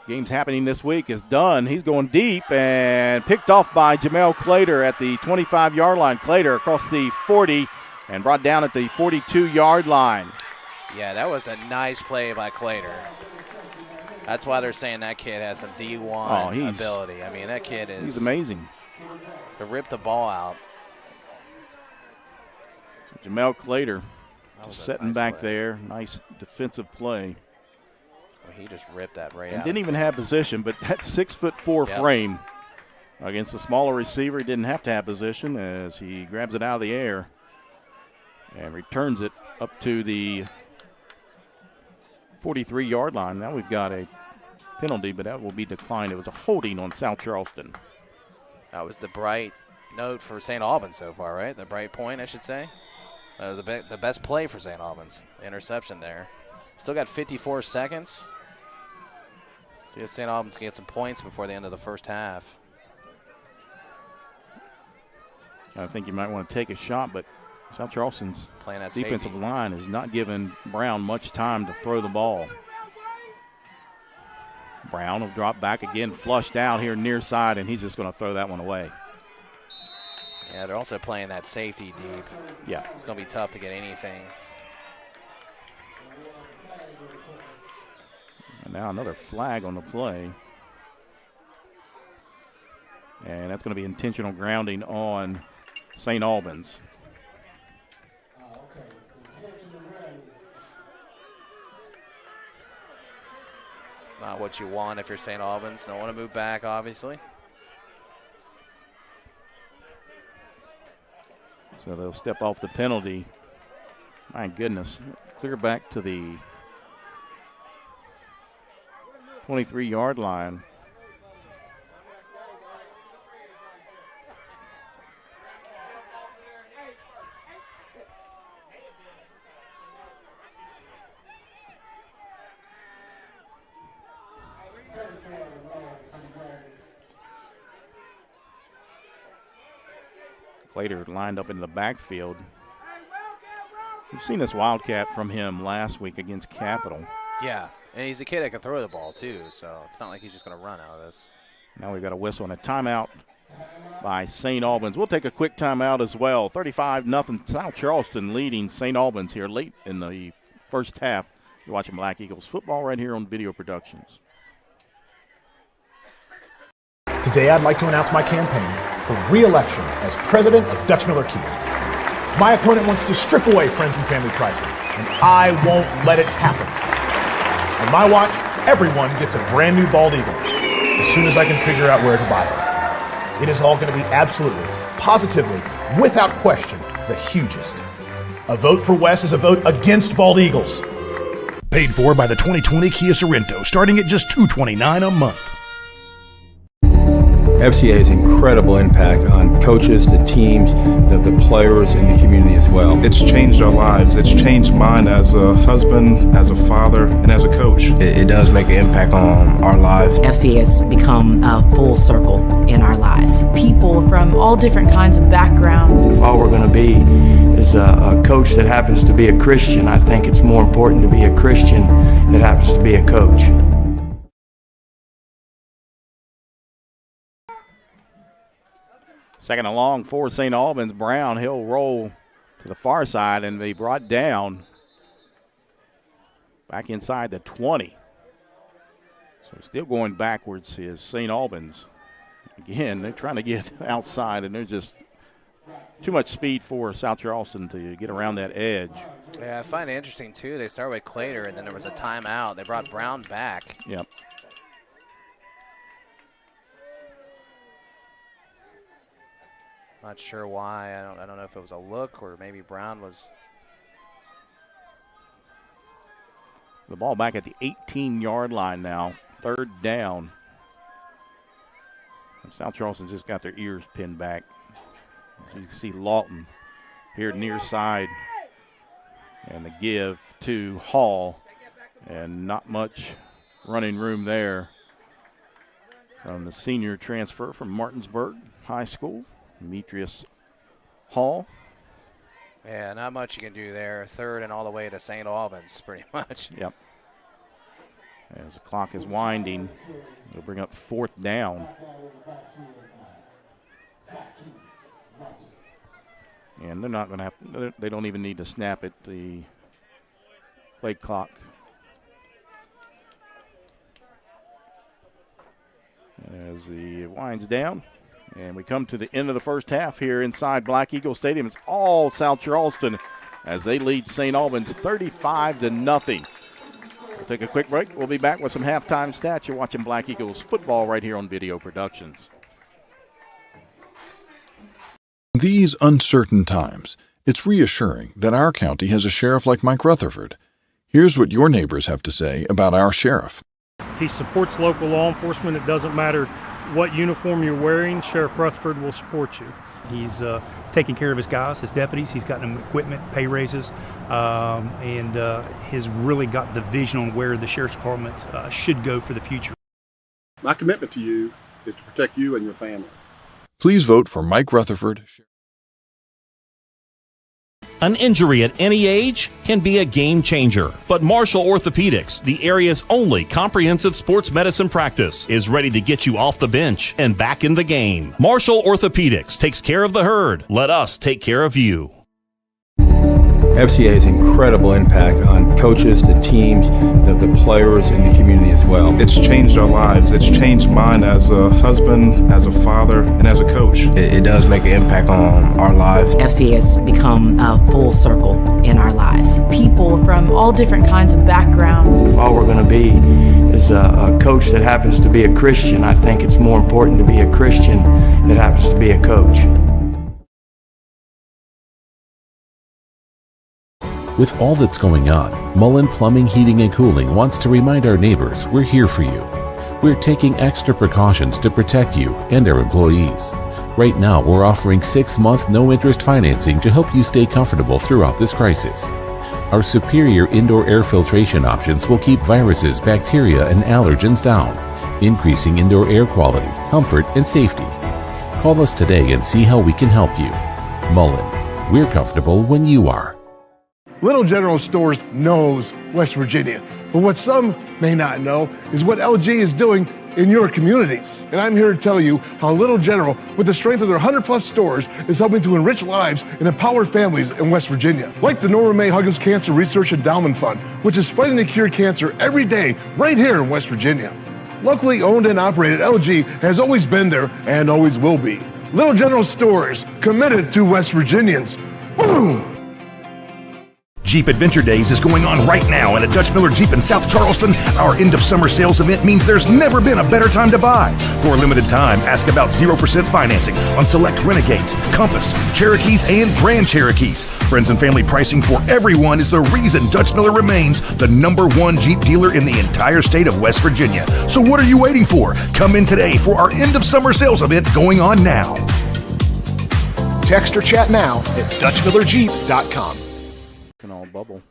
games happening this week is done. He's going deep and picked off by Jamel Clater at the 25-yard line. Clater across the 40 and brought down at the 42-yard line. Yeah, that was a nice play by Clater. That's why they're saying that kid has some D1 ability. I mean, that kid is... He's amazing. To rip the ball out. So Jamel Clater just setting back there. Nice defensive play. Well, he just ripped that right out. And didn't even have position, but that 6'4" frame against the smaller receiver, he didn't have to have position as he grabs it out of the air and returns it up to the 43-yard line. Now we've got a penalty, but that will be declined. It was a holding on South Charleston. That was the bright note for St. Albans so far, right? The bright point, I should say. The best play for St. Albans. The interception there. Still got 54 seconds. See if St. Albans can get some points before the end of the first half. I think you might want to take a shot, but South Charleston's defensive line is not giving Brown much time to throw the ball. Brown will drop back again, flushed out here near side, and he's just going to throw that one away. Yeah, they're also playing that safety deep. Yeah. It's going to be tough to get anything. And now another flag on the play. And that's going to be intentional grounding on St. Albans. Not what you want if you're St. Albans. Don't want to move back, obviously. So they'll step off the penalty. My goodness. Clear back to the 23-yard line. Clater lined up in the backfield. We've seen this Wildcat from him last week against Capital. Yeah, and he's a kid that can throw the ball too, so it's not like he's just going to run out of this. Now we've got a whistle and a timeout by St. Albans. We'll take a quick timeout as well. 35-0 South Charleston leading St. Albans here late in the first half. You're watching Black Eagles football right here on Video Productions. Today, I'd like to announce my campaign for re-election as president of Dutch Miller Kia. My opponent wants to strip away friends and family pricing, and I won't let it happen. On my watch, everyone gets a brand new bald eagle as soon as I can figure out where to buy it. It is all going to be absolutely, positively, without question, the hugest. A vote for Wes is a vote against bald eagles. Paid for by the 2020 Kia Sorrento, starting at just $229 a month. FCA has incredible impact on coaches, the teams, the players, and the community as well. It's changed our lives. It's changed mine as a husband, as a father, and as a coach. It does make an impact on our lives. FCA has become a full circle in our lives. People from all different kinds of backgrounds. If all we're going to be is a coach that happens to be a Christian, I think it's more important to be a Christian that happens to be a coach. Second and long for St. Albans. Brown, he'll roll to the far side and be brought down back inside the 20. So still going backwards is St. Albans. Again, they're trying to get outside, and there's just too much speed for South Charleston to get around that edge. Yeah, I find it interesting, too. They started with Clater, and then there was a timeout. They brought Brown back. Yep. Not sure why. I don't know if it was a look or maybe Brown was. The ball back at the 18-yard line now. Third down. South Charleston's just got their ears pinned back. As you can see Lawton here near side. And the give to Hall. And not much running room there from the senior transfer from Martinsburg High School, Demetrius Hall. Yeah, not much you can do there. Third and all the way to St. Albans, pretty much. Yep. As the clock is winding, it'll bring up fourth down. And they're not going to have, they don't even need to snap it. The play clock. As the winds down. And we come to the end of the first half here inside Black Eagle Stadium. It's all South Charleston as they lead St. Albans 35-0. We'll take a quick break. We'll be back with some halftime stats. You're watching Black Eagles football right here on Video Productions. In these uncertain times, it's reassuring that our county has a sheriff like Mike Rutherford. Here's what your neighbors have to say about our sheriff. He supports local law enforcement. It doesn't matter what uniform you're wearing, Sheriff Rutherford will support you. He's taking care of his guys, his deputies. He's gotten them equipment, pay raises, and has really got the vision on where the Sheriff's Department should go for the future. My commitment to you is to protect you and your family. Please vote for Mike Rutherford. An injury at any age can be a game changer, but Marshall Orthopedics, the area's only comprehensive sports medicine practice, is ready to get you off the bench and back in the game. Marshall Orthopedics takes care of the herd. Let us take care of you. FCA has incredible impact on coaches, the teams, the players, and the community as well. It's changed our lives. It's changed mine as a husband, as a father, and as a coach. It does make an impact on our lives. FCA has become a full circle in our lives. People from all different kinds of backgrounds. If all we're going to be is a coach that happens to be a Christian, I think it's more important to be a Christian that happens to be a coach. With all that's going on, Mullen Plumbing, Heating, and Cooling wants to remind our neighbors we're here for you. We're taking extra precautions to protect you and our employees. Right now, we're offering 6-month no-interest financing to help you stay comfortable throughout this crisis. Our superior indoor air filtration options will keep viruses, bacteria, and allergens down, increasing indoor air quality, comfort, and safety. Call us today and see how we can help you. Mullen, we're comfortable when you are. Little General Stores knows West Virginia, but what some may not know is what LG is doing in your communities. And I'm here to tell you how Little General, with the strength of their 100-plus stores, is helping to enrich lives and empower families in West Virginia. Like the Norma May Huggins Cancer Research Endowment Fund, which is fighting to cure cancer every day right here in West Virginia. Locally owned and operated, LG has always been there and always will be. Little General Stores, committed to West Virginians. Boom! Jeep Adventure Days is going on right now at a Dutch Miller Jeep in South Charleston. Our end of summer sales event means there's never been a better time to buy. For a limited time, ask about 0% financing on select Renegades, Compass, Cherokees, and Grand Cherokees. Friends and family pricing for everyone is the reason Dutch Miller remains the #1 Jeep dealer in the entire state of West Virginia. So what are you waiting for? Come in today for our end of summer sales event going on now. Text or chat now at DutchMillerJeep.com. Bubble.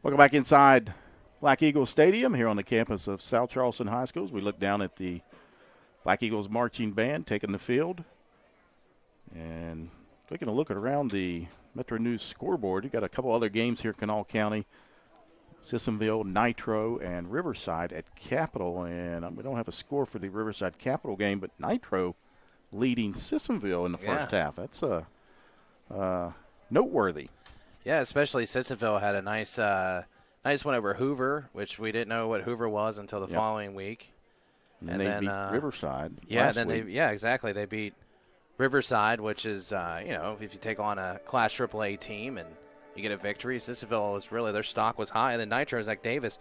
Welcome back inside Black Eagle Stadium here on the campus of South Charleston High School. We look down at the Black Eagles marching band taking the field and taking a look at around the Metro News scoreboard. You've got a couple other games here in Kanawha County. Sissonville, Nitro, and Riverside at Capital. And we don't have a score for the Riverside Capital game, but Nitro leading Sissonville in the first half. That's noteworthy. Yeah, especially Sissonville had a nice one over Hoover, which we didn't know what Hoover was until the following week. And they beat Riverside. Yeah, exactly. They beat Riverside, which is if you take on a Class AAA team and you get a victory, Sissonville was really, their stock was high. And then Nitro, Zach Davis,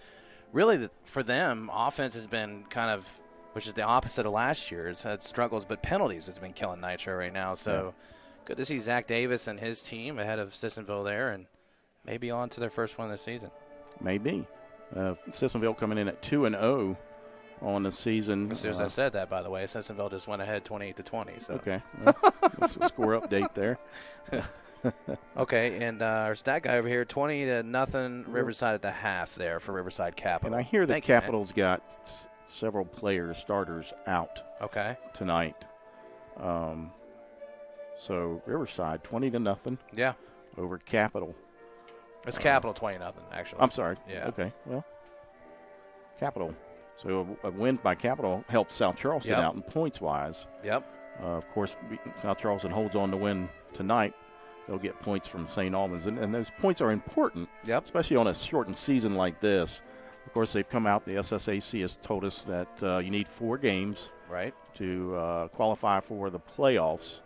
really for them, offense has been kind of, which is the opposite of last year, has had struggles, but penalties has been killing Nitro right now. So good to see Zach Davis and his team ahead of Sissonville there, and maybe on to their first one this season. Maybe. Sissonville coming in at 2-0 on the season. As soon as I said that, by the way, Sissonville just went ahead 28-20. So. Okay. Well, that's a score update there. Okay, and our stat guy over here, 20-0 Riverside at the half there for Riverside Capital. And I hear that Capital's got several players, starters out tonight. So Riverside 20-0. Yeah. Over Capital. It's Capital 20-0 actually. I'm sorry. Yeah. Okay. Well, Capital. So a win by Capital helps South Charleston out in points wise. Yep. Of course, South Charleston holds on to win tonight. They'll get points from St. Albans, and those points are important. Yep. Especially on a shortened season like this. Of course, they've come out. The SSAC has told us that you need 4 games to qualify for the playoffs.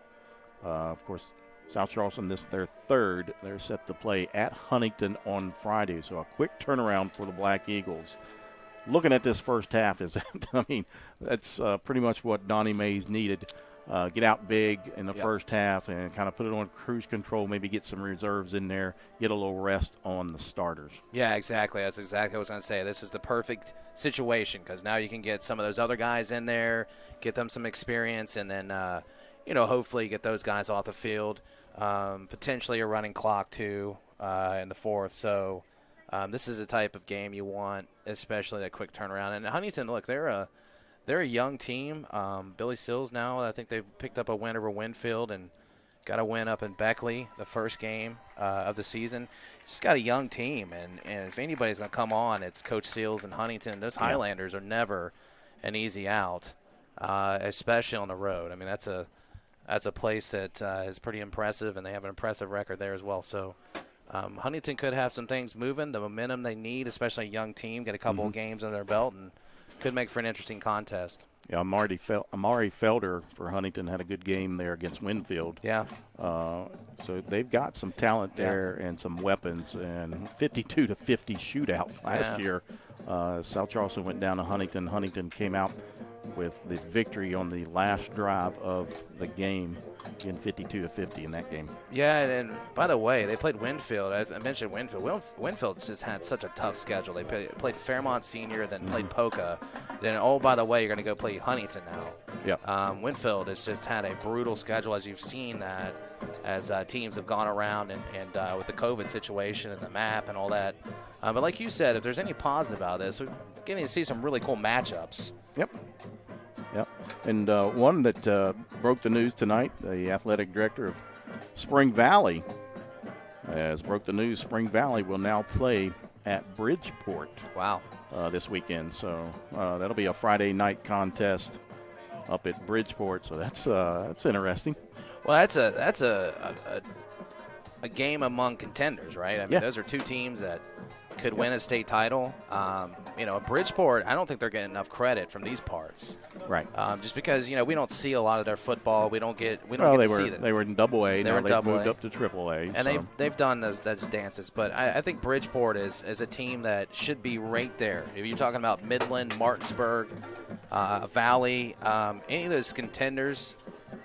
Of course, South Charleston, this their third. They're set to play at Huntington on Friday, so a quick turnaround for the Black Eagles. Looking at this first half, that's pretty much what Donnie Mays needed. Get out big in the first half and kind of put it on cruise control, maybe get some reserves in there, get a little rest on the starters. Yeah, exactly. That's exactly what I was going to say. This is the perfect situation because now you can get some of those other guys in there, get them some experience, and then, hopefully get those guys off the field. Potentially a running clock, too, in the fourth. So this is the type of game you want, especially that quick turnaround. And Huntington, look, they're a young team. Billy Sills now, I think they've picked up a win over Winfield and got a win up in Beckley, the first game of the season. Just got a young team, and if anybody's going to come on, it's Coach Sills and Huntington. Those Highlanders are never an easy out, especially on the road. I mean, that's a place that is pretty impressive, and they have an impressive record there as well. So Huntington could have some things moving, the momentum they need, especially a young team, get a couple of games under their belt, and could make for an interesting contest. Yeah, Amari Felder for Huntington had a good game there against Winfield. Yeah. So they've got some talent there and some weapons. And 52-50 shootout last year. South Charleston went down to Huntington. Huntington came out with the victory on the last drive of the game, in 52-50 in that game. Yeah, and by the way, they played Winfield. I mentioned Winfield. Winfield's just had such a tough schedule. They played Fairmont Senior, then played Polka. Then, by the way, you're going to go play Huntington now. Yeah. Winfield has just had a brutal schedule, as you've seen that, as teams have gone around and with the COVID situation and the map and all that. But like you said, if there's any positive about this, we're getting to see some really cool matchups. Yep. And one that broke the news tonight, the athletic director of Spring Valley has broke the news. Spring Valley will now play at Bridgeport. Wow. This weekend. So that'll be a Friday night contest up at Bridgeport. So that's interesting. Well, that's a game among contenders, right? I mean, those are two teams that could win a state title. Bridgeport, I don't think they're getting enough credit from these parts. Right. Just because, we don't see a lot of their football. We don't get to see them. They were in AA. Now they've moved up to AAA. And they've done those dances. But I think Bridgeport is a team that should be right there. If you're talking about Midland, Martinsburg, Valley, any of those contenders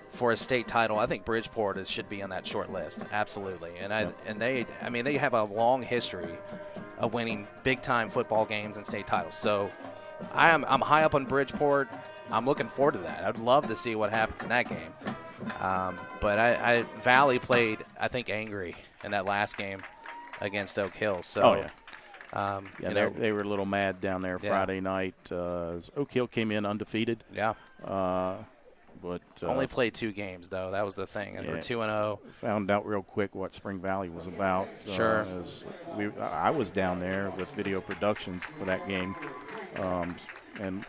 for a state title, I think Bridgeport should be on that short list. Absolutely. And they have a long history of winning big-time football games and state titles. So I'm high up on Bridgeport. I'm looking forward to that. I'd love to see what happens in that game. But Valley played, I think, angry in that last game against Oak Hill. So, they were a little mad down there Friday night. Oak Hill came in undefeated. Yeah. But only played 2 games, though. That was the thing. And we're 2-0. Found out real quick what Spring Valley was about. Sure. I was down there with video productions for that game, and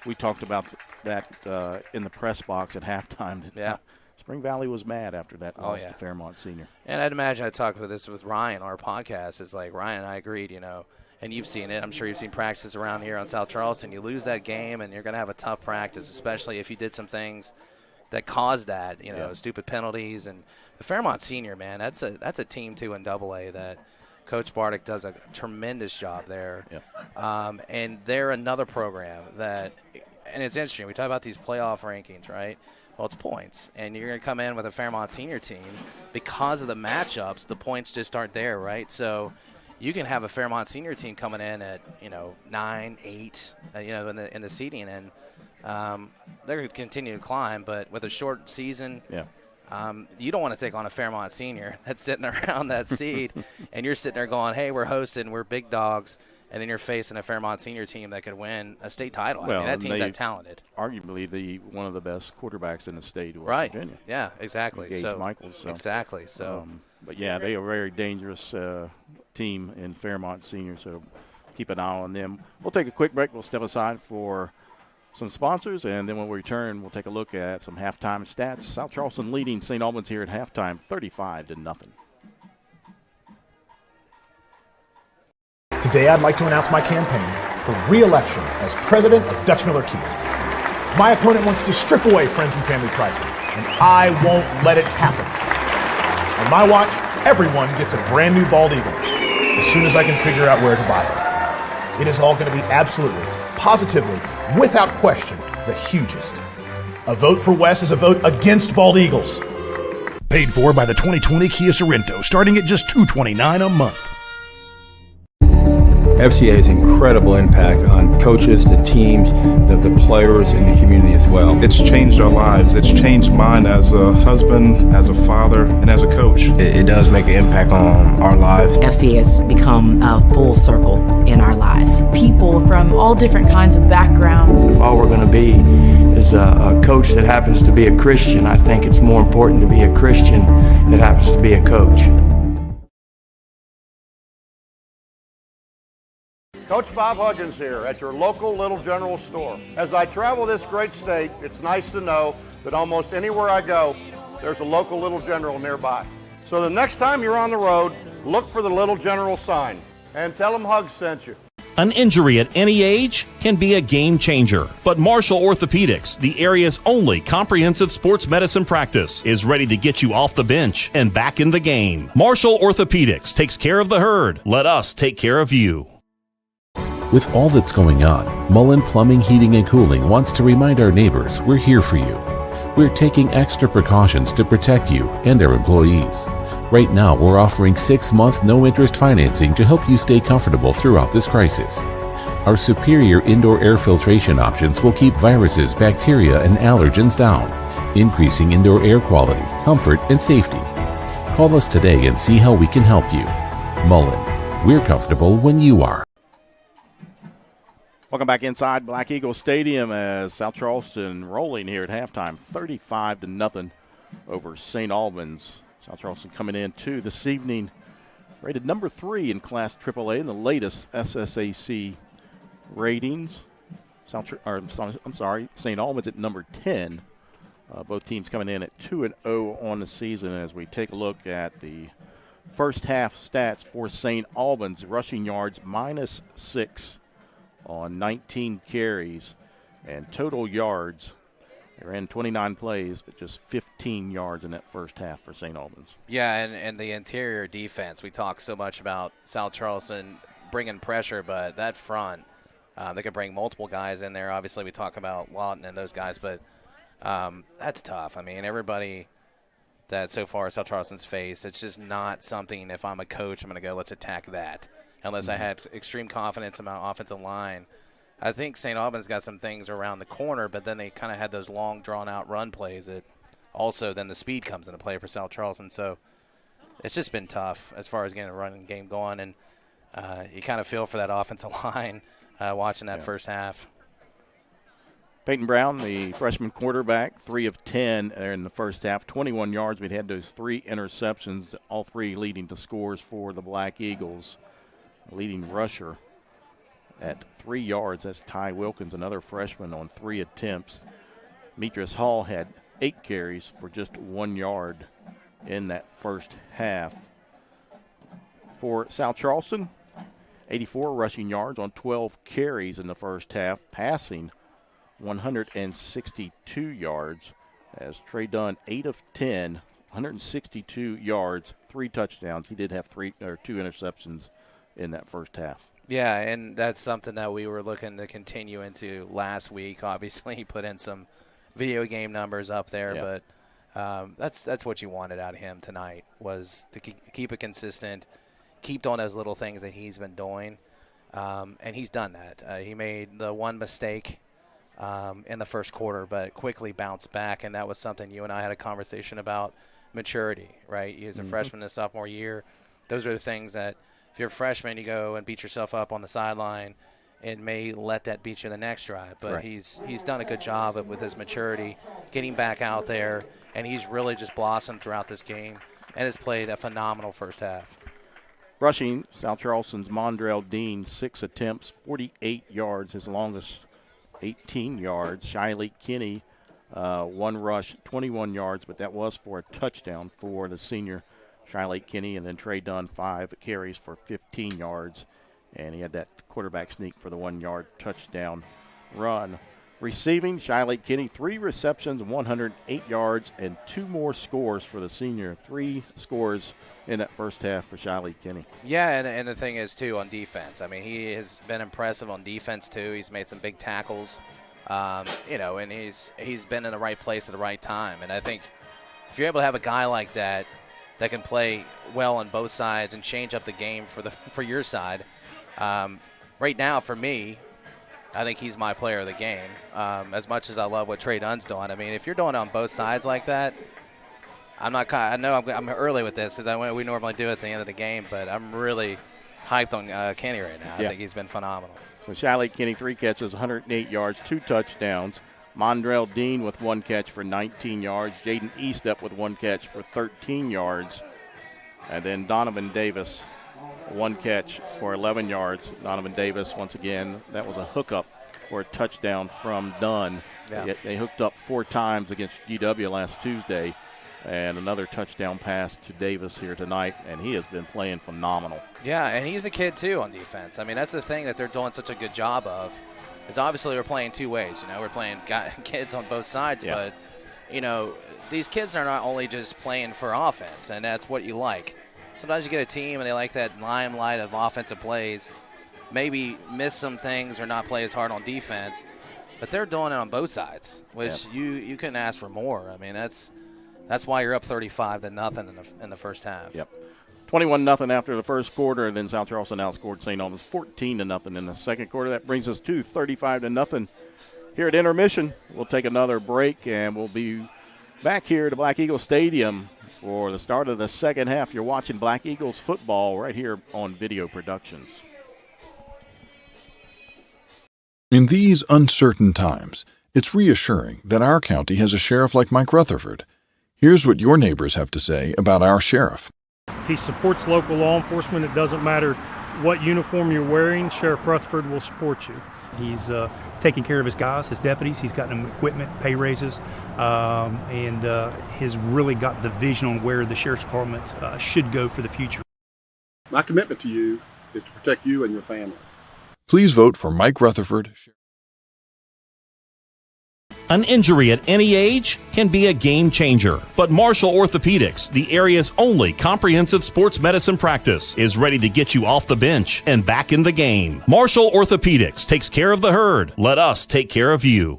we talked about that in the press box at halftime. Yeah. Spring Valley was mad after that loss yeah. to Fairmont Senior. And I'd imagine I talked with Ryan, our podcast. It's like Ryan and I agreed, and you've seen it. I'm sure you've seen practices around here on South Charleston. You lose that game, and you're going to have a tough practice, especially if you did some things that caused that, stupid penalties. And the Fairmont Senior, man, that's a team, too, in AA that Coach Bardick does a tremendous job there. Yeah. And they're another program that – and it's interesting. We talk about these playoff rankings, right? Well, it's points. And you're going to come in with a Fairmont Senior team. Because of the matchups, the points just aren't there, right? So – you can have a Fairmont Senior team coming in at 9, 8, in the seeding, and they're going to continue to climb. But with a short season, you don't want to take on a Fairmont Senior that's sitting around that seed, and you're sitting there going, "Hey, we're hosting, we're big dogs," and then you're facing a Fairmont Senior team that could win a state title. Well, I mean, that team's that talented. Arguably one of the best quarterbacks in the state of West Virginia. Yeah, exactly. Gage Michaels. So. Exactly. So. But yeah, they are a very dangerous team in Fairmont Senior, so keep an eye on them. We'll take a quick break. We'll step aside for some sponsors, and then when we return, we'll take a look at some halftime stats. South Charleston leading St. Albans here at halftime, 35-0. Today, I'd like to announce my campaign for re-election as president of Dutch Miller Kia. My opponent wants to strip away friends and family pricing, and I won't let it happen. On my watch, everyone gets a brand new bald eagle as soon as I can figure out where to buy them. It is all going to be absolutely, positively, without question, the hugest. A vote for Wes is a vote against bald eagles. Paid for by the 2020 Kia Sorrento, starting at just $229 a month. FCA has incredible impact on coaches, the teams, the players, and the community as well. It's changed our lives. It's changed mine as a husband, as a father, and as a coach. It does make an impact on our lives. FCA has become a full circle in our lives. People from all different kinds of backgrounds. If all we're going to be is a coach that happens to be a Christian, I think it's more important to be a Christian that happens to be a coach. Coach Bob Huggins here at your local Little General store. As I travel this great state, it's nice to know that almost anywhere I go, there's a local Little General nearby. So the next time you're on the road, look for the Little General sign and tell them Hugs sent you. An injury at any age can be a game changer, but Marshall Orthopedics, the area's only comprehensive sports medicine practice, is ready to get you off the bench and back in the game. Marshall Orthopedics takes care of the herd. Let us take care of you. With all that's going on, Mullen Plumbing, Heating, and Cooling wants to remind our neighbors we're here for you. We're taking extra precautions to protect you and our employees. Right now, we're offering 6-month no-interest financing to help you stay comfortable throughout this crisis. Our superior indoor air filtration options will keep viruses, bacteria, and allergens down, increasing indoor air quality, comfort, and safety. Call us today and see how we can help you. Mullen, we're comfortable when you are. Welcome back inside Black Eagle Stadium as South Charleston rolling here at halftime, 35-0 over St. Albans. South Charleston coming in, too, this evening, rated number 3 in Class AAA in the latest SSAC ratings. St. Albans at number 10. Both teams coming in at 2-0 on the season as we take a look at the first half stats for St. Albans. Rushing yards, -6 on 19 carries, and total yards, they ran 29 plays at just 15 yards in that first half for St. Albans. Yeah, and the interior defense, we talk so much about South Charleston bringing pressure, but that front, they could bring multiple guys in there. Obviously, we talk about Lawton and those guys, but that's tough. I mean, everybody that so far South Charleston's faced, it's just not something, if I'm a coach, I'm going to go, let's attack that. Unless I had extreme confidence in my offensive line. I think St. Albans got some things around the corner, but then they kind of had those long, drawn-out run plays that also then the speed comes into play for South Charleston. So it's just been tough as far as getting a running game going, and you kind of feel for that offensive line watching that first half. Peyton Brown, the freshman quarterback, 3 of 10 in the first half, 21 yards. We'd had those 3 interceptions, all 3 leading to scores for the Black Eagles. Leading rusher at 3 yards. That's Ty Wilkins, another freshman, on 3 attempts. Metris Hall had 8 carries for just 1 yard in that first half. For South Charleston, 84 rushing yards on 12 carries in the first half, passing 162 yards as Trey Dunn, 8 of 10, 162 yards, 3 touchdowns. He did have 2 interceptions in that first half. Yeah, and that's something that we were looking to continue into last week. Obviously, he put in some video game numbers up there, but that's what you wanted out of him tonight, was to keep it consistent, keep doing those little things that he's been doing, and he's done that. He made the one mistake in the first quarter, but quickly bounced back, and that was something you and I had a conversation about, maturity, right? He was a freshman in the sophomore year. Those are the things that if you're a freshman, you go and beat yourself up on the sideline, it may let that beat you the next drive. But he's done a good job with his maturity, getting back out there, and he's really just blossomed throughout this game and has played a phenomenal first half. Rushing, South Charleston's Mondrell Dean, 6 attempts, 48 yards, his longest 18 yards. Shiley Kinney, 1 rush, 21 yards, but that was for a touchdown for the senior Shiley Kinney. And then Trey Dunn, 5 carries for 15 yards, and he had that quarterback sneak for the 1-yard touchdown run. Receiving, Shiley Kinney, 3 receptions, 108 yards, and 2 more scores for the senior. 3 scores in that first half for Shiley Kinney. Yeah, and the thing is, too, on defense. I mean, he has been impressive on defense, too. He's made some big tackles, and he's been in the right place at the right time. And I think if you're able to have a guy like that can play well on both sides and change up the game for your side, right now, for me, I think he's my player of the game. As much as I love what Trey Dunn's doing, I mean, if you're doing it on both sides like that, I know I'm early with this because we normally do it at the end of the game, but I'm really hyped on Kenny right now. I think he's been phenomenal. So Shiley Kinney, 3 catches, 108 yards, 2 touchdowns. Mondrell Dean with 1 catch for 19 yards. Jaden Eastup with 1 catch for 13 yards. And then Donovan Davis, 1 catch for 11 yards. Donovan Davis, once again, that was a hookup for a touchdown from Dunn. Yeah. They hooked up 4 times against GW last Tuesday, and another touchdown pass to Davis here tonight, and he has been playing phenomenal. Yeah, and he's a kid, too, on defense. I mean, that's the thing that they're doing such a good job of, is obviously we're playing 2 ways. We're playing kids on both sides, but, these kids are not only just playing for offense, and that's what you like. Sometimes you get a team and they like that limelight of offensive plays, maybe miss some things or not play as hard on defense, but they're doing it on both sides, which you couldn't ask for more. I mean, that's why you're up 35-0 in the first half. Yep. 21-0 after the first quarter, and then South Charleston outscored St. Albans 14-0 in the second quarter. That brings us to 35-0 here at intermission. We'll take another break, and we'll be back here to Black Eagle Stadium for the start of the second half. You're watching Black Eagles football right here on Video Productions. In these uncertain times, it's reassuring that our county has a sheriff like Mike Rutherford. Here's what your neighbors have to say about our sheriff. He supports local law enforcement. It doesn't matter what uniform you're wearing, Sheriff Rutherford will support you. He's taking care of his guys, his deputies. He's gotten them equipment, pay raises, and has really got the vision on where the Sheriff's Department should go for the future. My commitment to you is to protect you and your family. Please vote for Mike Rutherford. An injury at any age can be a game changer, but Marshall Orthopedics, the area's only comprehensive sports medicine practice, is ready to get you off the bench and back in the game. Marshall Orthopedics takes care of the herd. Let us take care of you.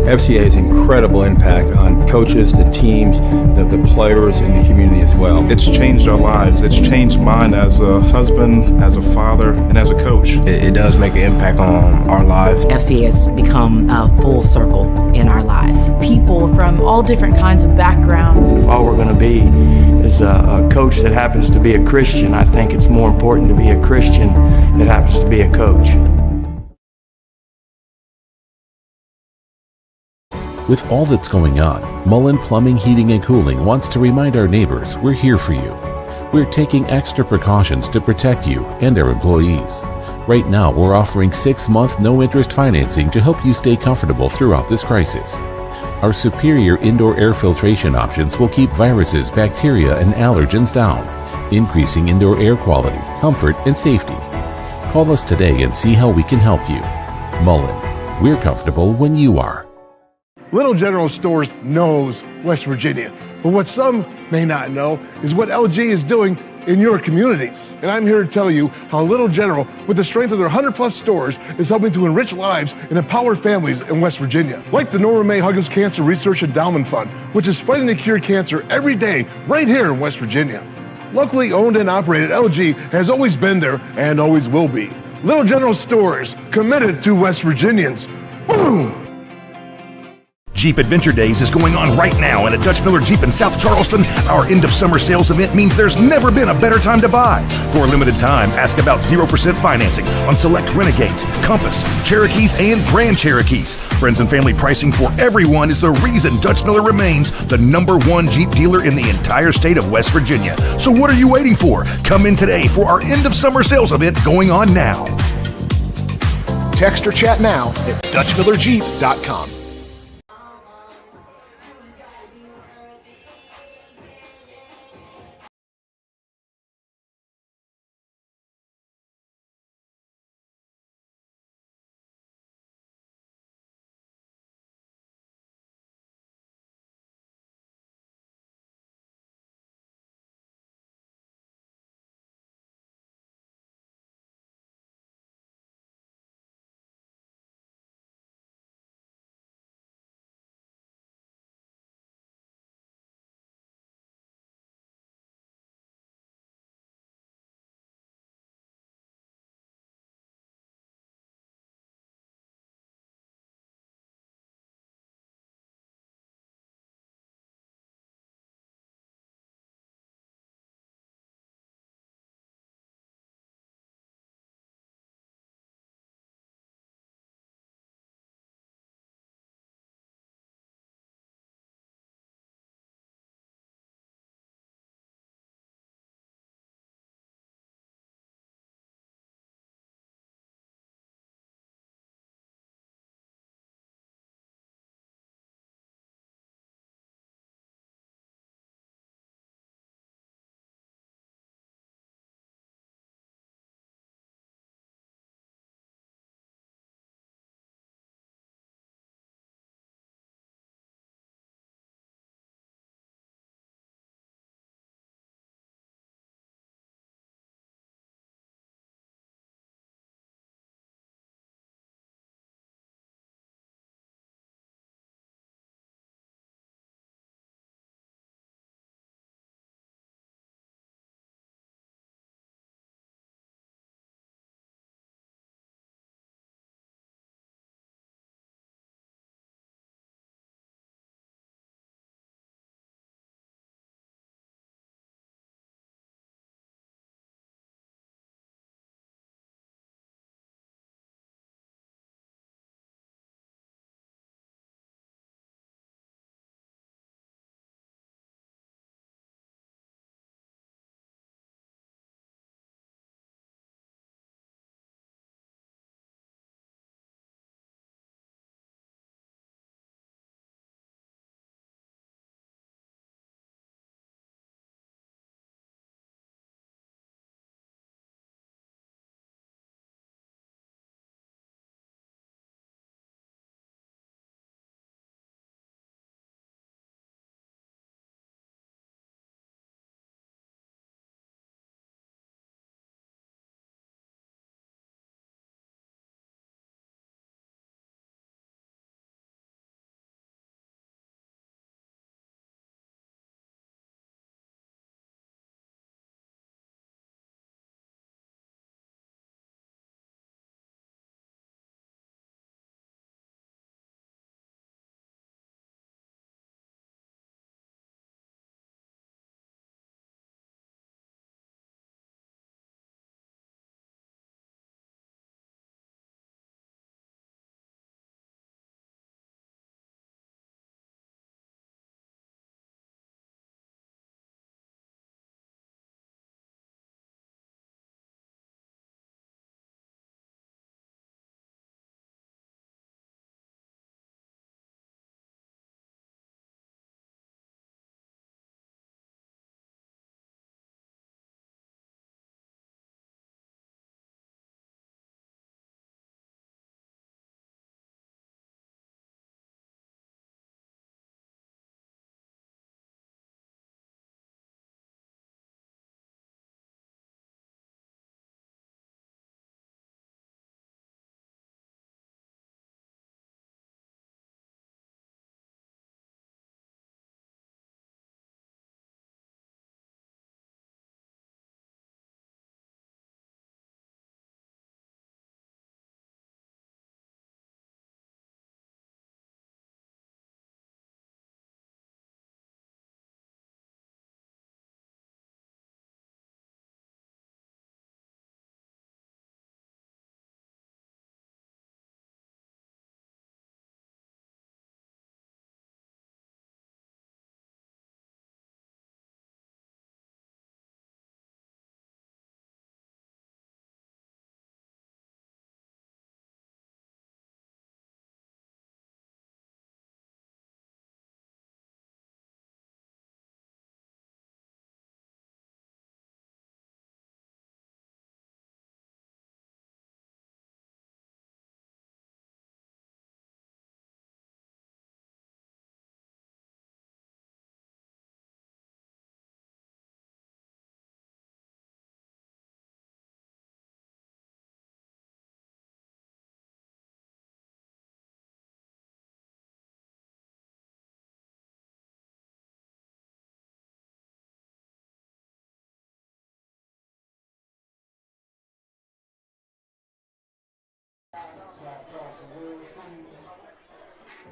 FCA has incredible impact on coaches, the teams, the players, and the community as well. It's changed our lives. It's changed mine as a husband, as a father, and as a coach. It does make an impact on our lives. FCA has become a full circle in our lives. People from all different kinds of backgrounds. If all we're going to be is a coach that happens to be a Christian, I think it's more important to be a Christian that happens to be a coach. With all that's going on, Mullen Plumbing, Heating, and Cooling wants to remind our neighbors we're here for you. We're taking extra precautions to protect you and our employees. Right now, we're offering 6-month no-interest financing to help you stay comfortable throughout this crisis. Our superior indoor air filtration options will keep viruses, bacteria, and allergens down, increasing indoor air quality, comfort, and safety. Call us today and see how we can help you. Mullen, we're comfortable when you are. Little General Stores knows West Virginia, but what some may not know is what LG is doing in your communities. And I'm here to tell you how Little General, with the strength of their 100+ stores, is helping to enrich lives and empower families in West Virginia. Like the Norma May Huggins Cancer Research Endowment Fund, which is fighting to cure cancer every day right here in West Virginia. Locally owned and operated, LG has always been there and always will be. Little General Stores, committed to West Virginians. Boom! Jeep Adventure Days is going on right now, and at Dutch Miller Jeep in South Charleston, our end of summer sales event means there's never been a better time to buy. For a limited time, ask about 0% financing on select Renegades, Compass, Cherokees, and Grand Cherokees. Friends and family pricing for everyone is the reason Dutch Miller remains the #1 Jeep dealer in the entire state of West Virginia. So what are you waiting for? Come in today for our end of summer sales event going on now. Text or chat now at DutchMillerJeep.com.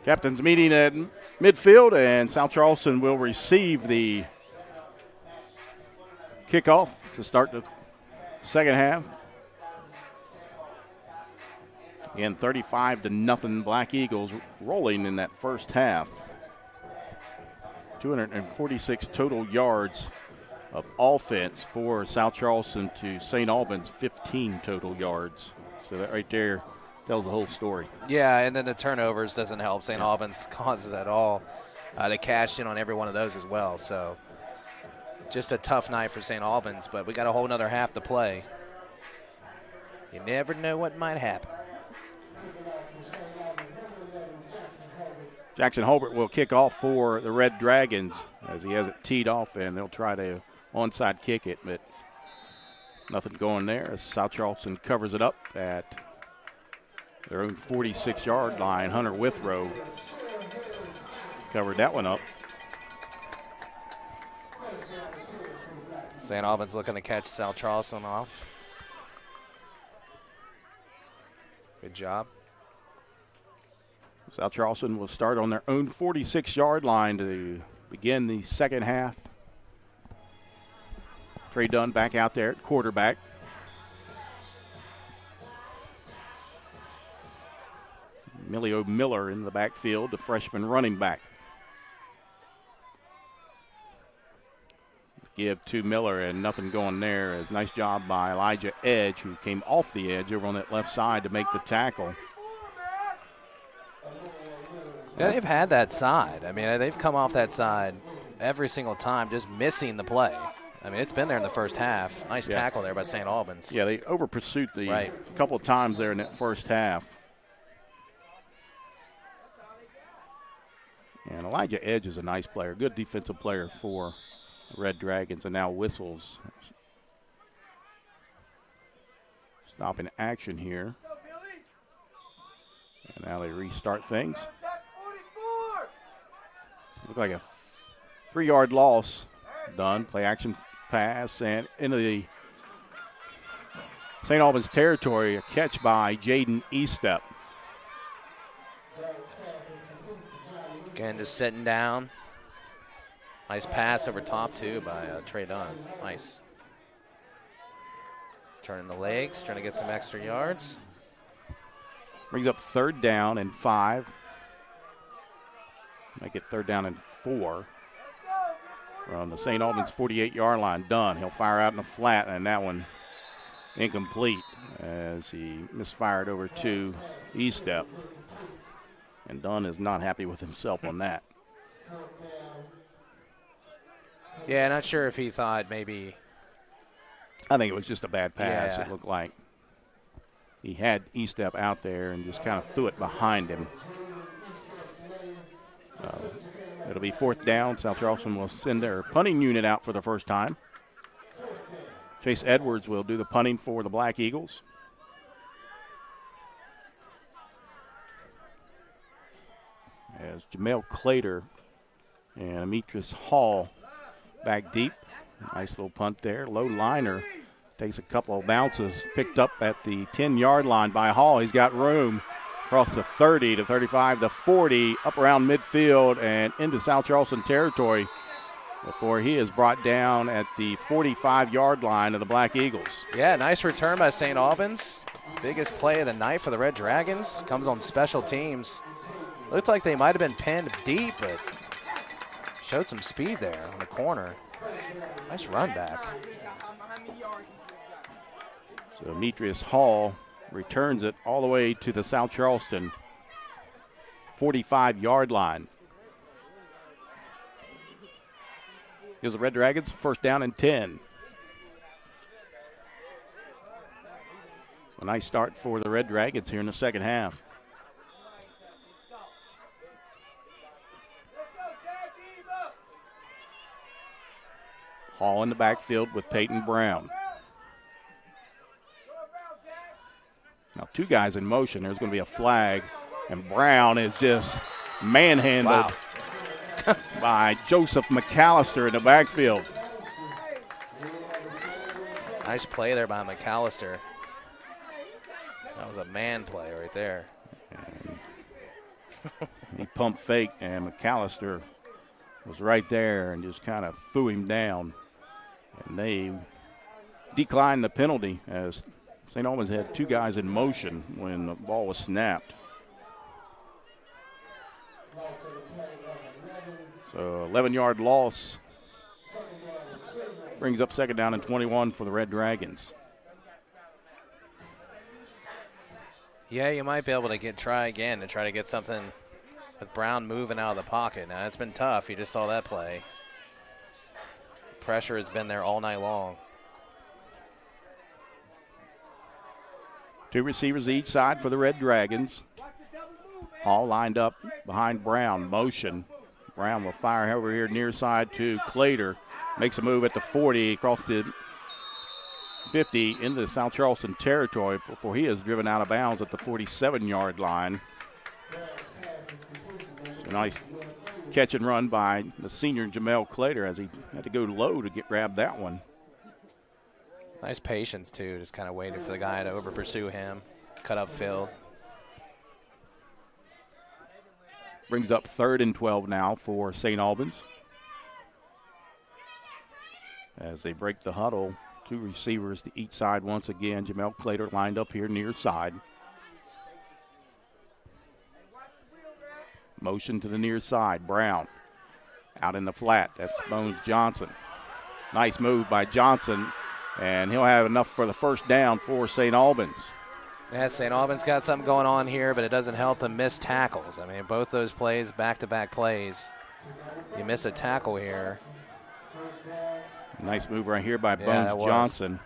Captains meeting at midfield, and South Charleston will receive the kickoff to start the second half. Again, 35-0 Black Eagles rolling in that first half. 246 total yards of offense for South Charleston to St. Albans, 15 total yards. So that right there tells the whole story. Yeah, and then the turnovers doesn't help. St. Albans causes that all. They cashed in on every one of those as well. So just a tough night for St. Albans, but we got a whole nother half to play. You never know what might happen. Jackson Holbert will kick off for the Red Dragons as he has it teed off, and they'll try to onside kick it, but nothing going there as South Charleston covers it up at their own 46-yard line. Hunter Withrow covered that one up. St. Albans looking to catch South Charleston off. Good job. South Charleston will start on their own 46-yard line to begin the second half. Trey Dunn back out there at quarterback. Emilio Miller in the backfield, the freshman running back. Give to Miller, and nothing going there. As nice job by Elijah Edge, who came off the edge over on that left side to make the tackle. Yeah, they've had that side. I mean, they've come off that side every single time, just missing the play. I mean, it's been there in the first half. Nice tackle there by St. Albans. Yeah, they over-pursued a couple of times there in that first half. And Elijah Edge is a nice player, good defensive player for the Red Dragons, and now whistles. Stopping action here. And now they restart things. Look like a 3-yard loss. Done. Play action pass, and into the St. Albans territory, a catch by Jaden Eastep. Again, just sitting down. Nice pass over top, too, by Trey Dunn. Nice. Turning the legs, trying to get some extra yards. Brings up 3rd down and 5. Make it 3rd down and 4. We're on the St. Albans 48-yard line. Dunn, he'll fire out in the flat, and that one incomplete as he misfired over to Eastep. And Dunn is not happy with himself on that. Yeah, not sure if he thought maybe. I think it was just a bad pass, it looked like. He had Eastep out there and just kind of threw it behind him. It'll be 4th down. South Charleston will send their punting unit out for the first time. Chase Edwards will do the punting for the Black Eagles. As Jamel Clater and Ametris Hall back deep. Nice little punt there. Low liner. Takes a couple of bounces. Picked up at the 10-yard line by Hall. He's got room. Across the 30 to 35 to 40. Up around midfield and into South Charleston territory before he is brought down at the 45-yard line of the Black Eagles. Yeah, nice return by St. Albans. Biggest play of the night for the Red Dragons. Comes on special teams. Looked like they might have been pinned deep, but showed some speed there on the corner. Nice run back. So Demetrius Hall returns it all the way to the South Charleston 45-yard line. Gives the Red Dragons 1st down and 10. A nice start for the Red Dragons here in the second half. Hall in the backfield with Peyton Brown. Now 2 guys in motion. There's going to be a flag, and Brown is just manhandled by Joseph McAllister in the backfield. Nice play there by McAllister. That was a man play right there. And he pump faked, and McAllister was right there and just kind of threw him down. And they declined the penalty as St. Albans had two guys in motion when the ball was snapped. So 11-yard loss brings up second down and 21 for the Red Dragons. Yeah, you might be able to try again to try to get something with Brown moving out of the pocket. Now, it's been tough. You just saw that play. Pressure has been there all night long. Two receivers each side for the Red Dragons. Hall lined up behind Brown. Motion. Brown will fire over here near side to Clater. Makes a move at the 40 across the 50 into the South Charleston territory before he is driven out of bounds at the 47-yard line. So nice catch and run by the senior Jamel Clater as he had to go low to grab that one. Nice patience, too, just kind of waiting for the guy to over-pursue him, cut up field. Brings up 3rd and 12 now for St. Albans. As they break the huddle, two receivers to each side once again. Jamel Clater lined up here near side. Motion to the near side. Brown out in the flat. That's Bones Johnson. Nice move by Johnson, and he'll have enough for the first down for St. Albans. Yeah, St. Albans got something going on here, but it doesn't help to miss tackles. I mean, both those plays, back-to-back plays, you miss a tackle here. Nice move right here by Bones Johnson.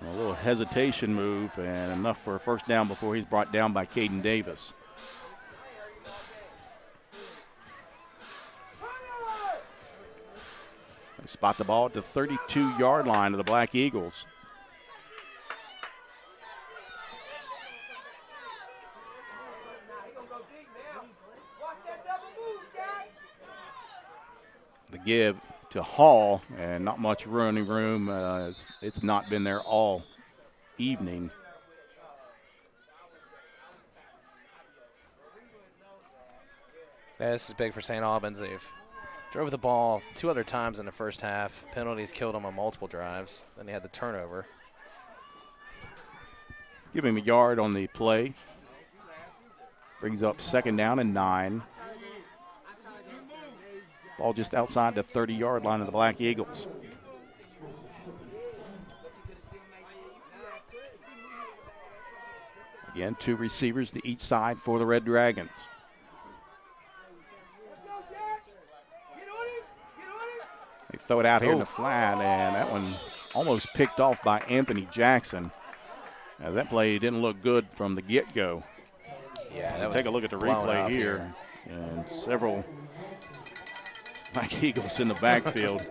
A little hesitation move, and enough for a first down before he's brought down by Caden Davis. They spot the ball at the 32-yard line of the Black Eagles. The give to Hall, and not much running room. It's not been there all evening. Yeah, this is big for St. Albans. They've drove the ball 2 other times in the first half. Penalties killed them on multiple drives. Then they had the turnover. Give him a yard on the play. Brings up second down and 9. Ball just outside the 30-yard line of the Black Eagles. Again, two receivers to each side for the Red Dragons. They throw it out here in the flat, and that one almost picked off by Anthony Jackson. Now, that play didn't look good from the get-go. Yeah, take a look at the replay here. And several Black Eagles in the backfield.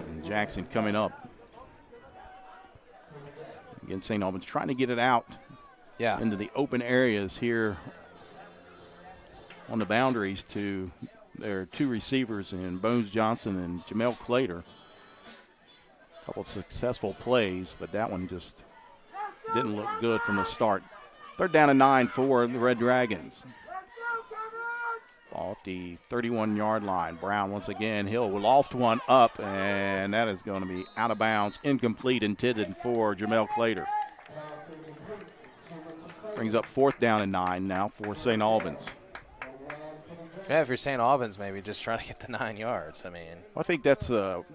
And Jackson coming up. Again, St. Albans trying to get it out into the open areas here on the boundaries to their two receivers in Bones Johnson and Jamel Clater. A couple of successful plays, but that one just didn't look good from the start. 3rd down and 9 for the Red Dragons. Ball at the 31-yard line. Brown once again, he'll loft one up, and that is going to be out of bounds, incomplete, intended for Jamel Clater. Brings up 4th down and 9 now for St. Albans. Yeah, if you're St. Albans, maybe just trying to get the 9 yards. I mean, I think that's going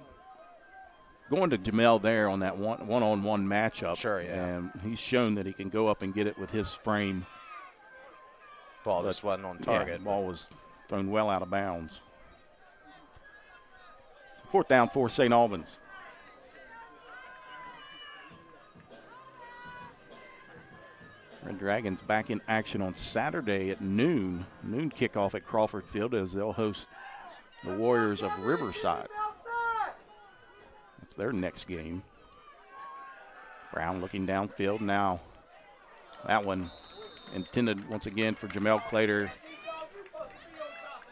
to Jamel there on that one-on-one matchup. Sure, yeah. And he's shown that he can go up and get it with his frame. Ball just wasn't on target. Yeah, ball was thrown well out of bounds. 4th down for St. Albans. Red Dragons back in action on Saturday at noon. Noon kickoff at Crawford Field as they'll host the Warriors of Riverside. That's their next game. Brown looking downfield now. That one intended once again for Jamel Clater.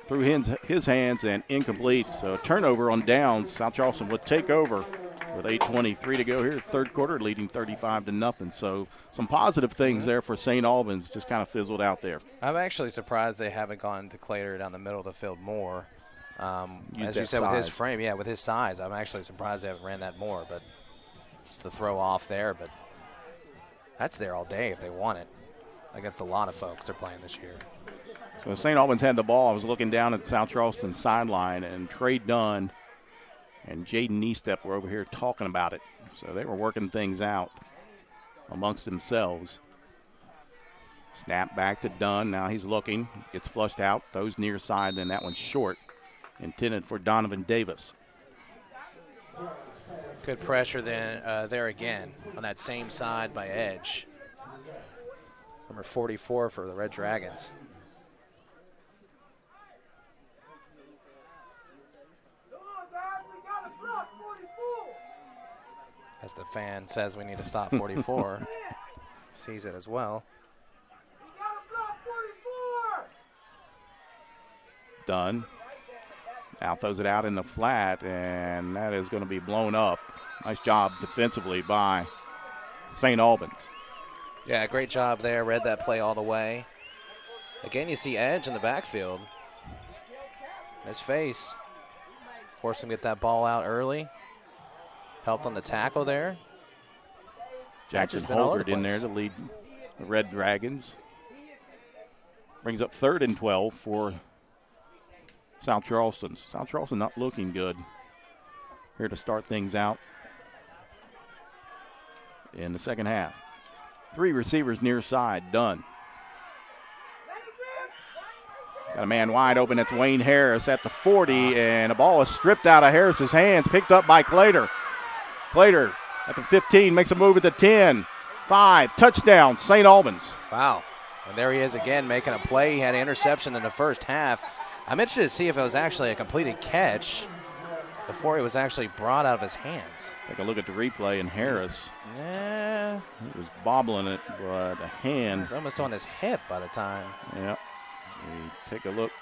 Through his hands and incomplete. So turnover on downs. South Charleston would take over with 8:23 to go here, third quarter, leading 35-0. So some positive things there for St. Albans, just kind of fizzled out there. I'm actually surprised they haven't gone to Clater down the middle of the field more. As you said, size. with his frame, yeah, with his size, I'm actually surprised they haven't ran that more. But just the throw off there, but that's there all day if they want it against a lot of folks they're playing this year. So St. Albans had the ball. I was looking down at South Charleston sideline, and Trey Dunn and Jaden Neestep were over here talking about it. So they were working things out amongst themselves. Snap back to Dunn. Now he's looking. Gets flushed out. Throws near side, and that one's short. Intended for Donovan Davis. Good pressure then there again on that same side by Edge. Number 44 for the Red Dragons. As the fan says we need to stop 44. Sees it as well. Dunn. Now throws it out in the flat, and that is going to be blown up. Nice job defensively by St. Albans. Yeah, great job there. Read that play all the way. Again, you see Edge in the backfield. His face. Forced him to get that ball out early. Helped on the tackle there. Jackson Holgert in there to lead the Red Dragons. Brings up 3rd and 12 for South Charleston. South Charleston not looking good here to start things out in the second half. 3 receivers near side. Dunn. Got a man wide open. It's Wayne Harris at the 40, and the ball is stripped out of Harris's hands, picked up by Clater. Clater at the 15 makes a move at the 10. 5, touchdown, St. Albans. Wow. And there he is again making a play. He had an interception in the first half. I'm interested to see if it was actually a completed catch before it was actually brought out of his hands. Take a look at the replay, and Harris. Yeah. He was bobbling it, but the hand. It was almost on his hip by the time. Yep. We take a look.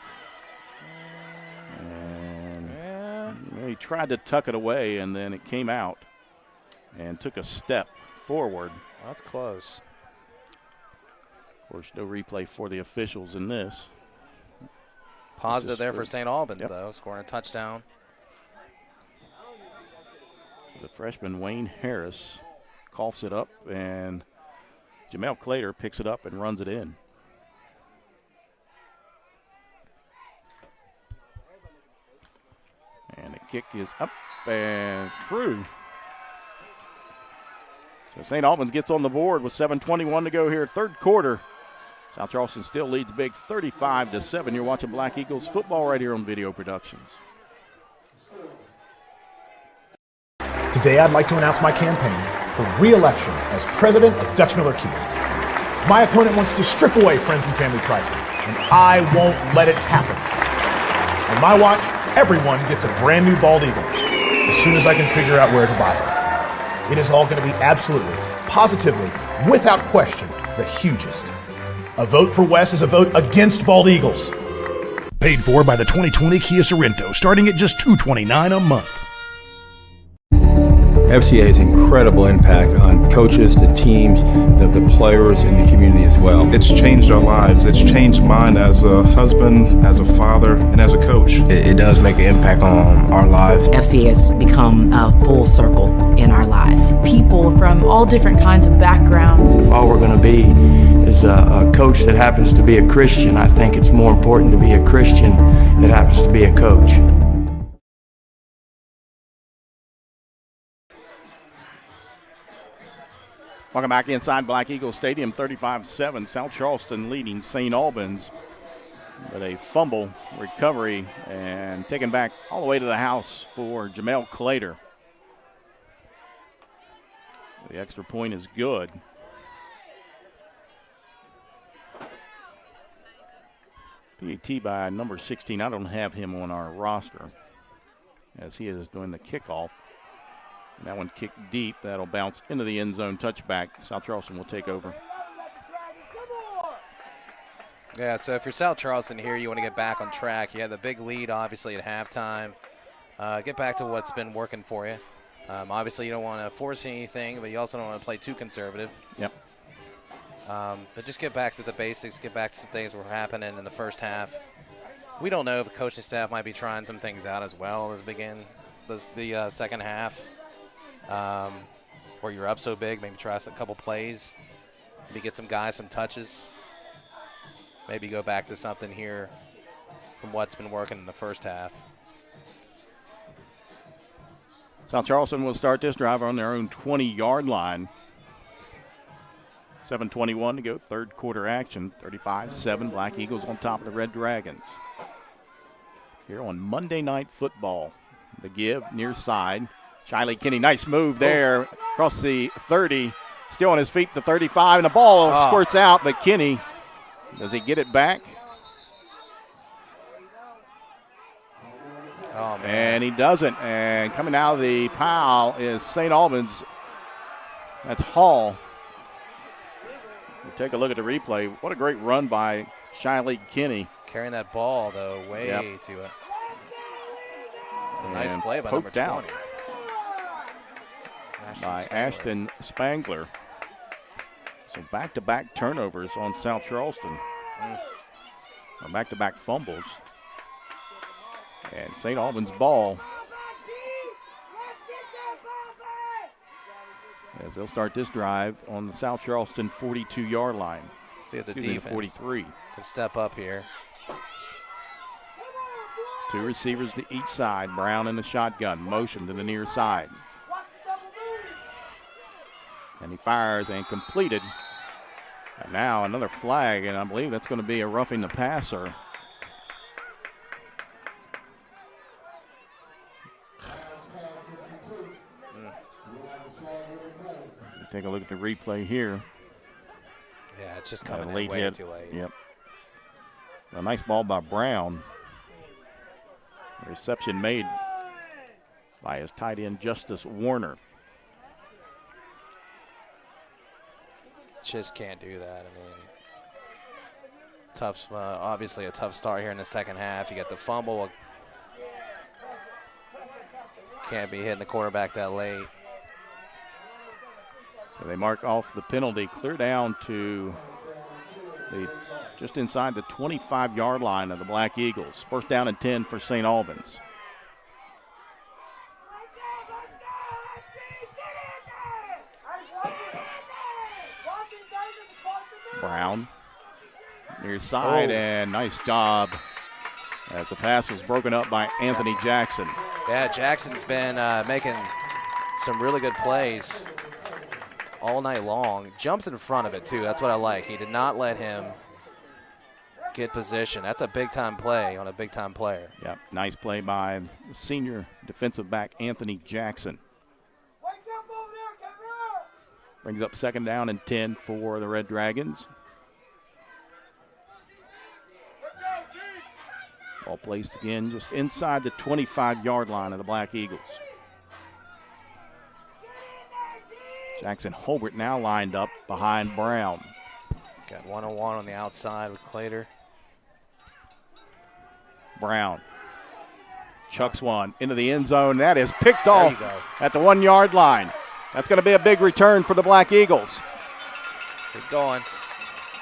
And he tried to tuck it away, and then it came out and took a step forward. Well, that's close. Of course, no replay for the officials in this. Positive there for St. Albans, though, scoring a touchdown. The freshman Wayne Harris coughs it up, and Jamel Clater picks it up and runs it in. And the kick is up and through. So St. Albans gets on the board with 7:21 to go here, third quarter. South Charleston still leads big 35-7. You're watching Black Eagles football right here on Video Productions. Today, I'd like to announce my campaign for re-election as president of Dutch Miller Kia. My opponent wants to strip away friends and family pricing, and I won't let it happen. On my watch, everyone gets a brand new bald eagle as soon as I can figure out where to buy it. It is all going to be absolutely, positively, without question, the hugest. A vote for Wes is a vote against bald eagles. Paid for by the 2020 Kia Sorrento, starting at just $229 a month. FCA has incredible impact on coaches, the teams, the players, and the community as well. It's changed our lives. It's changed mine as a husband, as a father, and as a coach. It does make an impact on our lives. FCA has become a full circle in our lives. People from all different kinds of backgrounds. If all we're going to be is a coach that happens to be a Christian, I think it's more important to be a Christian that happens to be a coach. Welcome back inside Black Eagle Stadium, 35-7. South Charleston leading St. Albans with a fumble recovery and taken back all the way to the house for Jamel Clater. The extra point is good. PAT by number 16. I don't have him on our roster as he is doing the kickoff. And that one kicked deep. That'll bounce into the end zone, touchback. South Charleston will take over. Yeah, so if you're South Charleston here, you want to get back on track. You had the big lead, obviously, at halftime. Get back to what's been working for you. Obviously, you don't want to force anything, but you also don't want to play too conservative. Yep. But just get back to the basics, get back to some things that were happening in the first half. We don't know if the coaching staff might be trying some things out as well as begin the second half. Where you're up so big, maybe try a couple plays, maybe get some guys some touches, maybe go back to something here from what's been working in the first half. South Charleston will start this drive on their own 20-yard line. 7:21 to go, third quarter action, 35-7, Black Eagles on top of the Red Dragons. Here on Monday Night Football, the give near side. Shiley Kinney, nice move there across the 30. Still on his feet, the 35, and the ball squirts out, but Kinney, does he get it back? Oh, man. And he doesn't. And coming out of the pile is St. Albans. That's Hall. We'll take a look at the replay. What a great run by Shiley Kinney. Carrying that ball, though, way to it. It's a nice play by number 20. Out by Ashton Spangler. So back-to-back turnovers on South Charleston. Back-to-back fumbles. And St. Albans ball. As they'll start this drive on the South Charleston 42-yard line. See if the defense 43 can step up here. Two receivers to each side. Brown in the shotgun. Motion to the near side. And he fires and completed. And now another flag, and I believe that's going to be a roughing the passer. Take a look at the replay here. Yeah, it's just coming late in way hit. too late. Yep. A nice ball by Brown. Reception made by his tight end, Justice Warner. Just can't do that. I mean, tough. Obviously a tough start here in the second half. You got the fumble. Can't be hitting the quarterback that late. So they mark off the penalty, clear down to just inside the 25-yard line of the Black Eagles. First down and 10 for St. Albans. Brown near side, and nice job as the pass was broken up by Anthony Jackson. Yeah, Jackson's been making some really good plays all night long. Jumps in front of it, too. That's what I like. He did not let him get position. That's a big-time play on a big-time player. Yep, nice play by senior defensive back Anthony Jackson. Brings up second down and 10 for the Red Dragons. Ball placed again just inside the 25-yard line of the Black Eagles. Jackson Holbert now lined up behind Brown. Got one-on-one on the outside with Clater. Brown chucks one into the end zone. That is picked off at the 1-yard line. That's going to be a big return for the Black Eagles. Keep going.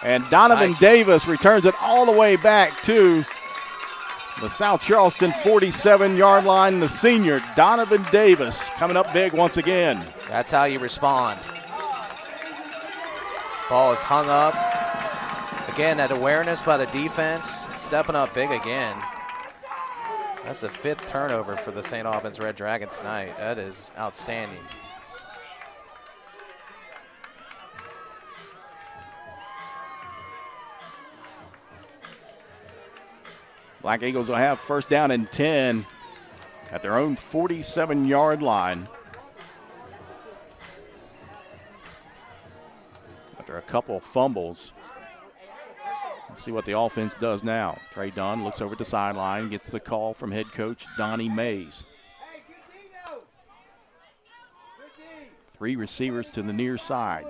And Donovan Davis returns it all the way back to the South Charleston 47-yard line. The senior, Donovan Davis, coming up big once again. That's how you respond. Ball is hung up. Again, that awareness by the defense, stepping up big again. That's the 5th turnover for the St. Albans Red Dragons tonight. That is outstanding. Black Eagles will have first down and 10 at their own 47-yard line. After a couple fumbles. Let's see what the offense does now. Trey Dunn looks over the sideline, gets the call from head coach Donnie Mays. 3 receivers to the near side.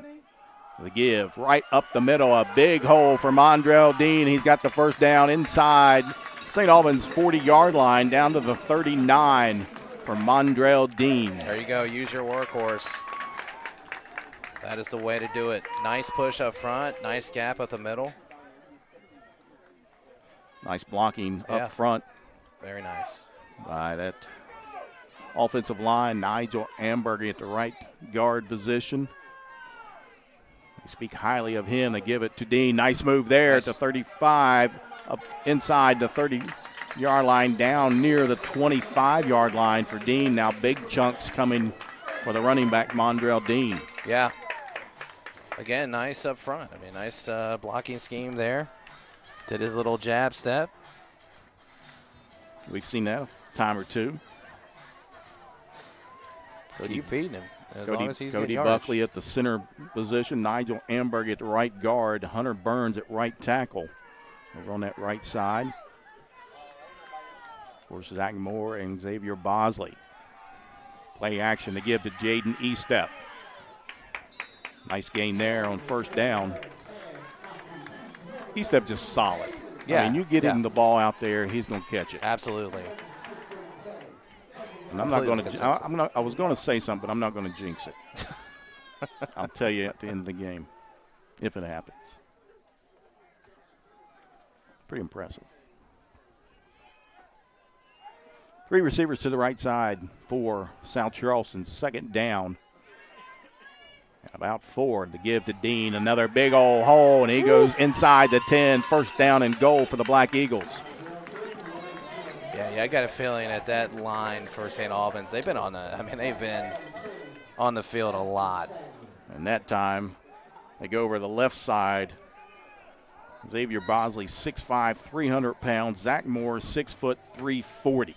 The give right up the middle, a big hole for Mondrell Dean. He's got the first down inside St. Albans 40-yard line down to the 39. for Mondrell Dean. There you go. Use your workhorse. That is the way to do it. Nice push up front. Nice gap up the middle. Nice blocking up front. Very nice. By that offensive line, Nigel Amberg at the right guard position. They speak highly of him. They give it to Dean. Nice move there at the 35, up inside the 30-yard line, down near the 25-yard line for Dean. Now big chunks coming for the running back, Mondrell Dean. Yeah. Again, nice up front. I mean, nice blocking scheme there. Did his little jab step. We've seen that a time or two. Keep feeding him as long as he's getting Cody yardage. Buckley at the center position. Nigel Amberg at the right guard. Hunter Burns at right tackle. Over on that right side. Of course, Zach Moore and Xavier Bosley. Play action to give to Jaden Estep. Nice gain there on first down. Estep just solid. Yeah. I mean, you get him the ball out there, he's going to catch it. Absolutely. And I'm not going to. I was going to say something, but I'm not going to jinx it. I'll tell you at the end of the game, if it happens. Pretty impressive. 3 receivers to the right side for South Charleston. Second down. And about 4 to give to Dean. Another big old hole, and he goes inside the 10. First down and goal for the Black Eagles. Yeah, I got a feeling at that line for St. Albans, they've been on the field a lot. And that time, they go over the left side. Xavier Bosley, 6'5", 300 pounds. Zach Moore, 6 foot, 340.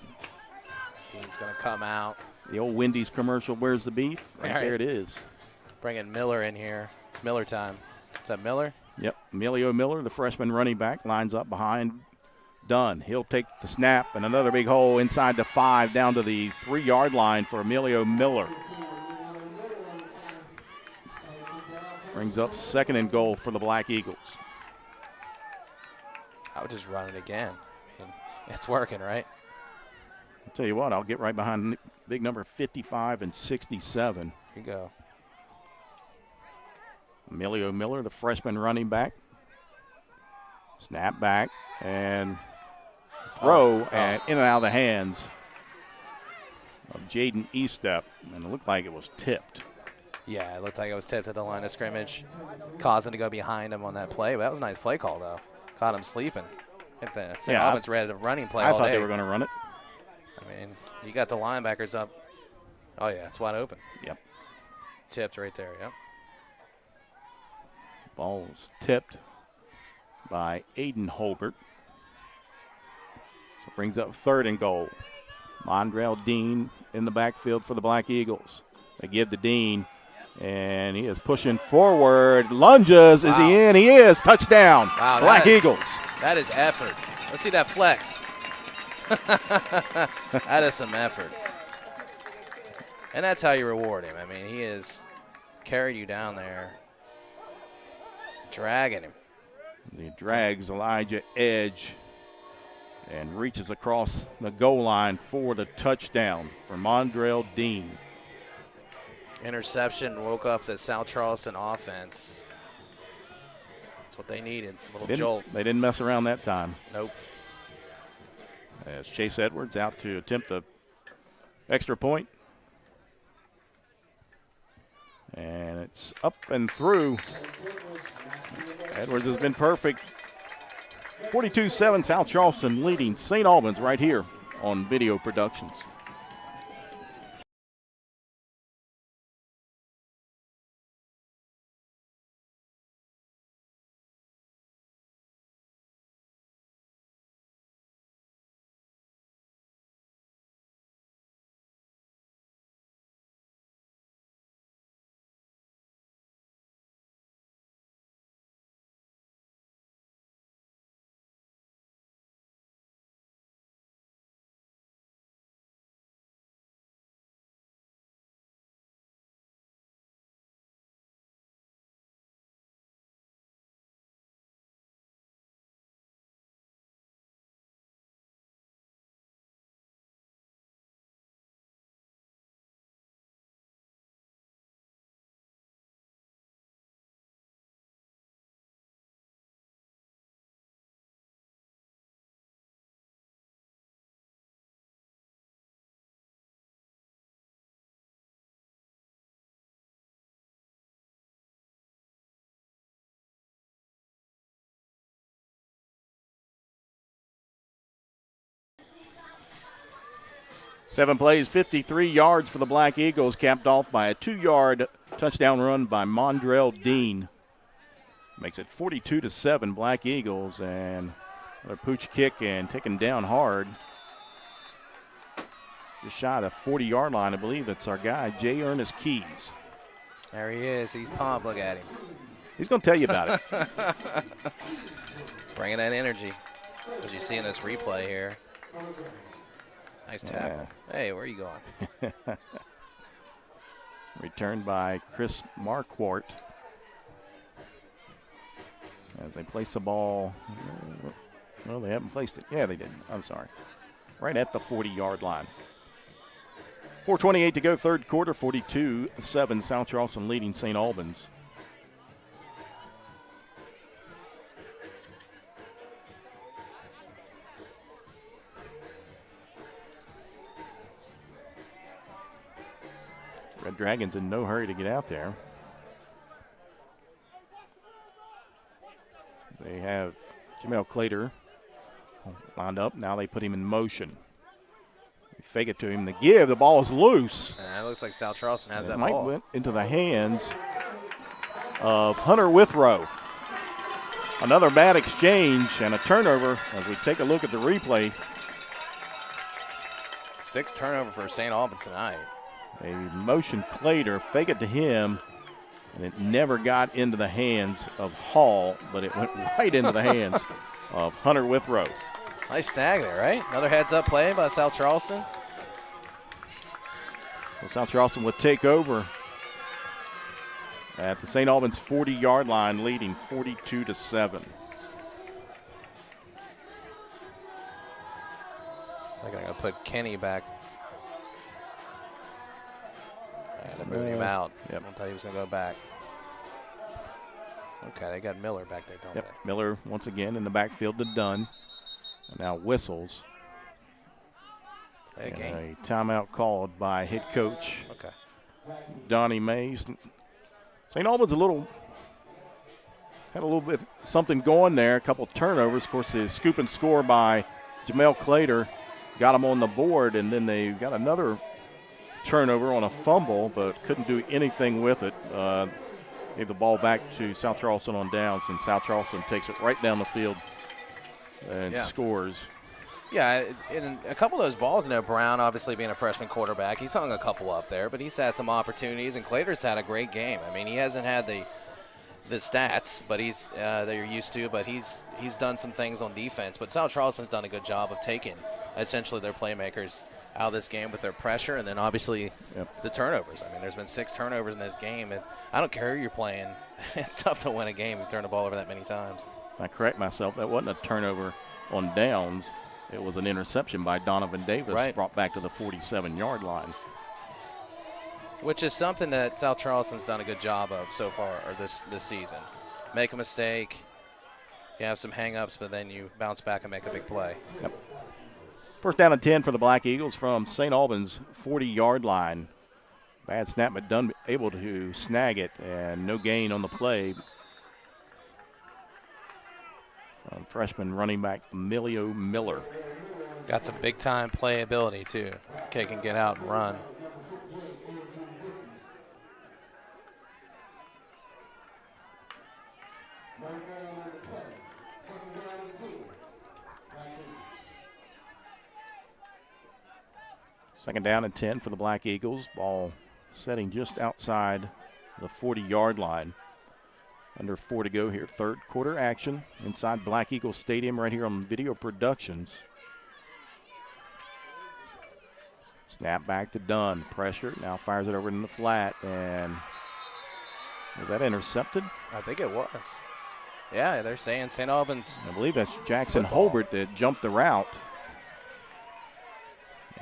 Dean's going to come out. The old Wendy's commercial, where's the beef? Right there it is. Bringing Miller in here. It's Miller time. Is that Miller? Yep. Emilio Miller, the freshman running back, lines up behind Dunn. He'll take the snap, and another big hole inside the 5 down to the 3-yard line for Emilio Miller. Brings up second and goal for the Black Eagles. I would just run it again. I mean, it's working, right? I'll tell you what, I'll get right behind big number 55 and 67. Here you go. Emilio Miller, the freshman running back. Snap back and throw and in and out of the hands of Jaden Estep. And it looked like it was tipped. Yeah, it looked like it was tipped at the line of scrimmage, causing to go behind him on that play. But that was a nice play call, though. Caught him sleeping. St. Albans read a running play all day. I thought they were going to run it. I mean, you got the linebackers up. Oh, yeah, it's wide open. Yep. Tipped right there, yep. Ball was tipped by Aiden Holbert. So it brings up third and goal. Mondrell Dean in the backfield for the Black Eagles. They give to Dean, and he is pushing forward. Lunges. Is he in? He is. Touchdown. Wow, Black Eagles. That is effort. Let's see that flex. That is some effort. And that's how you reward him. I mean, he has carried you down there, dragging him. He drags Elijah Edge and reaches across the goal line for the touchdown for Mondrell Dean. Interception woke up the South Charleston offense. That's what they needed, a little jolt. They didn't mess around that time. Nope. As Chase Edwards out to attempt the extra point. And it's up and through. Edwards has been perfect. 42-7 South Charleston leading St. Albans right here on Video Productions. 7 plays, 53 yards for the Black Eagles, capped off by a 2-yard touchdown run by Mondrell Dean. Makes it 42-7 Black Eagles, and another pooch kick and taken down hard. Just shy of the 40-yard line, I believe. It's our guy, Jay Ernest Keys. There he is. He's pumped. Look at him. He's going to tell you about it. Bringing that energy. As you see in this replay here. Nice tackle. Yeah. Hey, where are you going? Returned by Chris Marquardt. As they place the ball. Well, they haven't placed it. Yeah, they did. I'm sorry. Right at the 40-yard line. 4:28 to go, third quarter, 42-7. South Charleston leading St. Albans. Red Dragons in no hurry to get out there. They have Jamel Clater lined up. Now they put him in motion. They fake it to him. The give. The ball is loose. It looks like South Charleston has that might ball. Went into the hands of Hunter Withrow. Another bad exchange and a turnover as we take a look at the replay. 6 turnover for St. Albans tonight. They motion Clater, fake it to him, and it never got into the hands of Hall, but it went right into the hands of Hunter Withrow. Nice snag there, right? Another heads-up play by South Charleston. So South Charleston will take over at the St. Albans 40-yard line, leading 42-7. It's like I'm going to put Kenny back. And they're moving him out. Yep. I thought he was going to go back. Okay, they got Miller back there, don't they? Miller once again in the backfield to Dunn. And now whistles. And a timeout called by head coach Donnie Mays. St. Albans had a little bit something going there, a couple of turnovers. Of course, the scoop and score by Jamel Clater got them on the board, and then they got another turnover on a fumble, but couldn't do anything with it. Gave the ball back to South Charleston on downs, and South Charleston takes it right down the field and scores. Yeah, in a couple of those balls, Brown, obviously being a freshman quarterback, he's hung a couple up there, but he's had some opportunities, and Clater's had a great game. I mean, he hasn't had the stats, but that you're used to, but he's done some things on defense. But South Charleston's done a good job of taking essentially their playmakers out of this game with their pressure, and then obviously the turnovers. I mean, there's been 6 turnovers in this game, and I don't care who you're playing. It's tough to win a game if you turn the ball over that many times. I correct myself. That wasn't a turnover on downs. It was an interception by Donovan Davis, brought back to the 47-yard line. Which is something that South Charleston's done a good job of so far this season. Make a mistake, you have some hang-ups, but then you bounce back and make a big play. Yep. First down and 10 for the Black Eagles from St. Albans' 40-yard line. Bad snap, but Dunn able to snag it, and no gain on the play. Freshman running back Emilio Miller. Got some big-time playability, too. Kid can get out and run. Second down and 10 for the Black Eagles. Ball setting just outside the 40-yard line. Under 4 to go here. Third quarter action inside Black Eagle Stadium right here on Video Productions. Snap back to Dunn. Pressure. Now fires it over in the flat. And was that intercepted? I think it was. Yeah, they're saying St. Albans. I believe that's Jackson Holbert that jumped the route.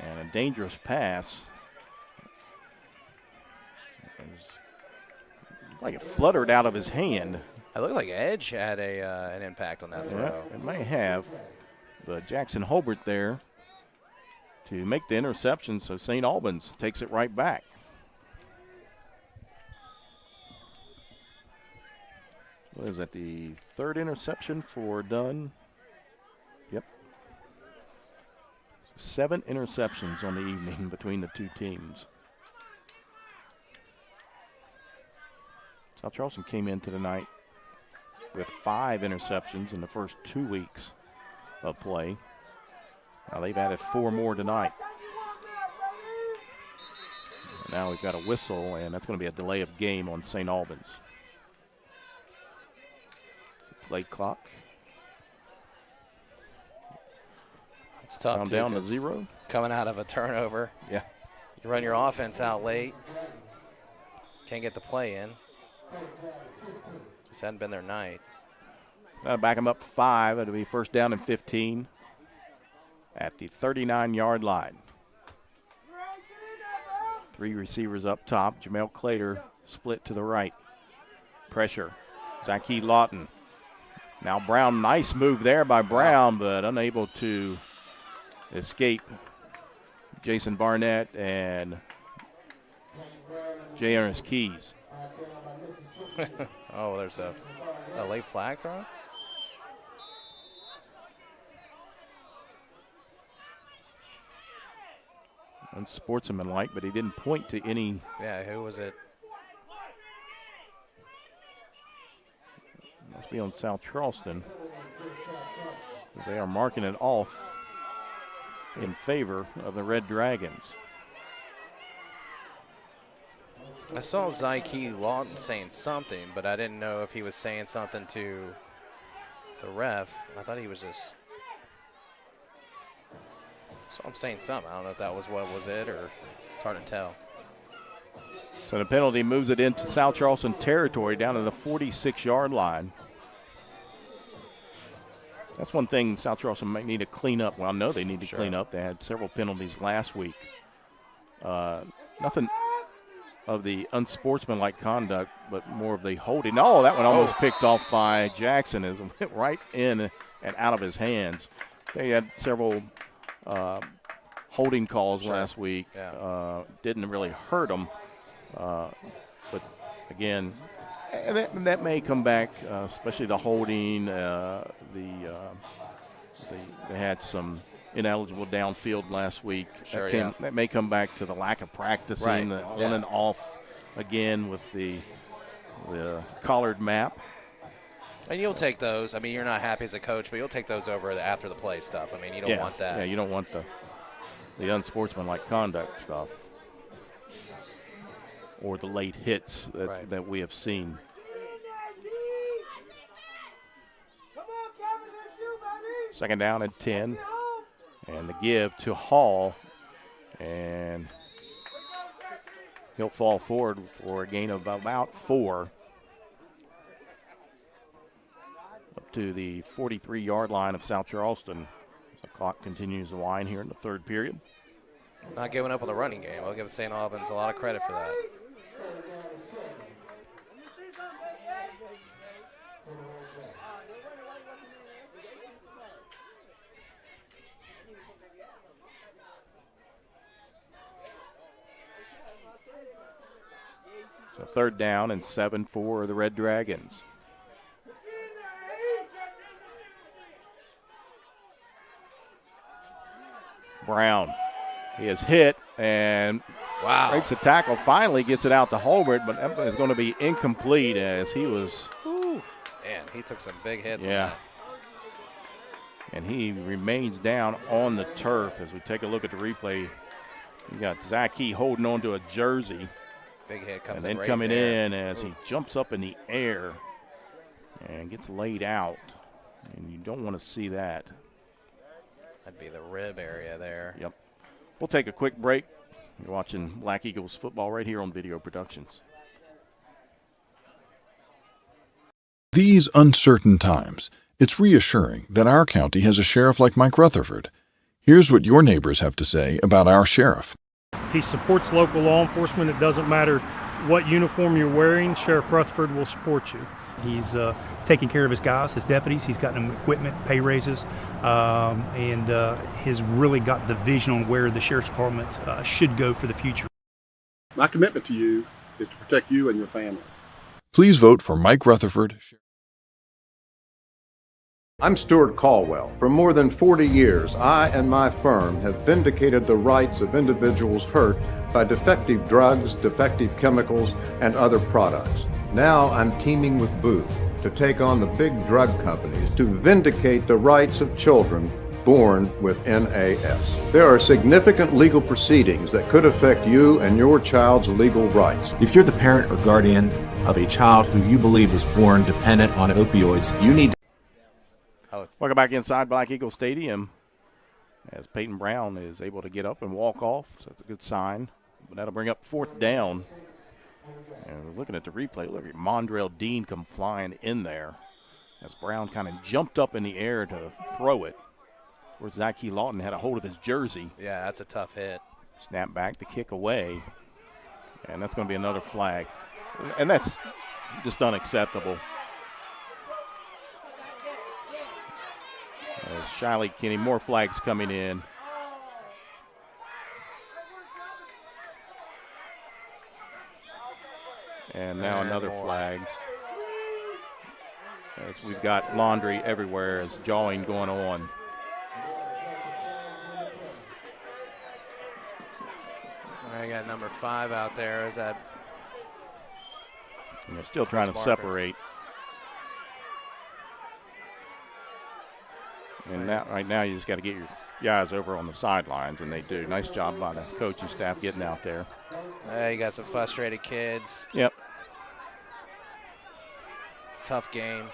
And a dangerous pass. It was like it fluttered out of his hand. It looked like Edge had an impact on that throw. Yeah, it may have. But Jackson Holbert there to make the interception, so St. Albans takes it right back. What is that, the third interception for Dunn? Yep. 7 interceptions on the evening between the two teams. South Charleston came into the night with 5 interceptions in the first 2 weeks of play. Now they've added 4 more tonight. Now we've got a whistle, and that's going to be a delay of game on St. Albans. Play clock. It's tough down to 0. Coming out of a turnover. Yeah. You run your offense out late. Can't get the play in. Just hadn't been their night. That'll back them up 5. It'll be first down and 15 at the 39-yard line. 3 receivers up top. Jamel Clater split to the right. Pressure. Zachy Lawton. Now Brown, nice move there by Brown, but unable to escape Jason Barnett and J. Ernest Keys. Oh, there's a late flag throw? Unsportsmanlike, but he didn't point to any. Yeah, who was it? Must be on South Charleston. They are marking it off in favor of the Red Dragons. I saw Zyke Lawton saying something, but I didn't know if he was saying something to the ref. I thought he was just. So I'm saying something. I don't know if that was what was it, or it's hard to tell. So the penalty moves it into South Charleston territory down to the 46-yard line. That's one thing South Charleston might need to clean up. Well, I know they need to clean up. They had several penalties last week. Nothing of the unsportsmanlike conduct, but more of the holding. Oh, that one almost picked off by Jackson as it went right in and out of his hands. They had several holding calls last week. Didn't really hurt them. But, again, that may come back, especially the holding. They had some ineligible downfield last week. That may come back to the lack of practicing, the on and off again with the collared map. And you'll take those. I mean, you're not happy as a coach, but you'll take those over the after the play stuff. I mean, you don't want that. Yeah, you don't want the unsportsmanlike conduct stuff or the late hits that we have seen. Second down and 10. And the give to Hall. And he'll fall forward for a gain of about 4. Up to the 43-yard line of South Charleston. The clock continues to wind here in the third period. Not giving up on the running game. I'll give St. Albans a lot of credit for that. So third down and 7 for the Red Dragons. Brown, he is hit and breaks the tackle. Finally gets it out to Holbert, but that is going to be incomplete as he was. Man, he took some big hits. On that. And he remains down on the turf as we take a look at the replay. You got Zachy holding on to a jersey. Big hit comes and then right coming there. in as he jumps up in the air and gets laid out. And you don't want to see that. That'd be the rib area there. Yep. We'll take a quick break. You're watching Black Eagles football right here on Video Productions. These uncertain times, it's reassuring that our county has a sheriff like Mike Rutherford. Here's what your neighbors have to say about our sheriff. He supports local law enforcement. It doesn't matter what uniform you're wearing, Sheriff Rutherford will support you. He's taking care of his guys, his deputies. He's gotten them equipment, pay raises, and has really got the vision on where the Sheriff's Department should go for the future. My commitment to you is to protect you and your family. Please vote for Mike Rutherford. I'm Stuart Caldwell. For more than 40 years, I and my firm have vindicated the rights of individuals hurt by defective drugs, defective chemicals, and other products. Now I'm teaming with Booth to take on the big drug companies to vindicate the rights of children born with NAS. There are significant legal proceedings that could affect you and your child's legal rights. If you're the parent or guardian of a child who you believe was born dependent on opioids, you need to... Welcome back inside Black Eagle Stadium as Peyton Brown is able to get up and walk off. So that's a good sign. But that'll bring up 4th down. And we're looking at the replay. Look at Mondrell Dean come flying in there as Brown kind of jumped up in the air to throw it. Where Zachy Lawton had a hold of his jersey. Yeah, that's a tough hit. Snap back to kick away. And that's going to be another flag. And that's just unacceptable. As Shiley Kinney, more flags coming in. And now another flag. As we've got laundry everywhere as jawing going on. I got number 5 out there. Is that? And they're still trying to separate. And now, right now, you just got to get your guys over on the sidelines, and they do. Nice job by the coaching staff getting out there. You got some frustrated kids. Yep. Tough game.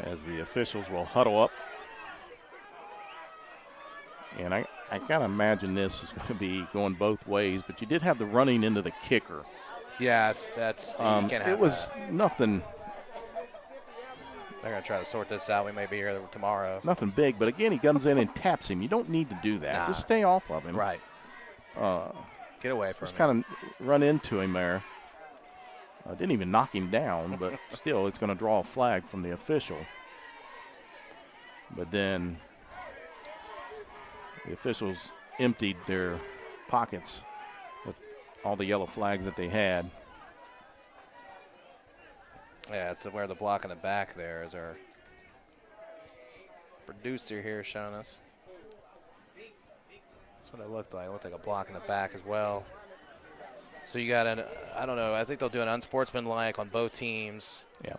As the officials will huddle up. And I kind of imagine this is going to be going both ways, but you did have the running into the kicker. Yeah, that's you can't have it was that. Nothing. They're going to try to sort this out. We may be here tomorrow. Nothing big, but again, he comes in and taps him. You don't need to do that. Nah. Just stay off of him. Right. Get away from him. Just kind of run into him there. Didn't even knock him down, but still, it's going to draw a flag from the official. But then the officials emptied their pockets with all the yellow flags that they had. Yeah, it's where the block in the back there is our producer here showing us. That's what it looked like. It looked like a block in the back as well. So you got I don't know, I think they'll do an unsportsmanlike on both teams. Yeah.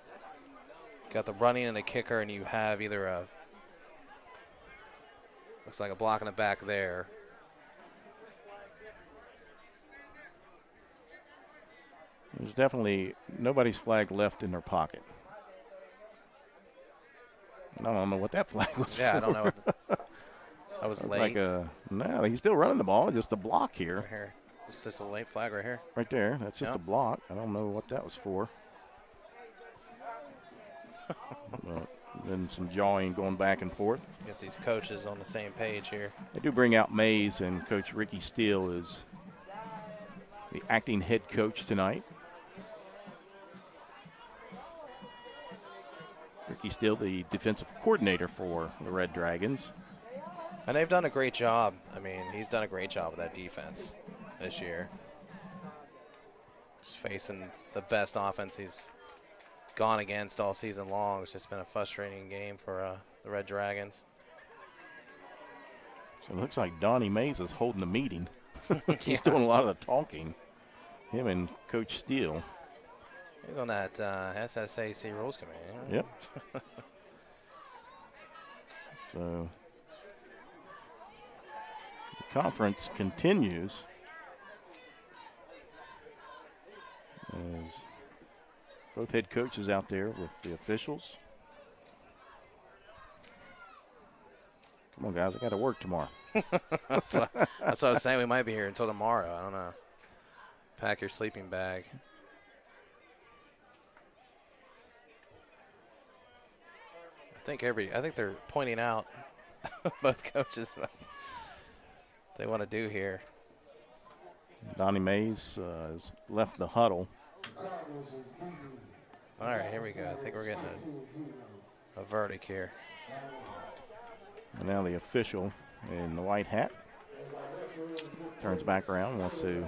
Got the running and the kicker, and you have either a, looks like a block in the back there. There's definitely nobody's flag left in their pocket. I don't know what that flag was for. I don't know. That was late. No, he's still running the ball. Just a block here. Right here. It's just a late flag right here. Right there. That's just a block. I don't know what that was for. Then some jawing going back and forth. Get these coaches on the same page here. They do bring out Mays, and Coach Ricky Steele is the acting head coach tonight. Ricky Steele, the defensive coordinator for the Red Dragons. And they've done a great job. I mean, he's done a great job with that defense this year. Just facing the best offense he's gone against all season long. It's just been a frustrating game for the Red Dragons. So it looks like Donnie Mays is holding the meeting. He's doing a lot of the talking. Him and Coach Steele. He's on that SSAC rules committee. Yep. So the conference continues as both head coaches out there with the officials. Come on, guys, I got to work tomorrow. That's what I was saying. We might be here until tomorrow. I don't know. Pack your sleeping bag. I think they're pointing out both coaches what they want to do here. Donnie Mays has left the huddle. All right, here we go. I think we're getting a verdict here. And now the official in the white hat turns back around, wants to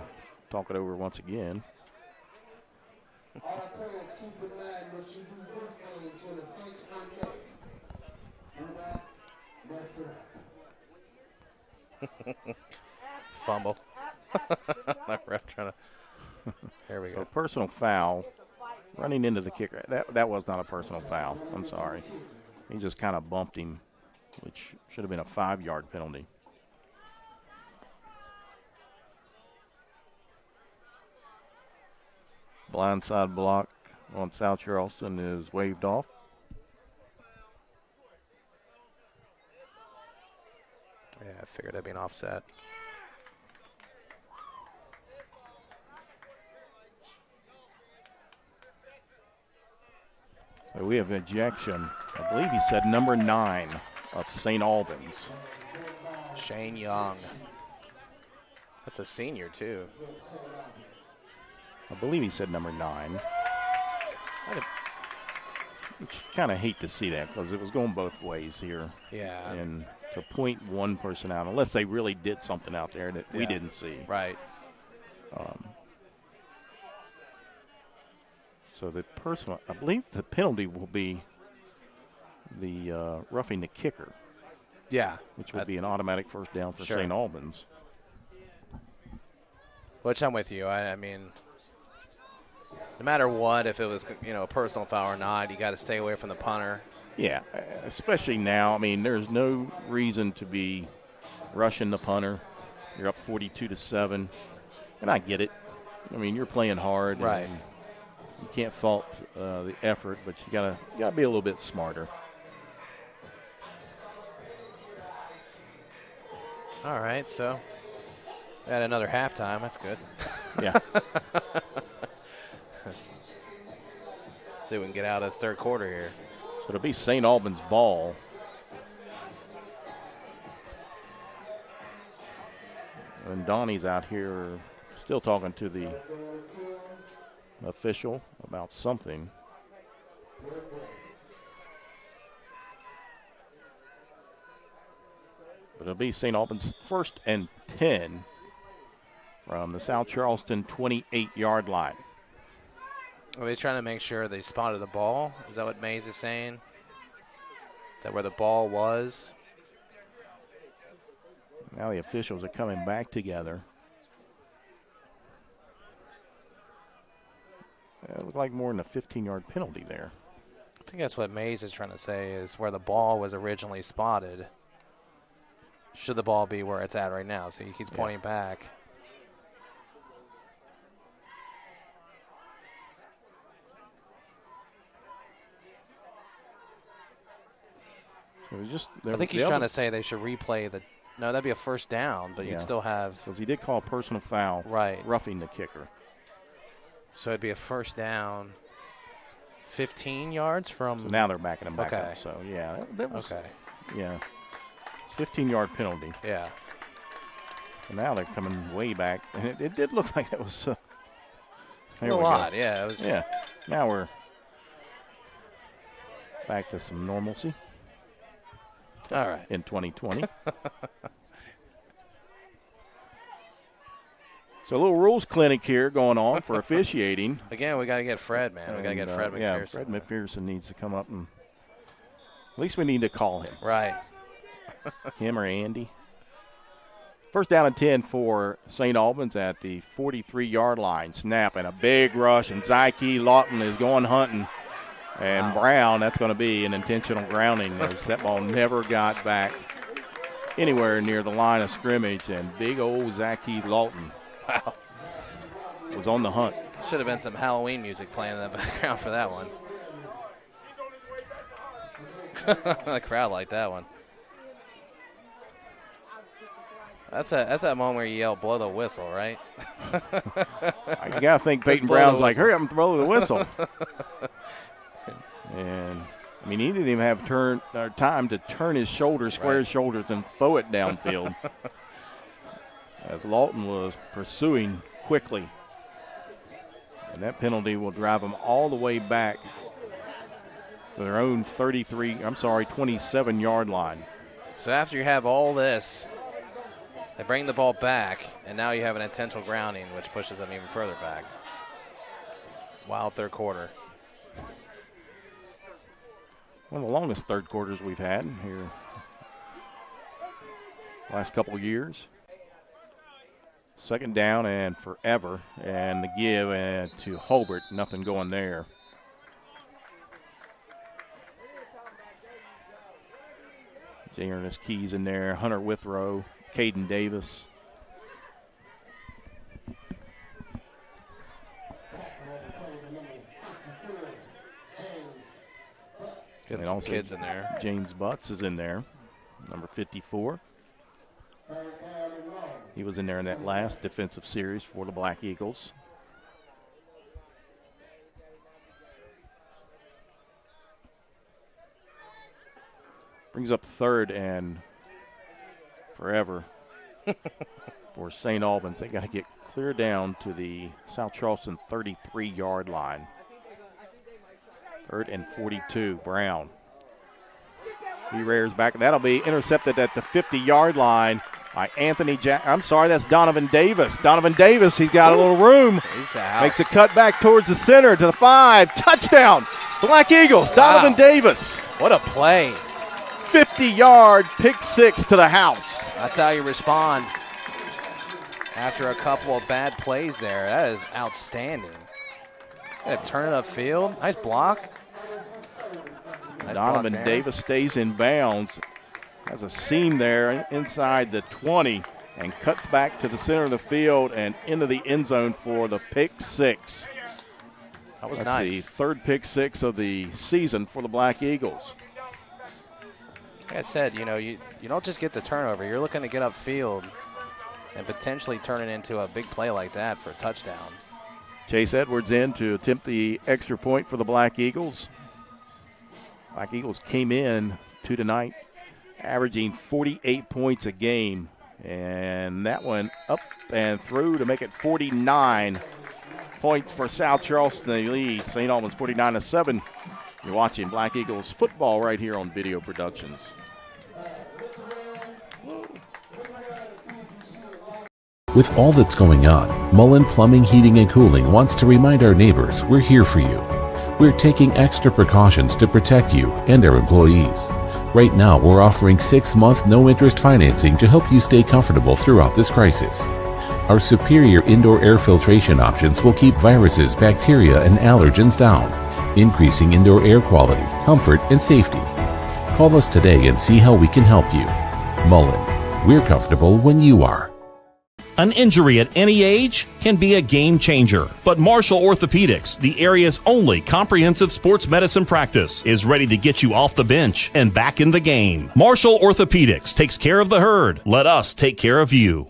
talk it over once again. All parents keep in mind what you do this game can affect Fumble. The ref trying to. There we go. So personal foul, running into the kicker. That was not a personal foul. I'm sorry. He just kind of bumped him, which should have been a 5-yard penalty. Blindside block on South Charleston is waved off. Yeah, I figured that'd be an offset. So we have ejection. I believe he said number 9 of St. Albans. Shane Young. That's a senior, too. I believe he said number 9. Kind of hate to see that because it was going both ways here. Yeah. And to point one person out, unless they really did something out there that we didn't see. Right. So the person, I believe the penalty will be the roughing the kicker. Yeah. Which would be an automatic first down for St. Albans. Which I'm with you. I mean, no matter what, if it was a personal foul or not, you got to stay away from the punter. Yeah, especially now. I mean, there's no reason to be rushing the punter. You're up 42-7, and I get it. I mean, you're playing hard, right? And you can't fault the effort, but you gotta be a little bit smarter. All right, so at another halftime, that's good. Yeah. See if we can get out of this third quarter here. So it'll be St. Albans' ball. And Donnie's out here still talking to the official about something. But it'll be St. Albans' 1st and 10 from the South Charleston 28-yard line. Are they trying to make sure they spotted the ball? Is that what Mays is saying? That where the ball was? Now the officials are coming back together. It looked like more than a 15-yard penalty there. I think that's what Mays is trying to say, is where the ball was originally spotted. Should the ball be where it's at right now? So he keeps pointing back. I think he's trying to say they should replay the. No, that'd be a first down, but you'd still have. Because he did call a personal foul. Right. Roughing the kicker. So it'd be a first down. 15 yards from. So now they're backing him back up. So yeah, that was. Okay. Yeah. 15-yard penalty. Yeah. And now they're coming way back, and it did look like it was. A lot, yeah. It was. Yeah. Now we're back to some normalcy. All right. In 2020. So a little rules clinic here going on for officiating. Again, we got to get Fred, man. We got to get Fred McPherson. Yeah, Fred McPherson needs to come up and at least we need to call him. Right. Him or Andy. First down and 10 for St. Albans at the 43-yard line. Snap and a big rush, and Zyke Lawton is going hunting. And Brown, that's going to be an intentional grounding as that ball never got back anywhere near the line of scrimmage. And big old Zyke Lawton was on the hunt. Should have been some Halloween music playing in the background for that one. The crowd liked that one. That's that moment where you yell, blow the whistle, right? You got to think Peyton Brown's like, hurry up and blow the whistle. And, I mean, he didn't even have time to turn his shoulders, square his shoulders, and throw it downfield. As Lawton was pursuing quickly. And that penalty will drive them all the way back to their own 27-yard line. So after you have all this, they bring the ball back, and now you have an intentional grounding, which pushes them even further back. Wild third quarter. One of the longest third quarters we've had here last couple of years. Second down and forever, and the give to Holbert. Nothing going there. J. Ernest Keys in there, Hunter Withrow, Caden Davis. Getting some kids in there. James Butts is in there, number 54. He was in there in that last defensive series for the Black Eagles. Brings up third and forever for St. Albans. They got to get clear down to the South Charleston 33-yard line. Third and 42, Brown. He rears back. That'll be intercepted at the 50-yard line by Anthony I'm sorry, that's Donovan Davis. Donovan Davis, he's got a little room. Makes a cut back towards the center to the 5. Touchdown, Black Eagles. Wow. Donovan Davis. What a play. 50-yard pick six to the house. That's how you respond after a couple of bad plays there. That is outstanding. Turn it upfield. Nice block. Nice Donovan block Davis stays in bounds. Has a seam there inside the 20 and cuts back to the center of the field and into the end zone for the pick six. That was That's nice. The third pick six of the season for the Black Eagles. Like I said, you don't just get the turnover. You're looking to get upfield and potentially turn it into a big play like that for a touchdown. Chase Edwards in to attempt the extra point for the Black Eagles. Black Eagles came in tonight averaging 48 points a game, and that one up and through to make it 49 points for South Charleston. They lead St. Albans 49-7. You're watching Black Eagles football right here on Video Productions. With all that's going on, Mullen Plumbing, Heating, and Cooling wants to remind our neighbors we're here for you. We're taking extra precautions to protect you and our employees. Right now, we're offering 6-month no-interest financing to help you stay comfortable throughout this crisis. Our superior indoor air filtration options will keep viruses, bacteria, and allergens down, increasing indoor air quality, comfort, and safety. Call us today and see how we can help you. Mullen, we're comfortable when you are. An injury at any age can be a game changer, but Marshall Orthopedics, the area's only comprehensive sports medicine practice, is ready to get you off the bench and back in the game. Marshall Orthopedics takes care of the herd. Let us take care of you.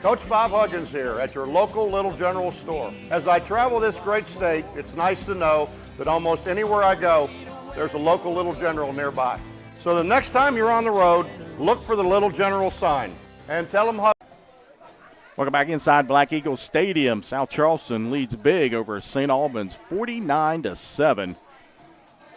Coach Bob Huggins here at your local Little General store. As I travel this great state, it's nice to know that almost anywhere I go, there's a local Little General nearby. So the next time you're on the road, look for the Little General sign and tell them Welcome back inside Black Eagles Stadium. South Charleston leads big over St. Albans 49-7.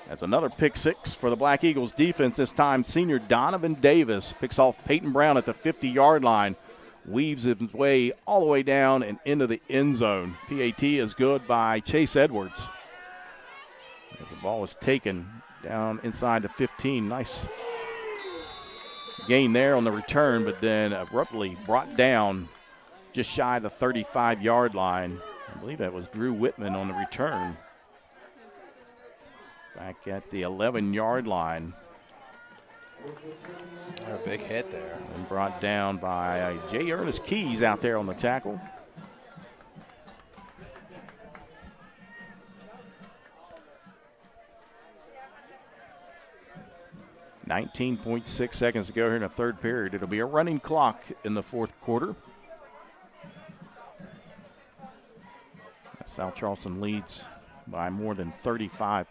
That's another pick six for the Black Eagles defense. This time senior Donovan Davis picks off Peyton Brown at the 50-yard line, weaves his way all the way down and into the end zone. PAT is good by Chase Edwards. As the ball was taken down inside the 15. Nice gain there on the return, but then abruptly brought down just shy of the 35-yard line. I believe that was Drew Whitman on the return. Back at the 11-yard line. A big hit there. And brought down by J. Ernest Keys out there on the tackle. .6 seconds to go here in the third period. It'll be a running clock in the fourth quarter. South Charleston leads by more than 35.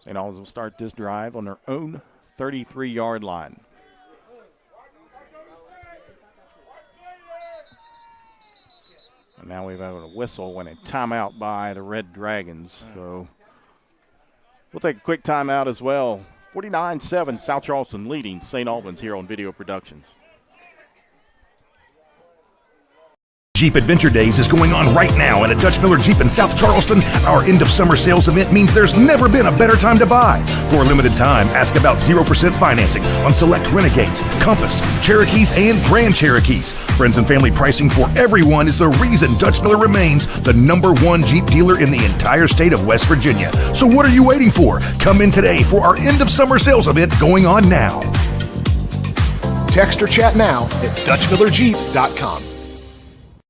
St. Albans will start this drive on their own 33-yard line. And now we've had a whistle when a timeout by the Red Dragons. So we'll take a quick timeout as well. 49-7, South Charleston leading St. Albans here on Video Productions. Jeep Adventure Days is going on right now, and at Dutch Miller Jeep in South Charleston, our end of summer sales event means there's never been a better time to buy. For a limited time, ask about 0% financing on select Renegades, Compass, Cherokees, and Grand Cherokees. Friends and family pricing for everyone is the reason Dutch Miller remains the #1 Jeep dealer in the entire state of West Virginia. So what are you waiting for? Come in today for our end of summer sales event going on now. Text or chat now at DutchMillerJeep.com.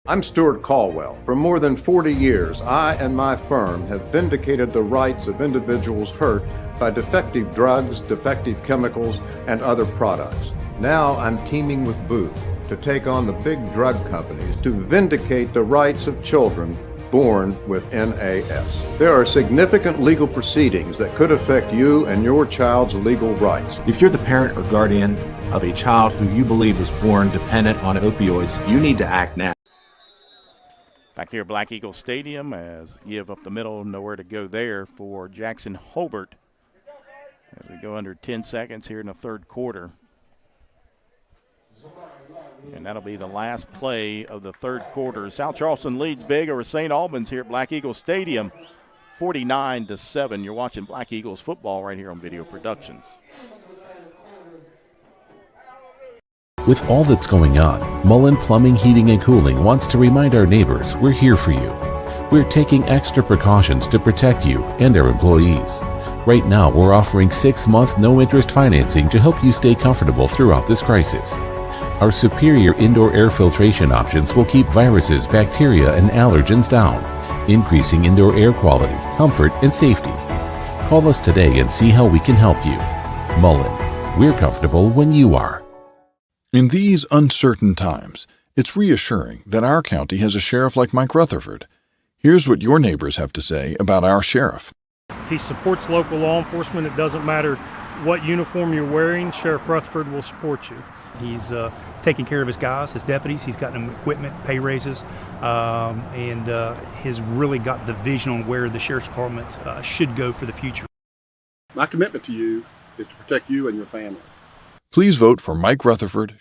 I'm Stuart Caldwell. For more than 40 years, I and my firm have vindicated the rights of individuals hurt by defective drugs, defective chemicals, and other products. Now I'm teaming with Booth to take on the big drug companies to vindicate the rights of children born with NAS. There are significant legal proceedings that could affect you and your child's legal rights. If you're the parent or guardian of a child who you believe was born dependent on opioids, you need to act now. Back here at Black Eagle Stadium as give up the middle, nowhere to go there for Jackson Hobart as we go under 10 seconds here in the third quarter. And that'll be the last play of the third quarter. South Charleston leads big over St. Albans here at Black Eagle Stadium, 49-7. You're watching Black Eagles football right here on Video Productions. With all that's going on, Mullen Plumbing, Heating, and Cooling wants to remind our neighbors we're here for you. We're taking extra precautions to protect you and our employees. Right now, we're offering 6-month no-interest financing to help you stay comfortable throughout this crisis. Our superior indoor air filtration options will keep viruses, bacteria, and allergens down, increasing indoor air quality, comfort, and safety. Call us today and see how we can help you. Mullen, we're comfortable when you are. In these uncertain times, it's reassuring that our county has a sheriff like Mike Rutherford. Here's what your neighbors have to say about our sheriff. He supports local law enforcement. It doesn't matter what uniform you're wearing, Sheriff Rutherford will support you. He's taking care of his guys, his deputies. He's gotten them equipment, pay raises, and has really got the vision on where the Sheriff's Department should go for the future. My commitment to you is to protect you and your family. Please vote for Mike Rutherford.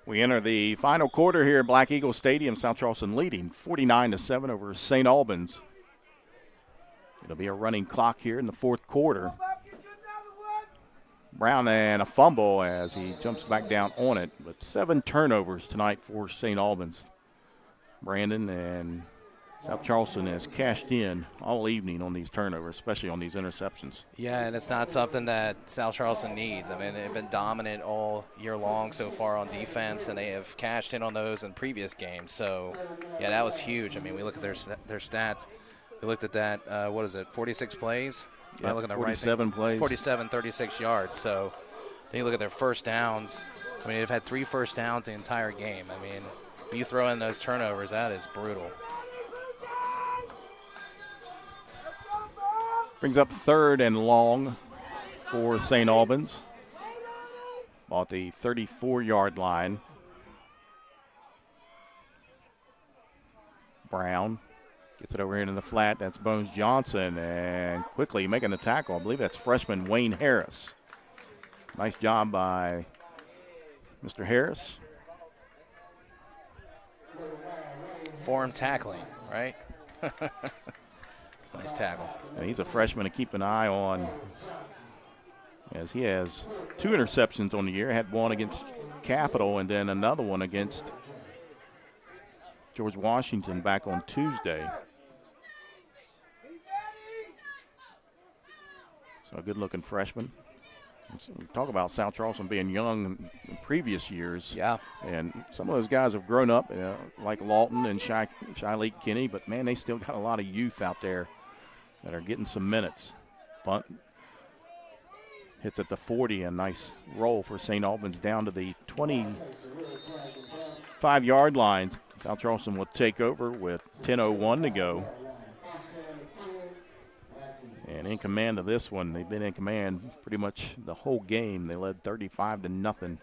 We enter the final quarter here at Black Eagle Stadium. South Charleston leading 49-7 over St. Albans. It'll be a running clock here in the fourth quarter. Brown and a fumble as he jumps back down on it. But 7 turnovers tonight for St. Albans. Brandon and South Charleston has cashed in all evening on these turnovers, especially on these interceptions. Yeah, and it's not something that South Charleston needs. I mean, they've been dominant all year long so far on defense, and they have cashed in on those in previous games. So, yeah, that was huge. I mean, we look at their stats. We looked at that, 46 plays? Yeah, 47 plays. 47, 36 yards. So then you look at their first downs. I mean, they've had 3 first downs the entire game. I mean, if you throw in those turnovers, that is brutal. Brings up 3rd and long for St. Albans. About the 34-yard line. Brown gets it over here in the flat. That's Bones Johnson. And quickly making the tackle. I believe that's freshman Wayne Harris. Nice job by Mr. Harris. Form tackling, right? Nice tackle. And he's a freshman to keep an eye on, as he has 2 interceptions on the year. Had one against Capital and then another one against George Washington back on Tuesday. So a good-looking freshman. We talk about South Charleston being young in previous years. Yeah. And some of those guys have grown up, like Lawton and Shyleek Kinney, but, man, they still got a lot of youth out there that are getting some minutes. Punt hits at the 40, a nice roll for St. Albans down to the 25-yard line. South Charleston will take over with 10:01 to go. And in command of this one, they've been in command pretty much the whole game. They led 35-0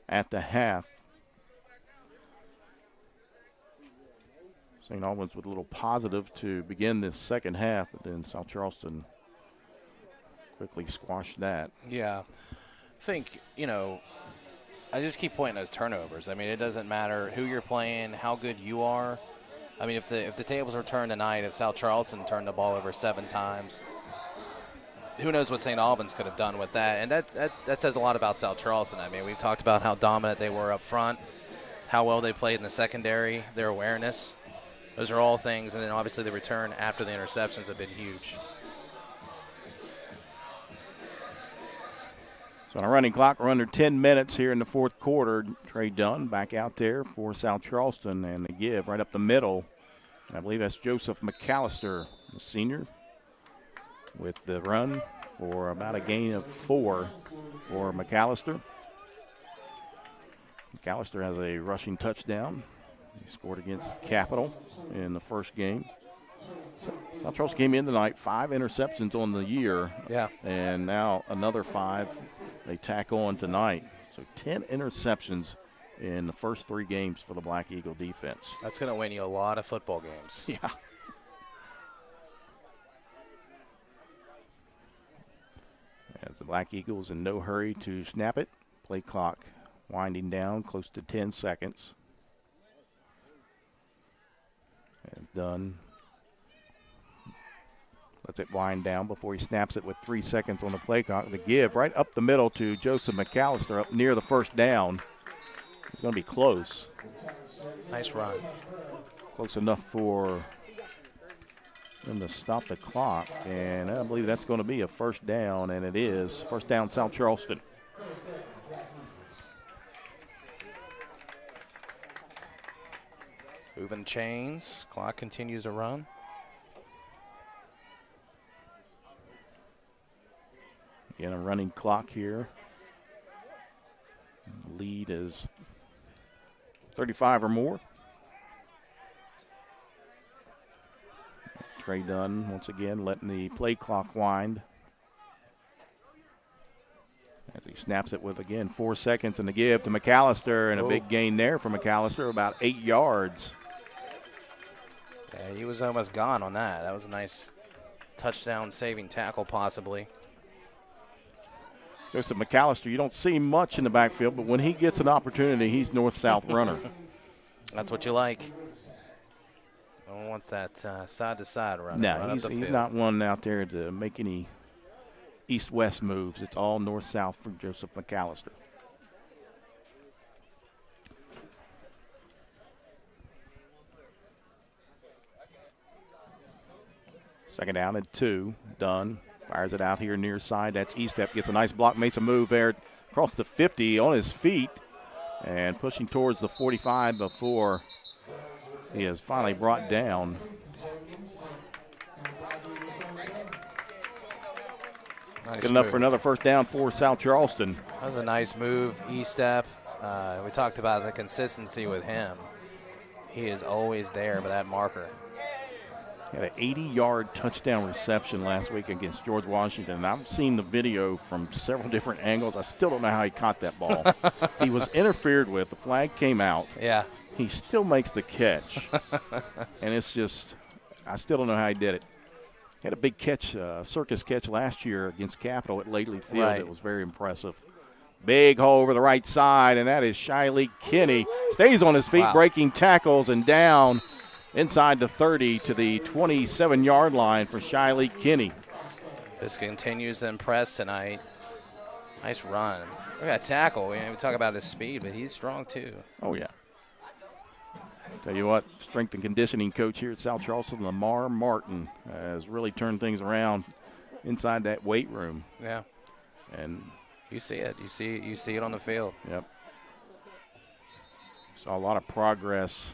at the half. St. Albans with a little positive to begin this second half, but then South Charleston quickly squashed that. Yeah. I think, I just keep pointing those turnovers. I mean, it doesn't matter who you're playing, how good you are. I mean, if the tables were turned tonight, if South Charleston turned the ball over 7 times, who knows what St. Albans could have done with that. And that says a lot about South Charleston. I mean, we've talked about how dominant they were up front, how well they played in the secondary, their awareness. Those are all things. And then obviously the return after the interceptions have been huge. So on a running clock, we're under 10 minutes here in the fourth quarter. Trey Dunn back out there for South Charleston, and the give right up the middle. And I believe that's Joseph McAllister, the senior, with the run for about a gain of 4 for McAllister. McAllister has a rushing touchdown. He scored against Capital in the first game. South Charleston came in tonight, 5 interceptions on the year. Yeah. And now another 5 they tack on tonight. So 10 interceptions in the first 3 games for the Black Eagle defense. That's going to win you a lot of football games. Yeah. As the Black Eagles in no hurry to snap it. Play clock winding down close to 10 seconds. And Dunn lets it wind down before he snaps it with 3 seconds on the play clock. The give right up the middle to Joseph McAllister up near the first down. It's going to be close. Nice run. Close enough for them to stop the clock. And I believe that's going to be a first down, and it is. First down, South Charleston. Moving chains. Clock continues to run. Again, a running clock here. Lead is 35 or more. Trey Dunn, once again, letting the play clock wind. As he snaps it with, again, 4 seconds in the give to McAllister, and a big gain there for McAllister, about 8 yards. Yeah, he was almost gone on that. That was a nice touchdown-saving tackle, possibly. Joseph McAllister, you don't see much in the backfield, but when he gets an opportunity, he's north-south runner. That's what you like. No one wants that side-to-side run. No, he's not one out there to make any east-west moves. It's all north-south for Joseph McAllister. Second down and 2. Dunn fires it out here near side. That's Estep. Gets a nice block. Makes a move there across the 50 on his feet and pushing towards the 45 before he is finally brought down. Nice Good enough move for another first down for South Charleston. That was a nice move. Estep. We talked about the consistency with him. He is always there by that marker. Had an 80-yard touchdown reception last week against George Washington. And I've seen the video from several different angles. I still don't know how he caught that ball. He was interfered with. The flag came out. Yeah. He still makes the catch. And it's just, I still don't know how he did it. He had a big catch, circus catch last year against Capital at Lately Field. Right. It was very impressive. Big hole over the right side, and that is Shiley Kinney. Stays on his feet, breaking tackles, and down inside the 30 to the 27-yard line for Shiley Kinney. This continues to impress tonight. Nice run. Look at that tackle. We talk about his speed, but he's strong too. Oh, yeah. Tell you what, strength and conditioning coach here at South Charleston, Lamar Martin, has really turned things around inside that weight room. Yeah. And you see it. You see it on the field. Yep. Saw a lot of progress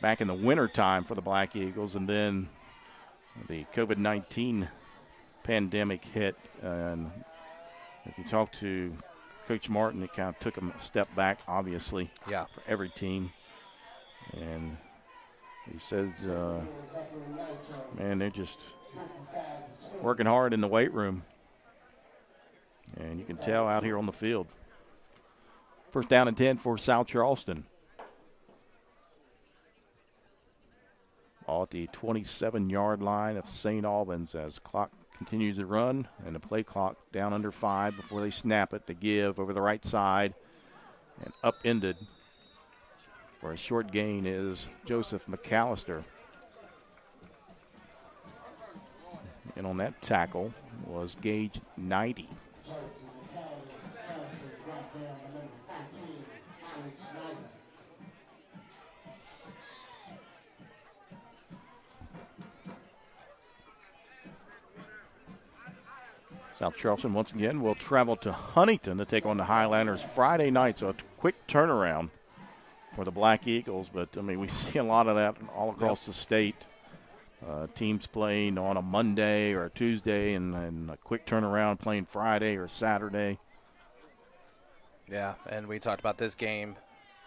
back in the wintertime for the Black Eagles, and then the COVID-19 pandemic hit. And if you talk to Coach Martin, it kind of took him a step back, obviously, for every team. And he says, man, they're just working hard in the weight room. And you can tell out here on the field. First down and 10 for South Charleston. All at the 27-yard line of St. Albans as the clock continues to run and the play clock down under 5 before they snap it to give over the right side. And upended for a short gain is Joseph McAllister. And on that tackle was Gage 90. South Charleston once again will travel to Huntington to take on the Highlanders Friday night. So a quick turnaround for the Black Eagles. But, I mean, we see a lot of that all across the state. Teams playing on a Monday or a Tuesday and a quick turnaround playing Friday or Saturday. Yeah, and we talked about this game.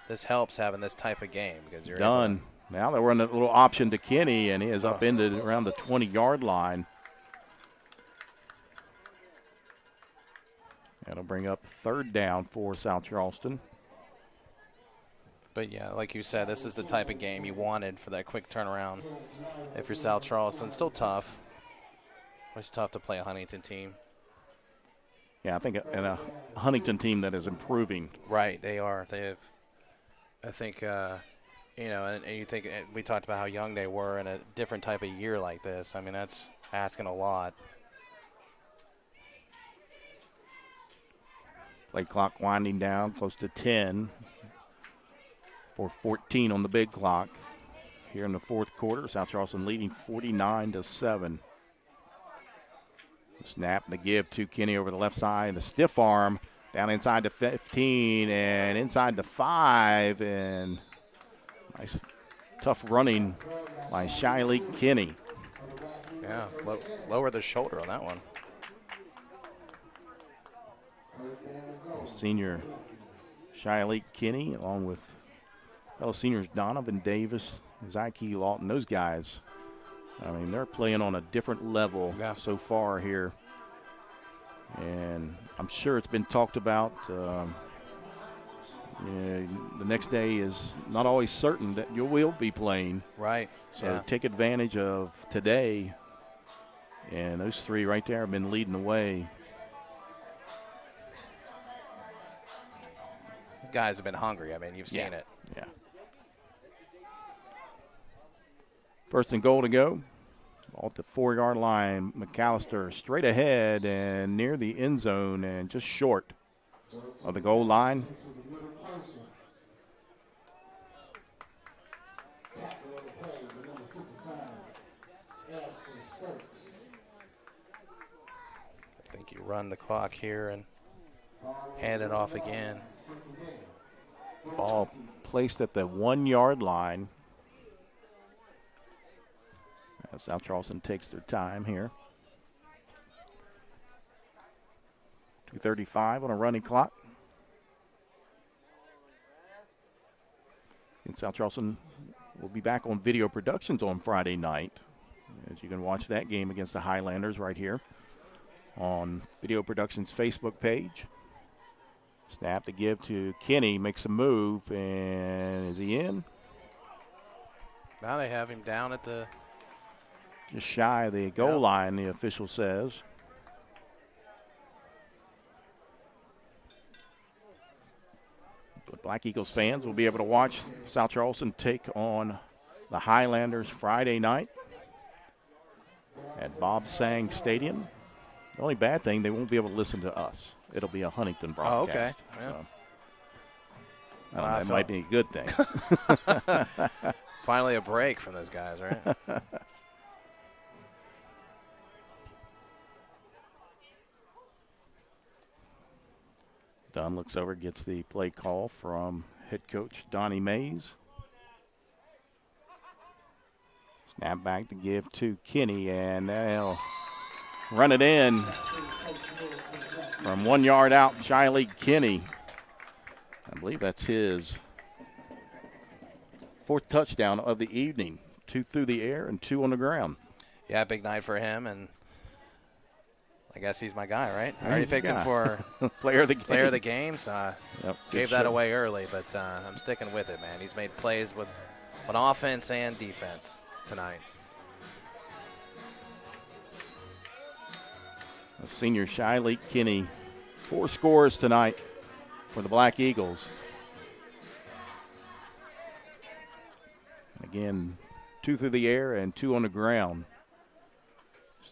This helps having this type of game because you're done. Now they're running a little option to Kenny, and he is upended around the 20-yard line. That'll bring up third down for South Charleston. But, yeah, like you said, this is the type of game you wanted for that quick turnaround. If you're South Charleston, still tough. It's tough to play a Huntington team. Yeah, I think in a Huntington team that is improving. Right, they are. They have, I think, you know, and you think we talked about how young they were in a different type of year like this. I mean, that's asking a lot. Play clock winding down, close to 10. For 14 on the big clock here in the fourth quarter. South Charleston leading 49-7. Snap and the give to Kenny over the left side. The stiff arm down inside the 15 and inside the 5. And nice tough running by Shiley Kenny. Yeah, lower the shoulder on that one. Senior Shiley Kenny along with fellow seniors Donovan Davis, Zyke Lawton, those guys, I mean, they're playing on a different level so far here. And I'm sure it's been talked about. The next day is not always certain that you will be playing. Right. So take advantage of today. And those three right there have been leading the way. Guys have been hungry. I mean, you've seen it. Yeah. First and goal to go. Ball at the 4-yard line. McAllister straight ahead and near the end zone and just short of the goal line. I think you run the clock here and hand it off again. Ball placed at the 1-yard line. South Charleston takes their time here. 2:35 on a running clock. And South Charleston will be back on video productions on Friday night. As you can watch that game against the Highlanders right here on Video Productions Facebook page. Snap to give to Kenny, makes a move, and is he in? Now they have him down at the... Just shy of the goal line, the official says. The Black Eagles fans will be able to watch South Charleston take on the Highlanders Friday night at Bob Sang Stadium. The only bad thing, they won't be able to listen to us. It'll be a Huntington broadcast. Oh, okay. So, that might be a good thing. Finally a break from those guys, right? Dunn looks over, gets the play call from head coach Donnie Mays. Snap back to give to Kenny, and they'll run it in from 1 yard out. Shiley Kenny, I believe that's his fourth touchdown of the evening. 2 through the air and 2 on the ground. Yeah, big night for him, and I guess he's my guy, right? I already picked him for player of the game. Player of the game, so gave that away early, but I'm sticking with it, man. He's made plays with on offense and defense tonight. Senior Shiley Kenny, 4 scores tonight for the Black Eagles. Again, 2 through the air and 2 on the ground.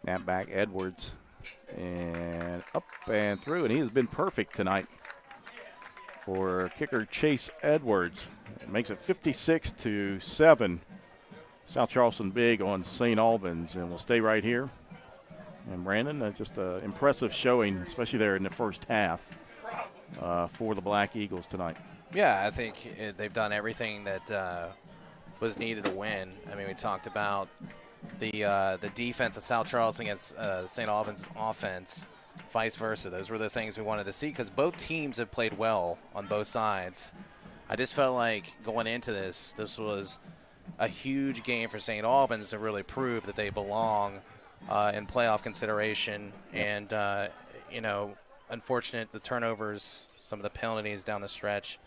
Snap back, Edwards, and up and through, and he has been perfect tonight for kicker Chase Edwards. It makes it 56-7. South Charleston big on St. Albans, and we'll stay right here. And Brandon, just an impressive showing, especially there in the first half for the Black Eagles tonight. Yeah, I think they've done everything that was needed to win. I mean, we talked about the defense of South Charleston against St. Albans offense, vice versa. Those were the things we wanted to see because both teams have played well on both sides. I just felt like going into this was a huge game for St. Albans to really prove that they belong in playoff consideration. And, unfortunate the turnovers, some of the penalties down the stretch.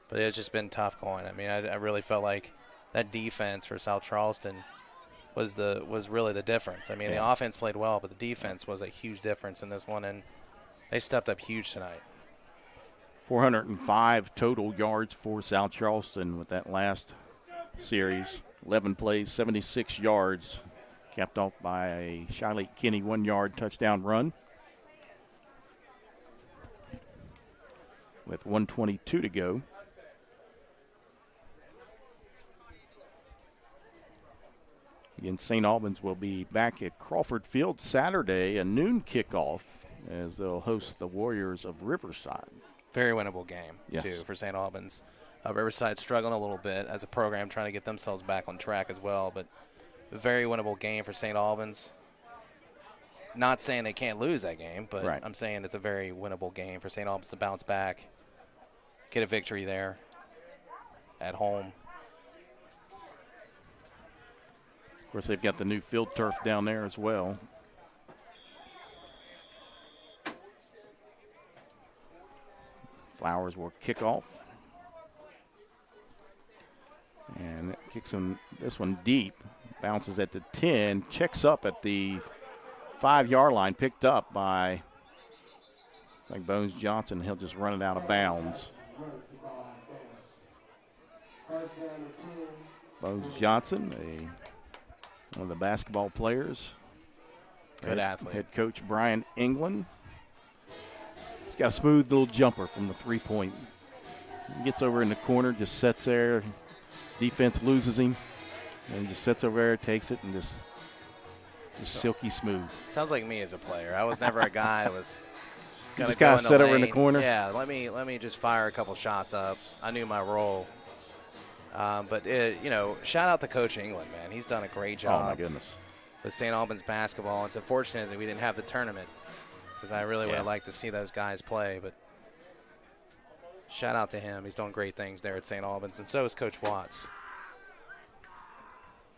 But it's just been tough going. I mean, I really felt like that defense for South Charleston was really the difference. I mean, the offense played well, but the defense was a huge difference in this one, and they stepped up huge tonight. 405 total yards for South Charleston with that last series. 11 plays, 76 yards, capped off by a Shiley Kinney 1-yard touchdown run. With 1:22 to go. Again, St. Albans will be back at Crawford Field Saturday, a noon kickoff, as they'll host the Warriors of Riverside. Very winnable game, too, for St. Albans. Riverside struggling a little bit as a program, trying to get themselves back on track as well, but a very winnable game for St. Albans. Not saying they can't lose that game, but I'm saying it's a very winnable game for St. Albans to bounce back, get a victory there at home. Of course, they've got the new field turf down there as well. Flowers will kick off. And it kicks this one deep. Bounces at the 10. Checks up at the 5-yard line. Picked up by, it's like Bones Johnson. He'll just run it out of bounds. Bones Johnson, one of the basketball players. Good athlete. Head coach Brian England. He's got a smooth little jumper from the 3-point. He gets over in the corner, just sits there. Defense loses him. And he just sits over there, takes it, and just silky smooth. Sounds like me as a player. I was never a guy that was going to kind of sit over in the corner. Yeah, let me just fire a couple shots up. I knew my role. But shout out to Coach England, man. He's done a great job. Oh, my goodness. With St. Albans basketball. It's unfortunate that we didn't have the tournament because I really would have liked to see those guys play. But shout out to him. He's doing great things there at St. Albans, and so is Coach Watts.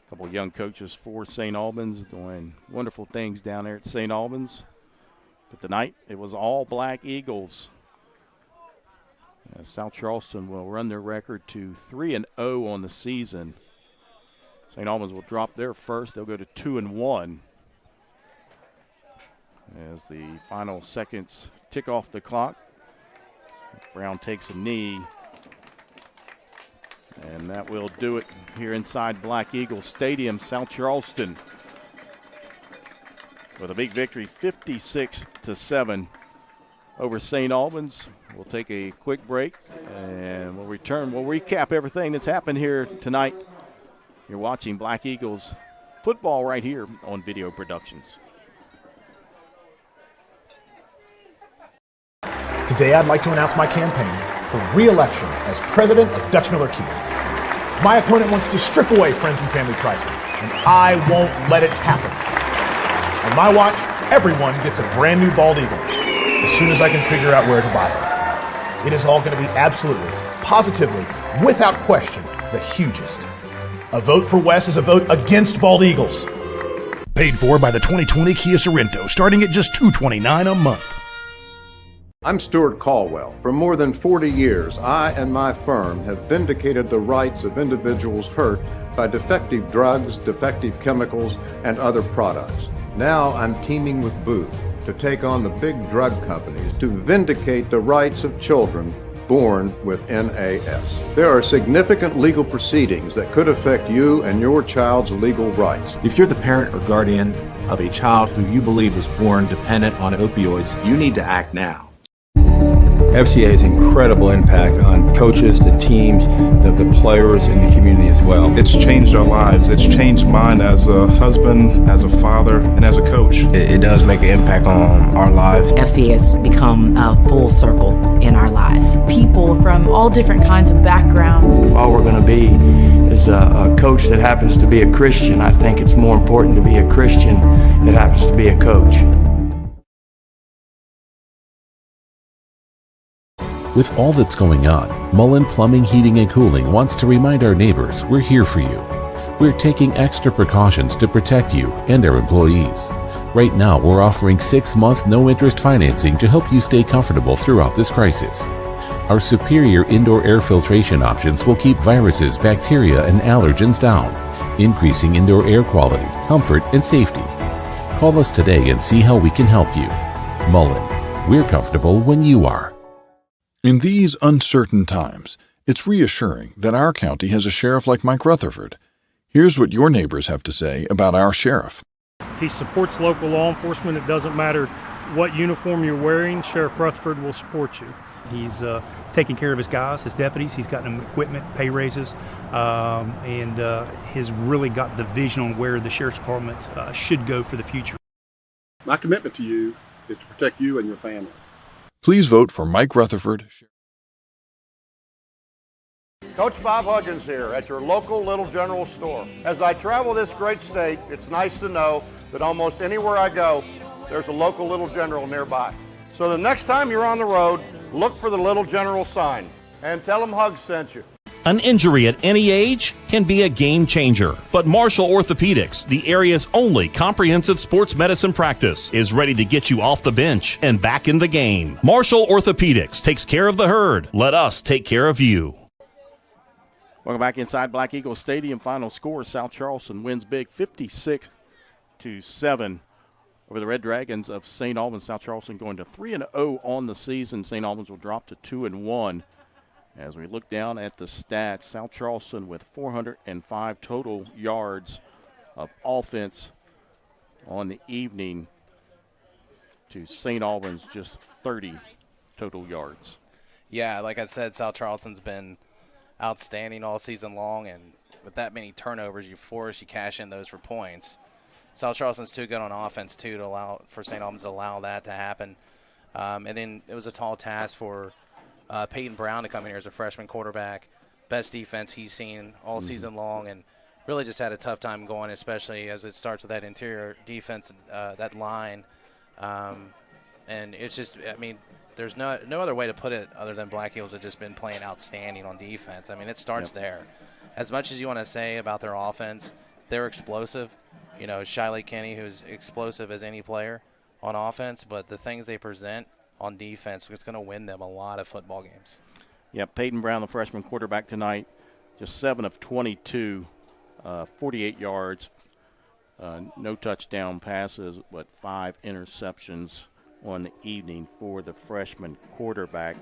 A couple of young coaches for St. Albans doing wonderful things down there at St. Albans. But tonight it was all Black Eagles. South Charleston will run their record to 3-0 on the season. St. Albans will drop their first. They'll go to 2-1 as the final seconds tick off the clock. Brown takes a knee, and that will do it here inside Black Eagle Stadium. South Charleston with a big victory, 56-7 over St. Albans. We'll take a quick break, and we'll return. We'll recap everything that's happened here tonight. You're watching Black Eagles football right here on Video Productions. Today, I'd like to announce my campaign for re-election as president of Dutch Miller Kia. My opponent wants to strip away friends and family pricing, and I won't let it happen. On my watch, everyone gets a brand new bald eagle as soon as I can figure out where to buy it. It is all going to be absolutely, positively, without question, the hugest. A vote for Wes is a vote against bald eagles. Paid for by the 2020 Kia Sorrento, starting at just $229 a month. I'm Stuart Caldwell. For more than 40 years, I and my firm have vindicated the rights of individuals hurt by defective drugs, defective chemicals, and other products. Now I'm teaming with Booth to take on the big drug companies to vindicate the rights of children born with NAS. There are significant legal proceedings that could affect you and your child's legal rights. If you're the parent or guardian of a child who you believe was born dependent on opioids, you need to act now. FCA has incredible impact on coaches, the teams, the players, and the community as well. It's changed our lives. It's changed mine as a husband, as a father, and as a coach. It does make an impact on our lives. FCA has become a full circle in our lives. People from all different kinds of backgrounds. If all we're going to be is a coach that happens to be a Christian, I think it's more important to be a Christian that happens to be a coach. With all that's going on, Mullen Plumbing, Heating, and Cooling wants to remind our neighbors we're here for you. We're taking extra precautions to protect you and our employees. Right now, we're offering 6-month no-interest financing to help you stay comfortable throughout this crisis. Our superior indoor air filtration options will keep viruses, bacteria, and allergens down, increasing indoor air quality, comfort, and safety. Call us today and see how we can help you. Mullen, we're comfortable when you are. In these uncertain times, it's reassuring that our county has a sheriff like Mike Rutherford. Here's what your neighbors have to say about our sheriff. He supports local law enforcement. It doesn't matter what uniform you're wearing, Sheriff Rutherford will support you. He's taking care of his guys, his deputies. He's gotten them equipment, pay raises, and has really got the vision on where the Sheriff's Department should go for the future. My commitment to you is to protect you and your family. Please vote for Mike Rutherford. Coach Bob Huggins here at your local Little General store. As I travel this great state, it's nice to know that almost anywhere I go, there's a local Little General nearby. So the next time you're on the road, look for the Little General sign and tell them Hugs sent you. An injury at any age can be a game changer, but Marshall Orthopedics, the area's only comprehensive sports medicine practice, is ready to get you off the bench and back in the game. Marshall Orthopedics takes care of the herd. Let us take care of you. Welcome back inside Black Eagle Stadium. Final score, South Charleston wins big 56-7 over the Red Dragons of St. Albans. South Charleston going to 3-0 on the season. St. Albans will drop to 2-1. As we look down at the stats, South Charleston with 405 total yards of offense on the evening to St. Albans just 30 total yards. Yeah, like I said, South Charleston's been outstanding all season long, and with that many turnovers you cash in those for points. South Charleston's too good on offense, too, to allow for St. Albans to allow that to happen. And then it was a tall task for Peyton Brown to come in here as a freshman quarterback. Best defense he's seen all season long, and really just had a tough time going, especially as it starts with that interior defense, that line. And it's just, I mean, there's no other way to put it other than Black Eagles have just been playing outstanding on defense. I mean, it starts there. As much as you want to say about their offense, they're explosive. You know, Shiley Kenny, who's explosive as any player on offense, but the things they present on defense, it's going to win them a lot of football games. Yeah, Peyton Brown, the freshman quarterback tonight, just 7 of 22, 48 yards, no touchdown passes, but 5 interceptions on the evening for the freshman quarterback.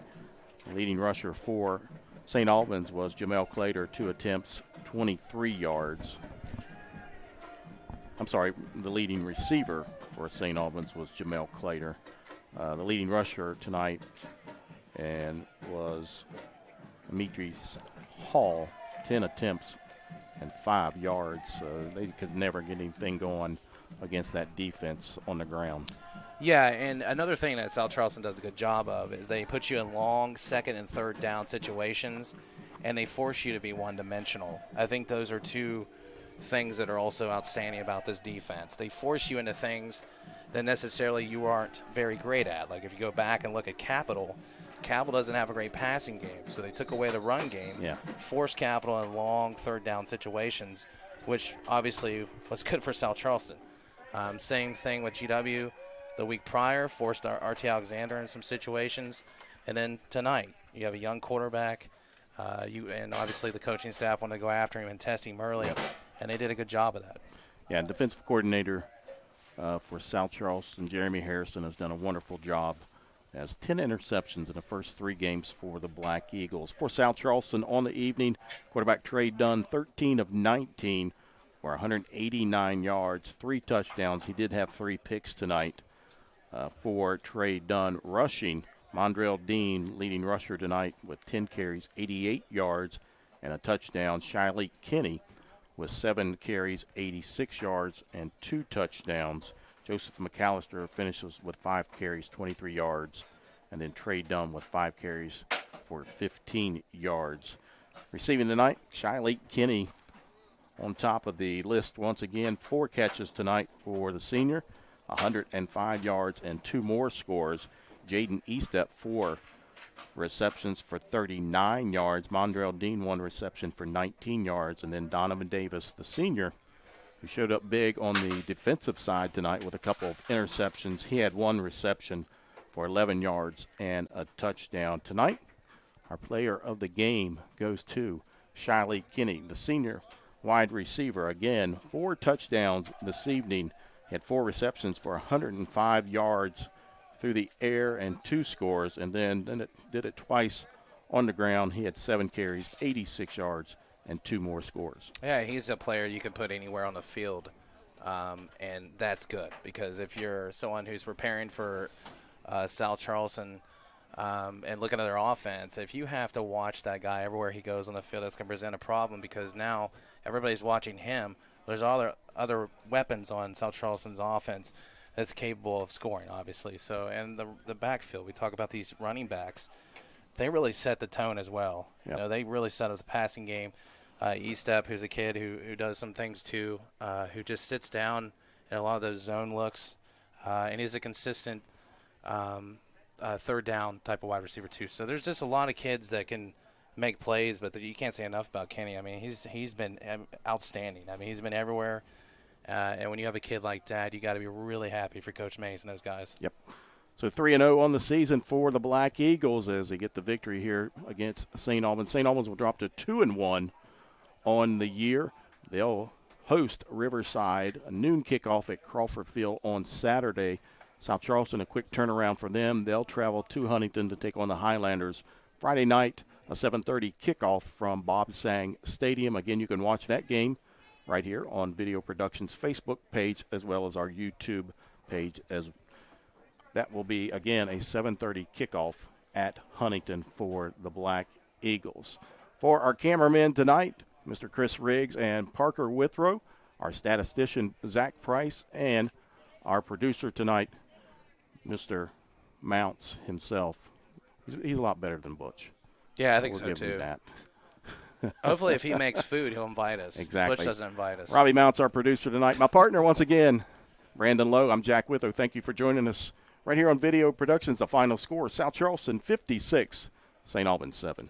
The leading rusher for St. Albans was Jamel Clater, 2 attempts, 23 yards. I'm sorry, the leading receiver for St. Albans was Jamel Clater. The leading rusher tonight and was Demetrius Hall, 10 attempts and 5 yards. So they could never get anything going against that defense on the ground. Yeah, and another thing that South Charleston does a good job of is they put you in long second and third down situations, and they force you to be one-dimensional. I think those are two things that are also outstanding about this defense. They force you into things that necessarily you aren't very great at. Like if you go back and look at Capital doesn't have a great passing game, so they took away the run game, forced Capital in long third down situations, which obviously was good for South Charleston. Same thing with GW the week prior, forced RT Alexander in some situations, and then tonight you have a young quarterback, and obviously the coaching staff want to go after him and test him early, and they did a good job of that. Yeah, defensive coordinator for South Charleston, Jeremy Harrison, has done a wonderful job has 10 interceptions in the first 3 games for the Black Eagles. For South Charleston on the evening, quarterback Trey Dunn, 13 of 19 for 189 yards, 3 touchdowns. He did have 3 picks tonight for Trey Dunn. Rushing, Mondrell Dean, leading rusher tonight with 10 carries, 88 yards, and a touchdown. Shiley Kinney with 7 carries, 86 yards, and 2 touchdowns. Joseph McAllister finishes with 5 carries, 23 yards, and then Trey Dunn with 5 carries for 15 yards. Receiving tonight, Shiley Kinney on top of the list once again. 4 catches tonight for the senior, 105 yards and 2 more scores. Jaden Estep, 4 receptions for 39 yards. Mondrell Dean, 1 reception for 19 yards. And then Donovan Davis, the senior, who showed up big on the defensive side tonight with a couple of interceptions. He had 1 reception for 11 yards and a touchdown. Tonight, our player of the game goes to Shiley Kinney, the senior wide receiver. Again, 4 touchdowns this evening. He had 4 receptions for 105 yards through the air and 2 scores, and then did it twice on the ground. He had 7 carries, 86 yards, and 2 more scores. Yeah, he's a player you can put anywhere on the field, and that's good, because if you're someone who's preparing for South Charleston and looking at their offense, if you have to watch that guy everywhere he goes on the field, that's going to present a problem, because now everybody's watching him. There's other weapons on South Charleston's offense that's capable of scoring, obviously. So, and the backfield, we talk about these running backs, they really set the tone as well. Yep. You know, they really set up the passing game. Estep, who's a kid who does some things too, who just sits down in a lot of those zone looks, and he's a consistent third down type of wide receiver too. So there's just a lot of kids that can make plays, but you can't say enough about Kenny. I mean, he's been outstanding. I mean, he's been everywhere. And when you have a kid like that, you got to be really happy for Coach Mays and those guys. Yep. So 3-0 on the season for the Black Eagles as they get the victory here against St. Albans. St. Albans will drop to 2-1 on the year. They'll host Riverside, a noon kickoff at Crawford Field on Saturday. South Charleston, a quick turnaround for them. They'll travel to Huntington to take on the Highlanders. Friday night, a 7:30 kickoff from Bob Sang Stadium. Again, you can watch that game right here on Video Productions Facebook page as well as our YouTube page. As that will be, again, a 7:30 kickoff at Huntington for the Black Eagles. For our cameramen tonight, Mr. Chris Riggs and Parker Withrow, our statistician Zach Price, and our producer tonight, Mr. Mounts himself. He's a lot better than Butch. Yeah, I think we'll so give him too. That. Hopefully, if he makes food, he'll invite us. Exactly. Butch doesn't invite us. Robbie Mounts, our producer tonight. My partner, once again, Brandon Lowe. I'm Jack Withrow. Thank you for joining us right here on Video Productions. The final score, South Charleston 56, St. Albans 7.